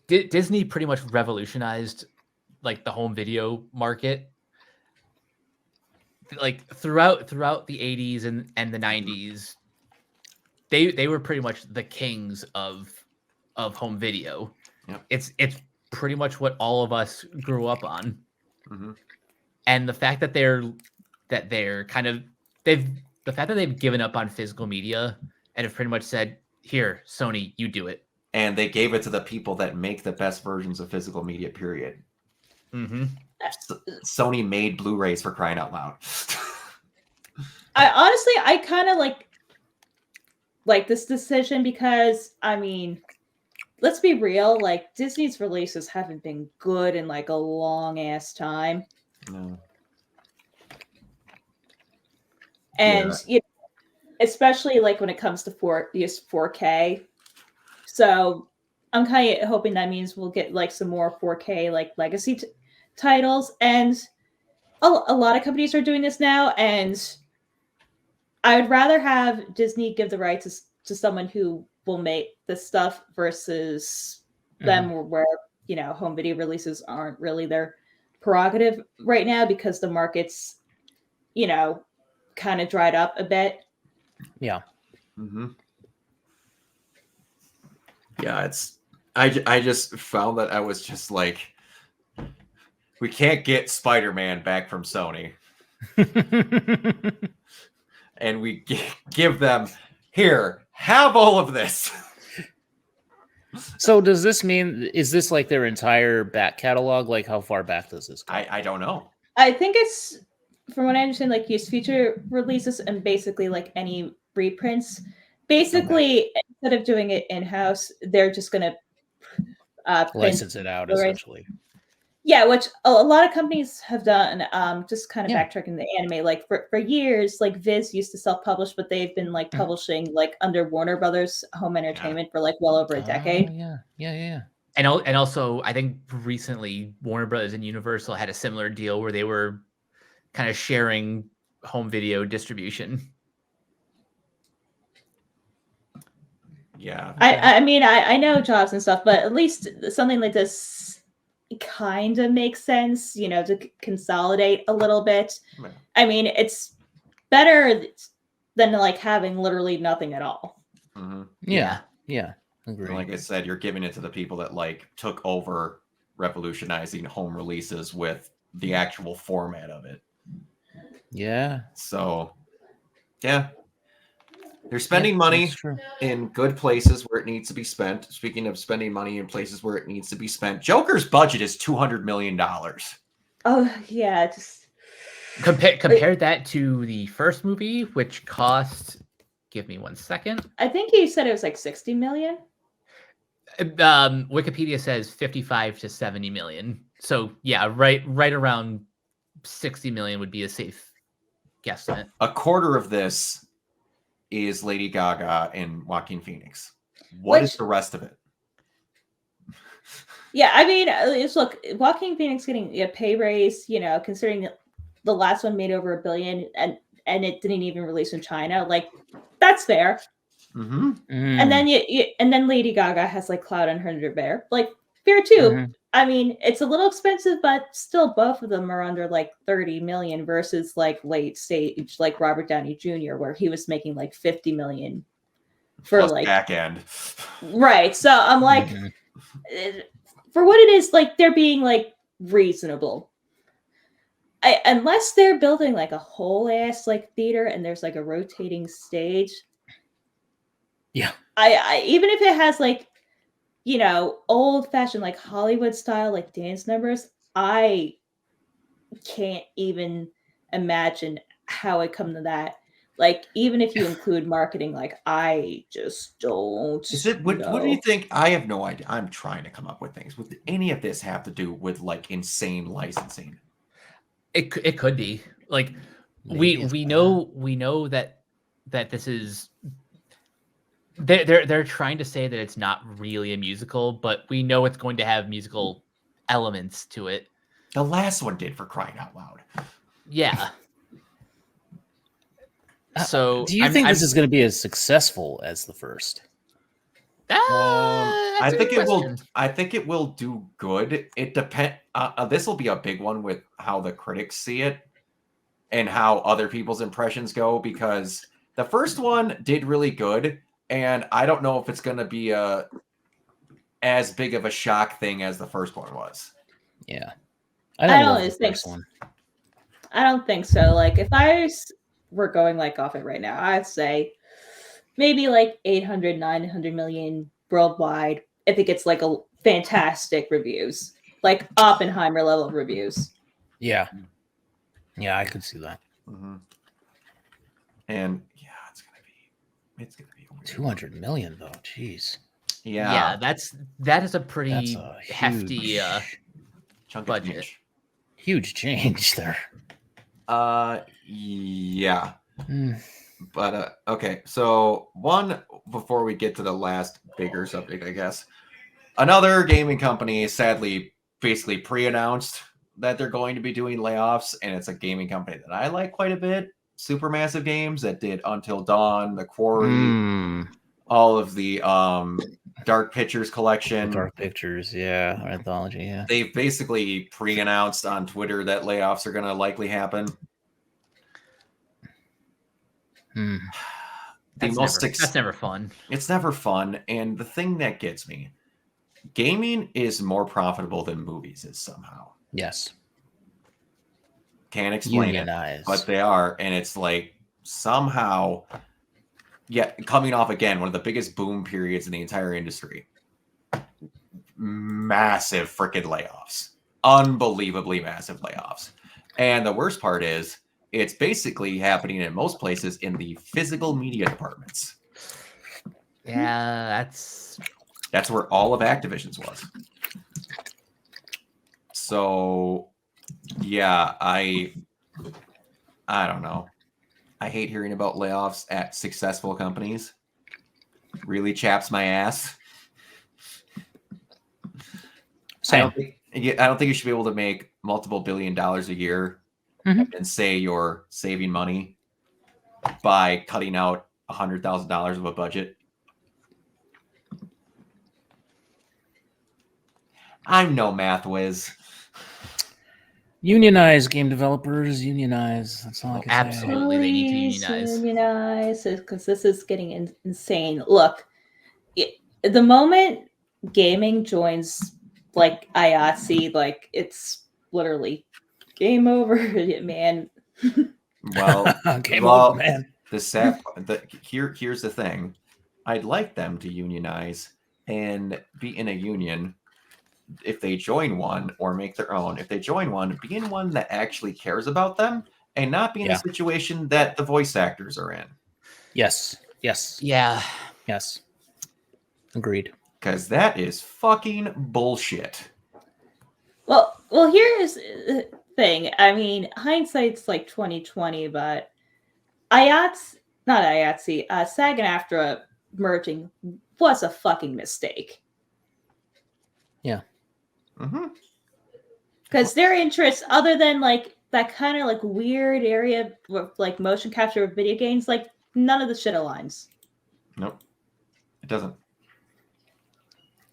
pretty much revolutionized like the home video market. Like throughout the 80s and the 90s, they were pretty much the kings of home video. Yep. It's pretty much what all of us grew up on. Mm-hmm. And the fact that the fact that they've given up on physical media and have pretty much said, here, Sony, you do it. And they gave it to the people that make the best versions of physical media, period. Mm-hmm. Sony made Blu-rays, for crying out loud. I kind of like this decision because, I mean, let's be real, like Disney's releases haven't been good in like a long ass time. No. and you know, especially like when it comes to 4K. So I'm kind of hoping that means we'll get like some more 4K like legacy titles, and a lot of companies are doing this now, and I would rather have Disney give the rights to someone who will make this stuff versus them where, you know, home video releases aren't really their prerogative right now because the market's, you know, kind of dried up a bit. Yeah. Yeah, I just found that I was just like, we can't get Spider-Man back from Sony. And we give them, here, have all of this. So does this mean, is this like their entire back catalog? Like how far back does this go? I don't know. I think it's, from what I understand, like use future releases and basically like any reprints. Basically, instead of doing it in-house, they're just going to license it out, essentially. Yeah, which a lot of companies have done. Just kind of backtracking the anime, like for years, like Viz used to self-publish, but they've been like publishing like under Warner Brothers Home Entertainment for like well over a decade. Yeah. And also, I think recently Warner Brothers and Universal had a similar deal where they were kind of sharing home video distribution. Yeah. I mean, I know jobs and stuff, but at least something like this kind of makes sense, you know, to consolidate a little bit. Yeah. I mean, it's better than like having literally nothing at all. Yeah. Agreed. Like I said, you're giving it to the people that like took over revolutionizing home releases with the actual format of it. Yeah. So, yeah. They're spending money in good places where it needs to be spent. Speaking of spending money in places where it needs to be spent, Joker's budget is $200 million. Oh, yeah. Just compare that to the first movie, which cost, give me 1 second. I think you said it was like 60 million. Wikipedia says 55 to 70 million. So yeah, right around 60 million would be a safe guesstimate. A quarter of this is Lady Gaga and Joaquin Phoenix. What is the rest of it? Yeah, I mean, look, Joaquin Phoenix getting a pay raise, you know, considering the last one made over $1 billion and it didn't even release in China, like that's fair. And then and then Lady Gaga has like Cloud and Her Bear, like fair too. I mean, it's a little expensive, but still both of them are under like 30 million versus like late stage like Robert Downey Jr., where he was making like 50 million for plus like back end. Right. So I'm like, for what it is, like they're being like reasonable. Unless they're building like a whole ass like theater and there's like a rotating stage. Yeah. I even if it has like, you know, old fashioned like Hollywood style like dance numbers, I can't even imagine how it come to that. Like even if you include marketing, like I just don't. Is it? What do you think? I have no idea. I'm trying to come up with things. Would any of this have to do with like insane licensing? It could be like we know that this is. They're trying to say that it's not really a musical, but we know it's going to have musical elements to it. The last one did, for crying out loud. Yeah. So do you think this is going to be as successful as the first? I think it will. I think it will do good. It depends. This will be a big one with how the critics see it and how other people's impressions go, because the first one did really good. And I don't know if it's going to be as big of a shock thing as the first one was. Yeah. I don't think so. I don't think so. Like, if I were going like off it right now, I'd say maybe like 800, 900 million worldwide if it gets like a fantastic reviews, like Oppenheimer level reviews. Yeah. Yeah, I could see that. And yeah, it's gonna be 200 million though. Jeez. Yeah, that is a pretty hefty chunk budget. of Huge change there. Yeah. But okay, so one before we get to the last bigger subject, I guess. Another gaming company sadly basically pre-announced that they're going to be doing layoffs, and it's a gaming company that I like quite a bit. Supermassive Games that did Until Dawn, The Quarry, all of the Dark Pictures collection. Dark Pictures, yeah, anthology, yeah. They've basically pre-announced on Twitter that layoffs are going to likely happen. That's never fun. It's never fun, and the thing that gets me, gaming is more profitable than movies is somehow. Yes. Can't explain it, but they are, and it's like somehow, coming off again one of the biggest boom periods in the entire industry. Massive freaking layoffs, unbelievably massive layoffs, and the worst part is it's basically happening in most places in the physical media departments. Yeah, that's where all of Activision's was. So, yeah, I don't know. I hate hearing about layoffs at successful companies. Really chaps my ass. Same. I don't think you should be able to make multiple $1 billion a year and say you're saving money by cutting out $100,000 of a budget. I'm no math whiz. Unionize, game developers, unionize. That's all I can say. Absolutely, they need to unionize. Unionize, because this is getting insane. Look, the moment gaming joins like IATSE, like it's literally game over, man. Well, game over, man. Here's the thing. I'd like them to unionize and be in a union. If they join one or make their own, if they join one, be in one that actually cares about them and not be in a situation that the voice actors are in. Yes. Yeah. Yes. Agreed. Because that is fucking bullshit. Well, here's the thing. I mean, hindsight's like 2020, but SAG and AFTRA merging was a fucking mistake. Yeah. Because their interests, other than like that kind of like weird area with like motion capture of video games, like none of the shit aligns. Nope. It doesn't.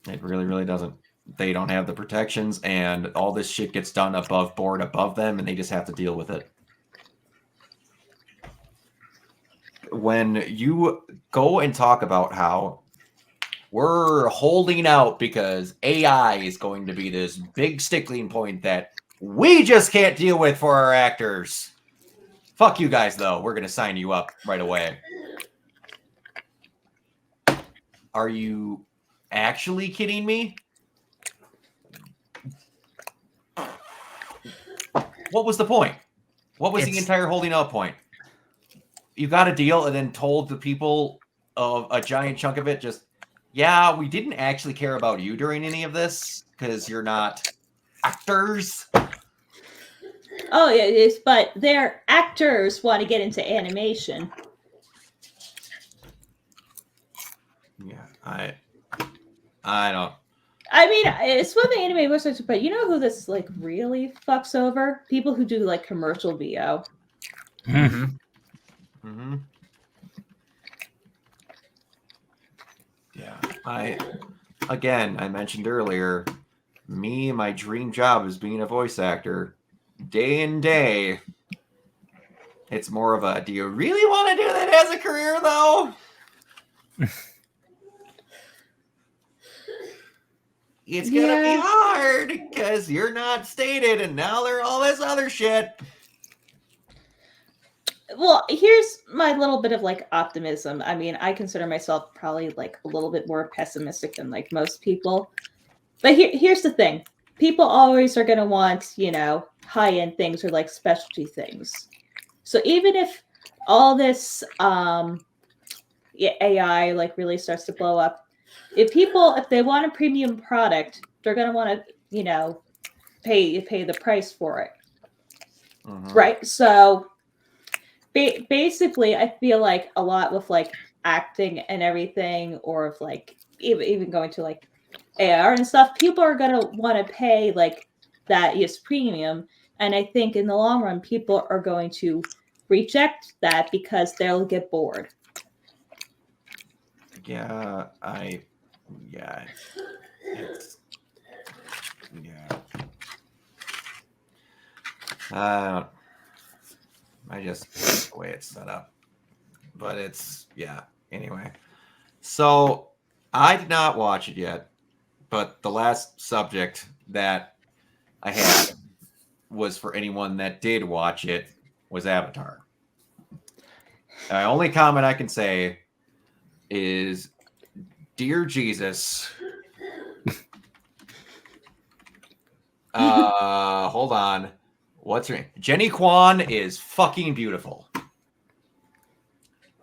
It really, really doesn't. They don't have the protections, and all this shit gets done above board, above them, and they just have to deal with it. When you go and talk about how we're holding out because AI is going to be this big sticking point that we just can't deal with for our actors. Fuck you guys, though. We're going to sign you up right away. Are you actually kidding me? What was the point? What was the entire holding out point? You got a deal and then told the people of a giant chunk of it just, yeah, we didn't actually care about you during any of this because you're not actors. Oh, yeah, it is, but their actors want to get into animation. Yeah, I don't. I mean, it's one of the anime websites, but you know who this like really fucks over? People who do like commercial VO. Yeah, I mentioned earlier, my dream job is being a voice actor. Day and day. It's more of a, do you really want to do that as a career, though? It's going to be hard because you're not stated, and now they're all this other shit. Well, here's my little bit of like optimism. I mean, I consider myself probably like a little bit more pessimistic than like most people. But here's the thing. People always are going to want, high-end things or like specialty things. So even if all this AI like really starts to blow up, if they want a premium product, they're going to want to, pay the price for it. Right? So basically, I feel like a lot with like acting and everything, or if like even going to like AR and stuff, people are gonna want to pay like that yes premium, and I think in the long run, people are going to reject that because they'll get bored. Yeah, it's I just the way it's set up, but it's anyway. So I did not watch it yet, but the last subject that I had was for anyone that did watch it was Avatar. My only comment I can say is, dear Jesus. Hold on. What's her name? Jenny Kwan is fucking beautiful.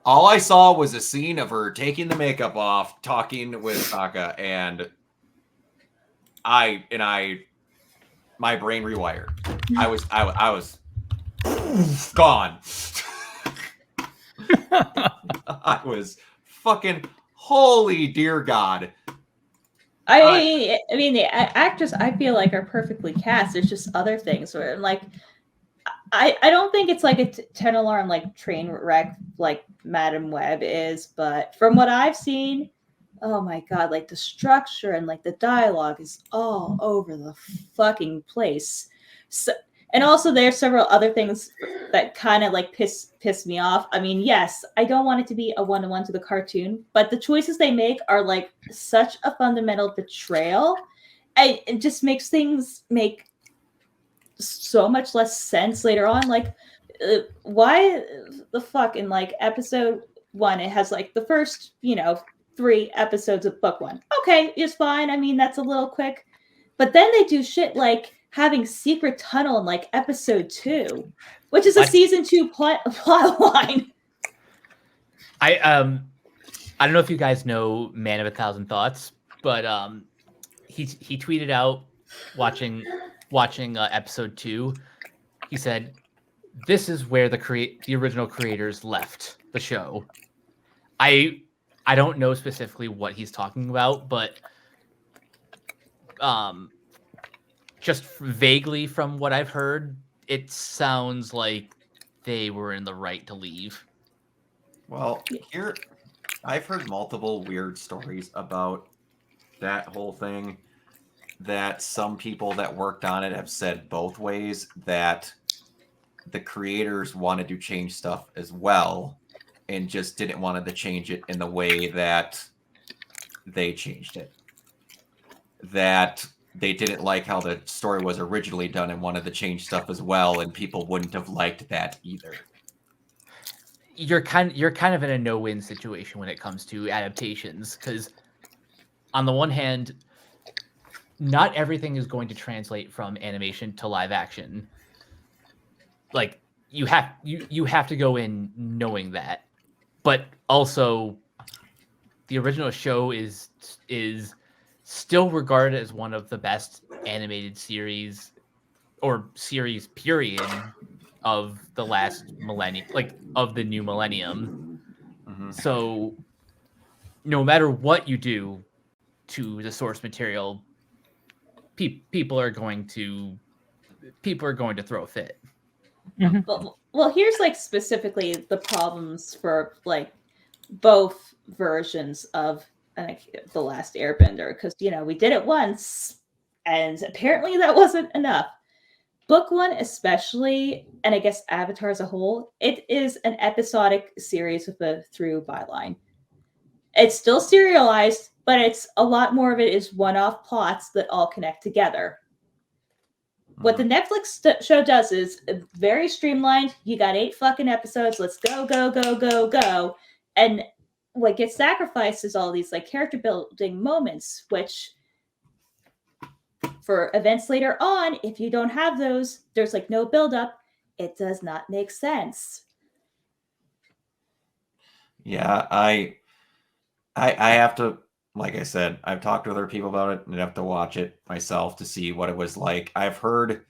All I saw was a scene of her taking the makeup off, talking with Sokka, and my brain rewired. I was gone. I was fucking holy dear God. I mean, the actors I feel like are perfectly cast. There's just other things where like I don't think it's like a 10 alarm like train wreck like Madam Web is, but from what I've seen, oh my god, like the structure and like the dialogue is all over the fucking place. So, and also there's several other things that kind of like piss me off. I mean, yes, I don't want it to be a one-to-one to the cartoon, but the choices they make are like such a fundamental betrayal, and it just makes things make so much less sense later on. Like, why the fuck in like episode 1 it has like the first 3 episodes of book 1? Okay, it's fine. I mean, that's a little quick, but then they do shit like having secret tunnel in like episode 2, which is a season 2 plot line. I don't know if you guys know Man of a Thousand Thoughts, but he tweeted out watching episode 2. He said, "This is where the original creators left the show." I don't know specifically what he's talking about, but just vaguely from what I've heard, it sounds like they were in the right to leave. Well, here I've heard multiple weird stories about that whole thing, that some people that worked on it have said both ways, that the creators wanted to change stuff as well and just didn't want to change it in the way that they changed it. That they didn't like how the story was originally done and wanted to change stuff as well, and people wouldn't have liked that either. You're kind of in a no-win situation when it comes to adaptations, because on the one hand, not everything is going to translate from animation to live action. Like you have to go in knowing that, but also the original show is still regarded as one of the best animated series period of the last millennium, like of the new millennium. Mm-hmm. So no matter what you do to the source material, people are going to throw a fit. Mm-hmm. Well, here's like specifically the problems for like both versions of The Last Airbender, because we did it once and apparently that wasn't enough. Book 1 especially, and I guess Avatar as a whole, it is an episodic series with a through byline. It's still serialized, but it's a lot more of it is one-off plots that all connect together. What the Netflix show does is very streamlined. You got 8 fucking episodes. Let's go, go, go, go, go. And what gets sacrificed is all these like character building moments, which for events later on, if you don't have those, there's like no buildup. It does not make sense. Yeah, I have to, like I said, I've talked to other people about it and I have to watch it myself to see what it was like. I've heard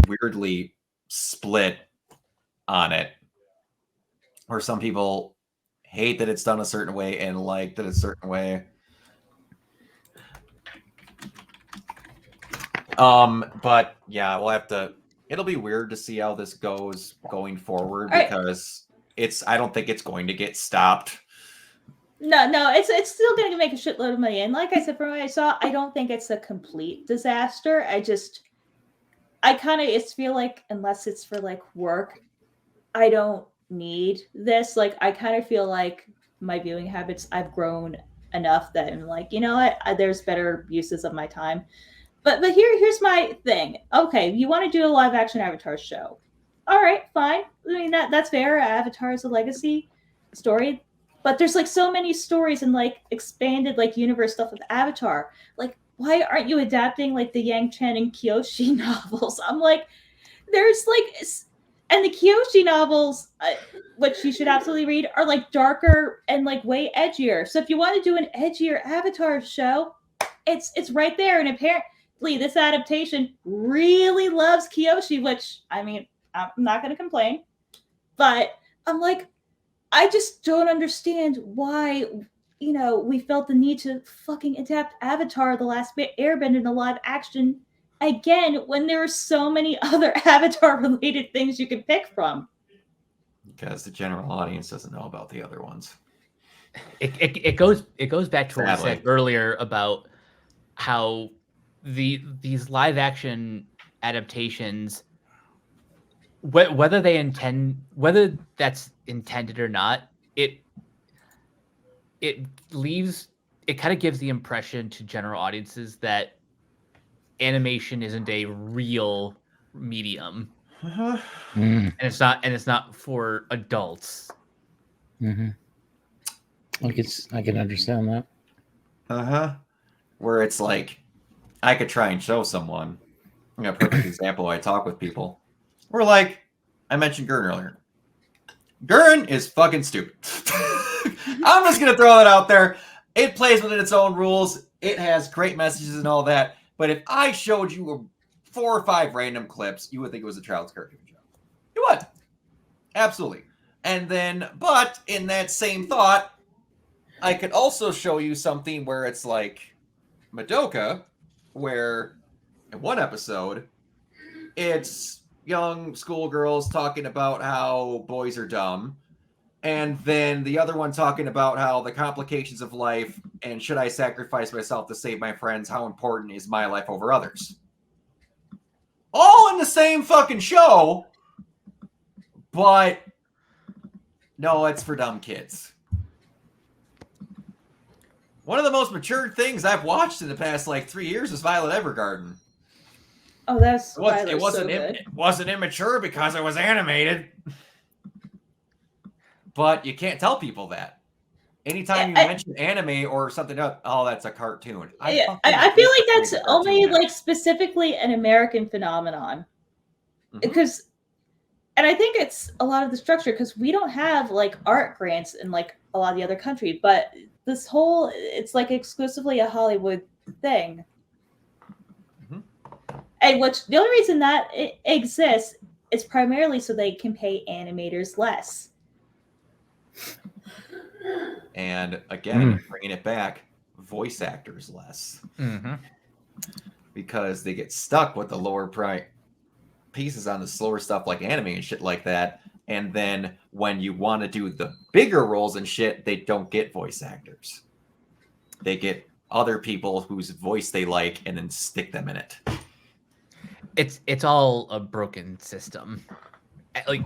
weirdly split on it, or some people hate that it's done a certain way and like that it's a certain way. But yeah, we'll have to. It'll be weird to see how this goes going forward because I don't think it's going to get stopped. No, it's still going to make a shitload of money. And like I said, from what I saw, I don't think it's a complete disaster. I kind of feel like unless it's for like work, I don't need this. Like I kind of feel like my viewing habits, I've grown enough that I'm like, you know what, there's better uses of my time. But here's my thing. Okay, you want to do a live action Avatar show. All right, fine. I mean that's fair. Avatar is a legacy story. But there's like so many stories and like expanded like universe stuff with Avatar. Like, why aren't you adapting like the Yang Chen and Kyoshi novels? I'm like, there's like, and the Kyoshi novels, which you should absolutely read, are like darker and like way edgier. So if you want to do an edgier Avatar show, it's right there. And apparently, this adaptation really loves Kyoshi, which I mean, I'm not going to complain, but I'm like, I just don't understand why, you know, we felt the need to fucking adapt Avatar: The Last Airbender in the live action again when there are so many other Avatar-related things you could pick from. Because the general audience doesn't know about the other ones. It goes back to what I said earlier about how these live action adaptations, whether that's intended or not, it kind of gives the impression to general audiences that animation isn't a real medium, and it's not for adults. Mm-hmm. I can understand that. Where it's like, I could try and show someone. I got a perfect example. I talk with people. We're like, I mentioned Gurn earlier. Gurn is fucking stupid. I'm just gonna throw that out there. It plays within its own rules. It has great messages and all that. But if I showed you 4 or 5 random clips, you would think it was a child's cartoon show. You would. Absolutely. And then, but in that same thought, I could also show you something where it's like Madoka, where in one episode, it's young schoolgirls talking about how boys are dumb. And then the other one talking about how the complications of life and should I sacrifice myself to save my friends? How important is my life over others? All in the same fucking show, but no, it's for dumb kids. One of the most mature things I've watched in the past like 3 years is Violet Evergarden. Oh, it wasn't immature because it was animated. But you can't tell people that. Anytime you mention anime or something else, oh, that's a cartoon. I feel like that's only like specifically an American phenomenon. Because, and I think it's a lot of the structure because we don't have like art grants in like a lot of the other countries, but this whole, it's like exclusively a Hollywood thing. And which the only reason that it exists is primarily so they can pay animators less. And again, bringing it back, voice actors less. Because they get stuck with the lower price pieces on the slower stuff like anime and shit like that. And then when you want to do the bigger roles and shit, they don't get voice actors. They get other people whose voice they like and then stick them in it. It's all a broken system. Like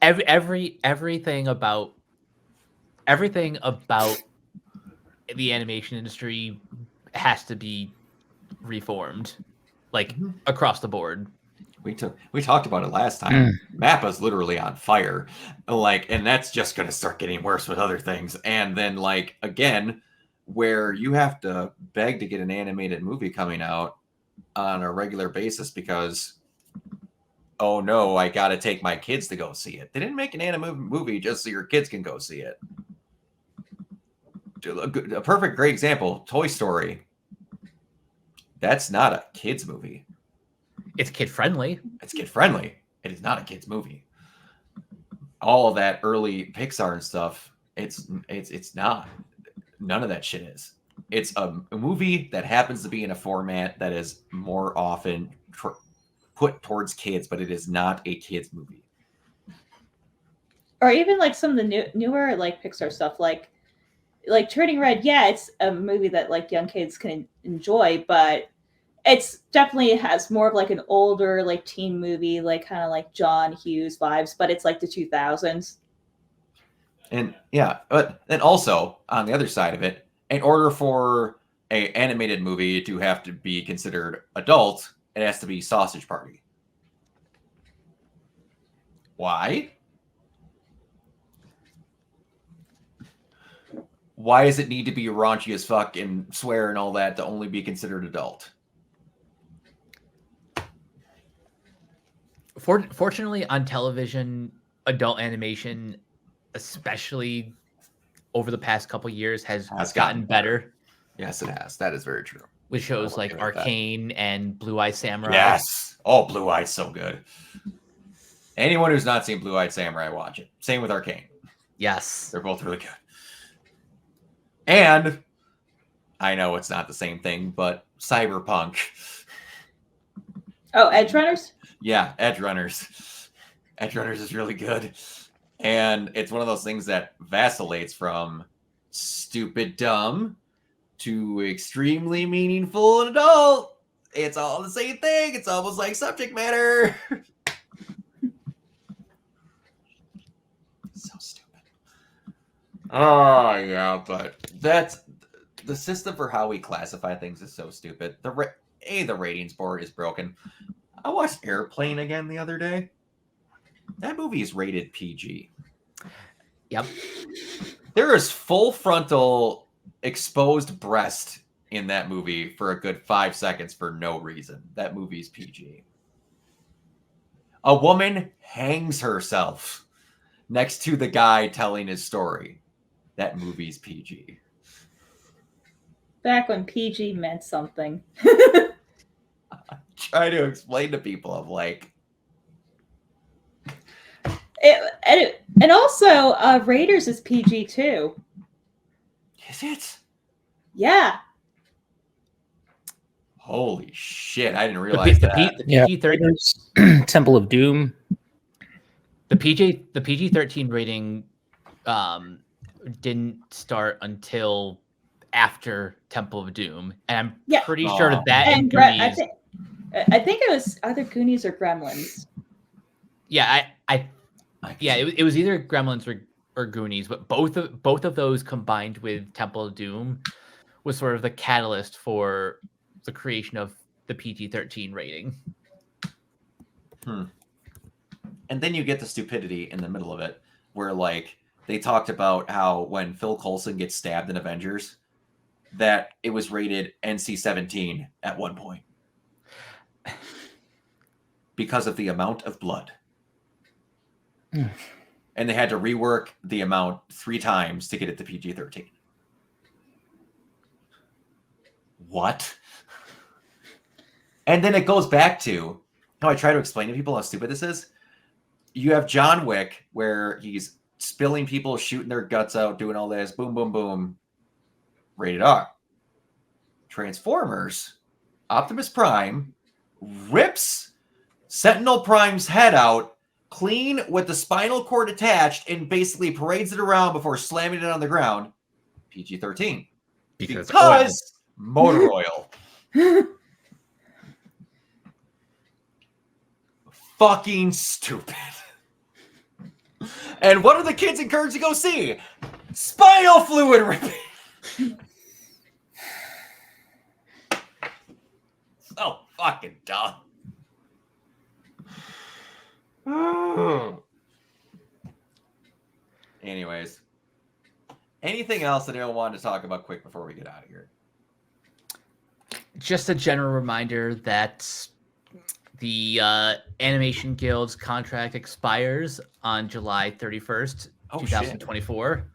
everything about the animation industry has to be reformed, like across the board. We talked about it last time. Mappa's literally on fire, and that's just going to start getting worse with other things. And then, like, again, where you have to beg to get an animated movie coming out on a regular basis because, oh no, I got to take my kids to go see it. They didn't make an animated movie just so your kids can go see it. A perfect, great example, Toy Story. That's not a kids movie. It's kid friendly. It's kid friendly. It is not a kid's movie. All of that early Pixar and stuff, it's not. None of that shit is. It's a movie that happens to be in a format that is more often put towards kids, but it is not a kids movie. Or even like some of the newer like Pixar stuff, like Turning Red. Yeah, it's a movie that like young kids can enjoy, but it's definitely has more of like an older like teen movie, like kind of like John Hughes vibes, but it's like the 2000s. And yeah, but then also on the other side of it, in order for a animated movie to have to be considered adult, it has to be Sausage Party. Why? Why does it need to be raunchy as fuck and swear and all that to only be considered adult? Fortunately, on television, adult animation, especially over the past couple years, has gotten better. Yes, it has. That is very true. With shows like Arcane and Blue Eye Samurai. Yes. Oh, Blue Eye's so good. Anyone who's not seen Blue Eyed Samurai, watch it. Same with Arcane. Yes. They're both really good. And I know it's not the same thing, but Cyberpunk. Oh, Edge Runners? Yeah, Edge Runners. Edge Runners is really good. And it's one of those things that vacillates from stupid dumb to extremely meaningful and adult. It's all the same thing. It's almost like subject matter. So stupid. Oh, yeah, but that's the system for how we classify things is so stupid. The ratings board is broken. I watched Airplane again the other day. That movie is rated PG. Yep. There is full frontal exposed breast in that movie for a good 5 seconds for no reason. That movie's PG. A woman hangs herself next to the guy telling his story. That movie's PG. Back when PG meant something. I try to explain to people, I'm like... And also, Raiders is PG too. Is it? Yeah. Holy shit! I didn't realize that. The PG-13 Temple of Doom. The PG-13 rating didn't start until after Temple of Doom, and I'm pretty sure that and Goonies. I think it was either Goonies or Gremlins. Yeah, it was either Gremlins or Goonies, but both of those combined with Temple of Doom was sort of the catalyst for the creation of the PG-13 rating. And then you get the stupidity in the middle of it, where like they talked about how when Phil Coulson gets stabbed in Avengers, that it was rated NC-17 at one point because of the amount of blood. And they had to rework the amount 3 times to get it to PG-13. What? And then it goes back to how I try to explain to people how stupid this is. You have John Wick, where he's spilling people, shooting their guts out, doing all this, boom, boom, boom, rated R. Transformers, Optimus Prime rips Sentinel Prime's head out, clean with the spinal cord attached, and basically parades it around before slamming it on the ground. PG-13. Because motor oil. Fucking stupid. And what are the kids encouraged to go see? Spinal fluid ripping. So fucking dumb. Anyways, anything else that anyone wanted to talk about quick before we get out of here? Just a general reminder that the Animation Guild's contract expires on July 31st, 2024. Shit.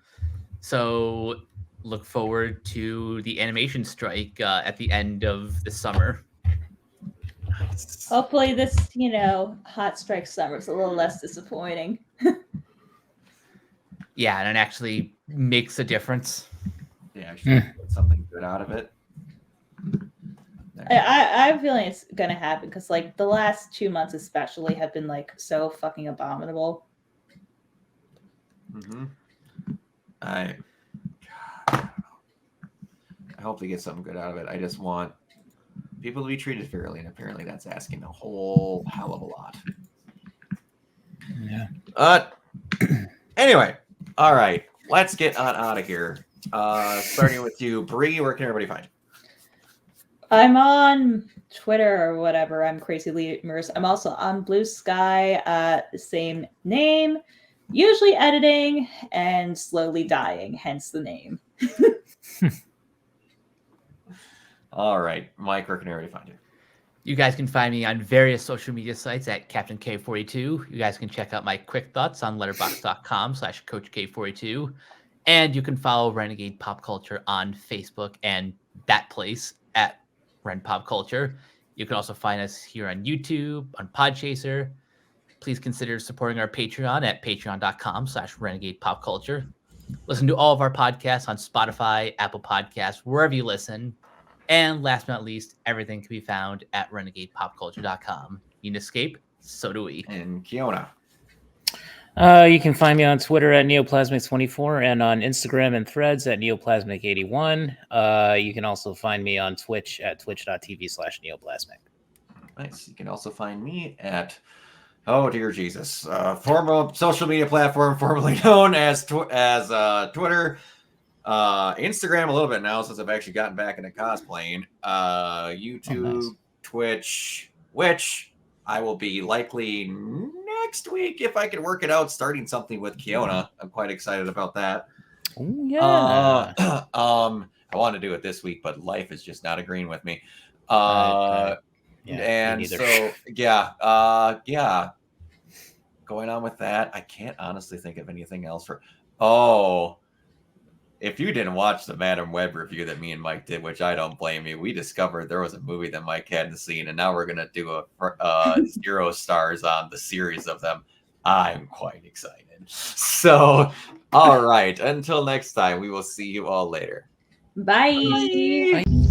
So look forward to the animation strike at the end of the summer. Hopefully this, hot strike summer is a little less disappointing. Yeah, and it actually makes a difference. Yeah, actually get something good out of it. I have a feeling it's gonna happen because like the last 2 months especially have been like so fucking abominable. Mm-hmm. I hope they get something good out of it. I just want people to be treated fairly, and apparently that's asking a whole hell of a lot. Yeah. Anyway, all right, let's get on out of here. Starting with you, Bree. Where can everybody find you? I'm on Twitter or whatever. I'm Crazy Lemurs. I'm also on Blue Sky, the same name. Usually editing and slowly dying, hence the name. All right, Mike. Where can everybody find you? You guys can find me on various social media sites at Captain K42. You guys can check out my quick thoughts on letterboxd.com/Coach K42. And you can follow Renegade Pop Culture on Facebook and that place at Ren Pop Culture. You can also find us here on YouTube, on Podchaser. Please consider supporting our Patreon at patreon.com/Renegade Pop Culture. Listen to all of our podcasts on Spotify, Apple Podcasts, wherever you listen. And last but not least, everything can be found at renegadepopculture.com. You can escape, so do we. And Kiona. You can find me on Twitter at Neoplasmic24 and on Instagram and Threads at Neoplasmic81. You can also find me on Twitch at twitch.tv/Neoplasmic. Nice. You can also find me at, oh dear Jesus, former social media platform formerly known as Twitter, Instagram a little bit now since I've actually gotten back into cosplaying, YouTube, nice. Twitch, which I will be likely next week if I can work it out, starting something with Kiona. I'm quite excited about that. Oh, yeah. I want to do it this week, but life is just not agreeing with me. Yeah, and me neither. so yeah. Going on with that, I can't honestly think of anything else for. Oh, if you didn't watch the Madam Web review that me and Mike did, which I don't blame you, we discovered there was a movie that Mike hadn't seen, and now we're gonna do a 0 stars on the series of them. I'm quite excited. So, all right. Until next time, we will see you all later. Bye. Bye.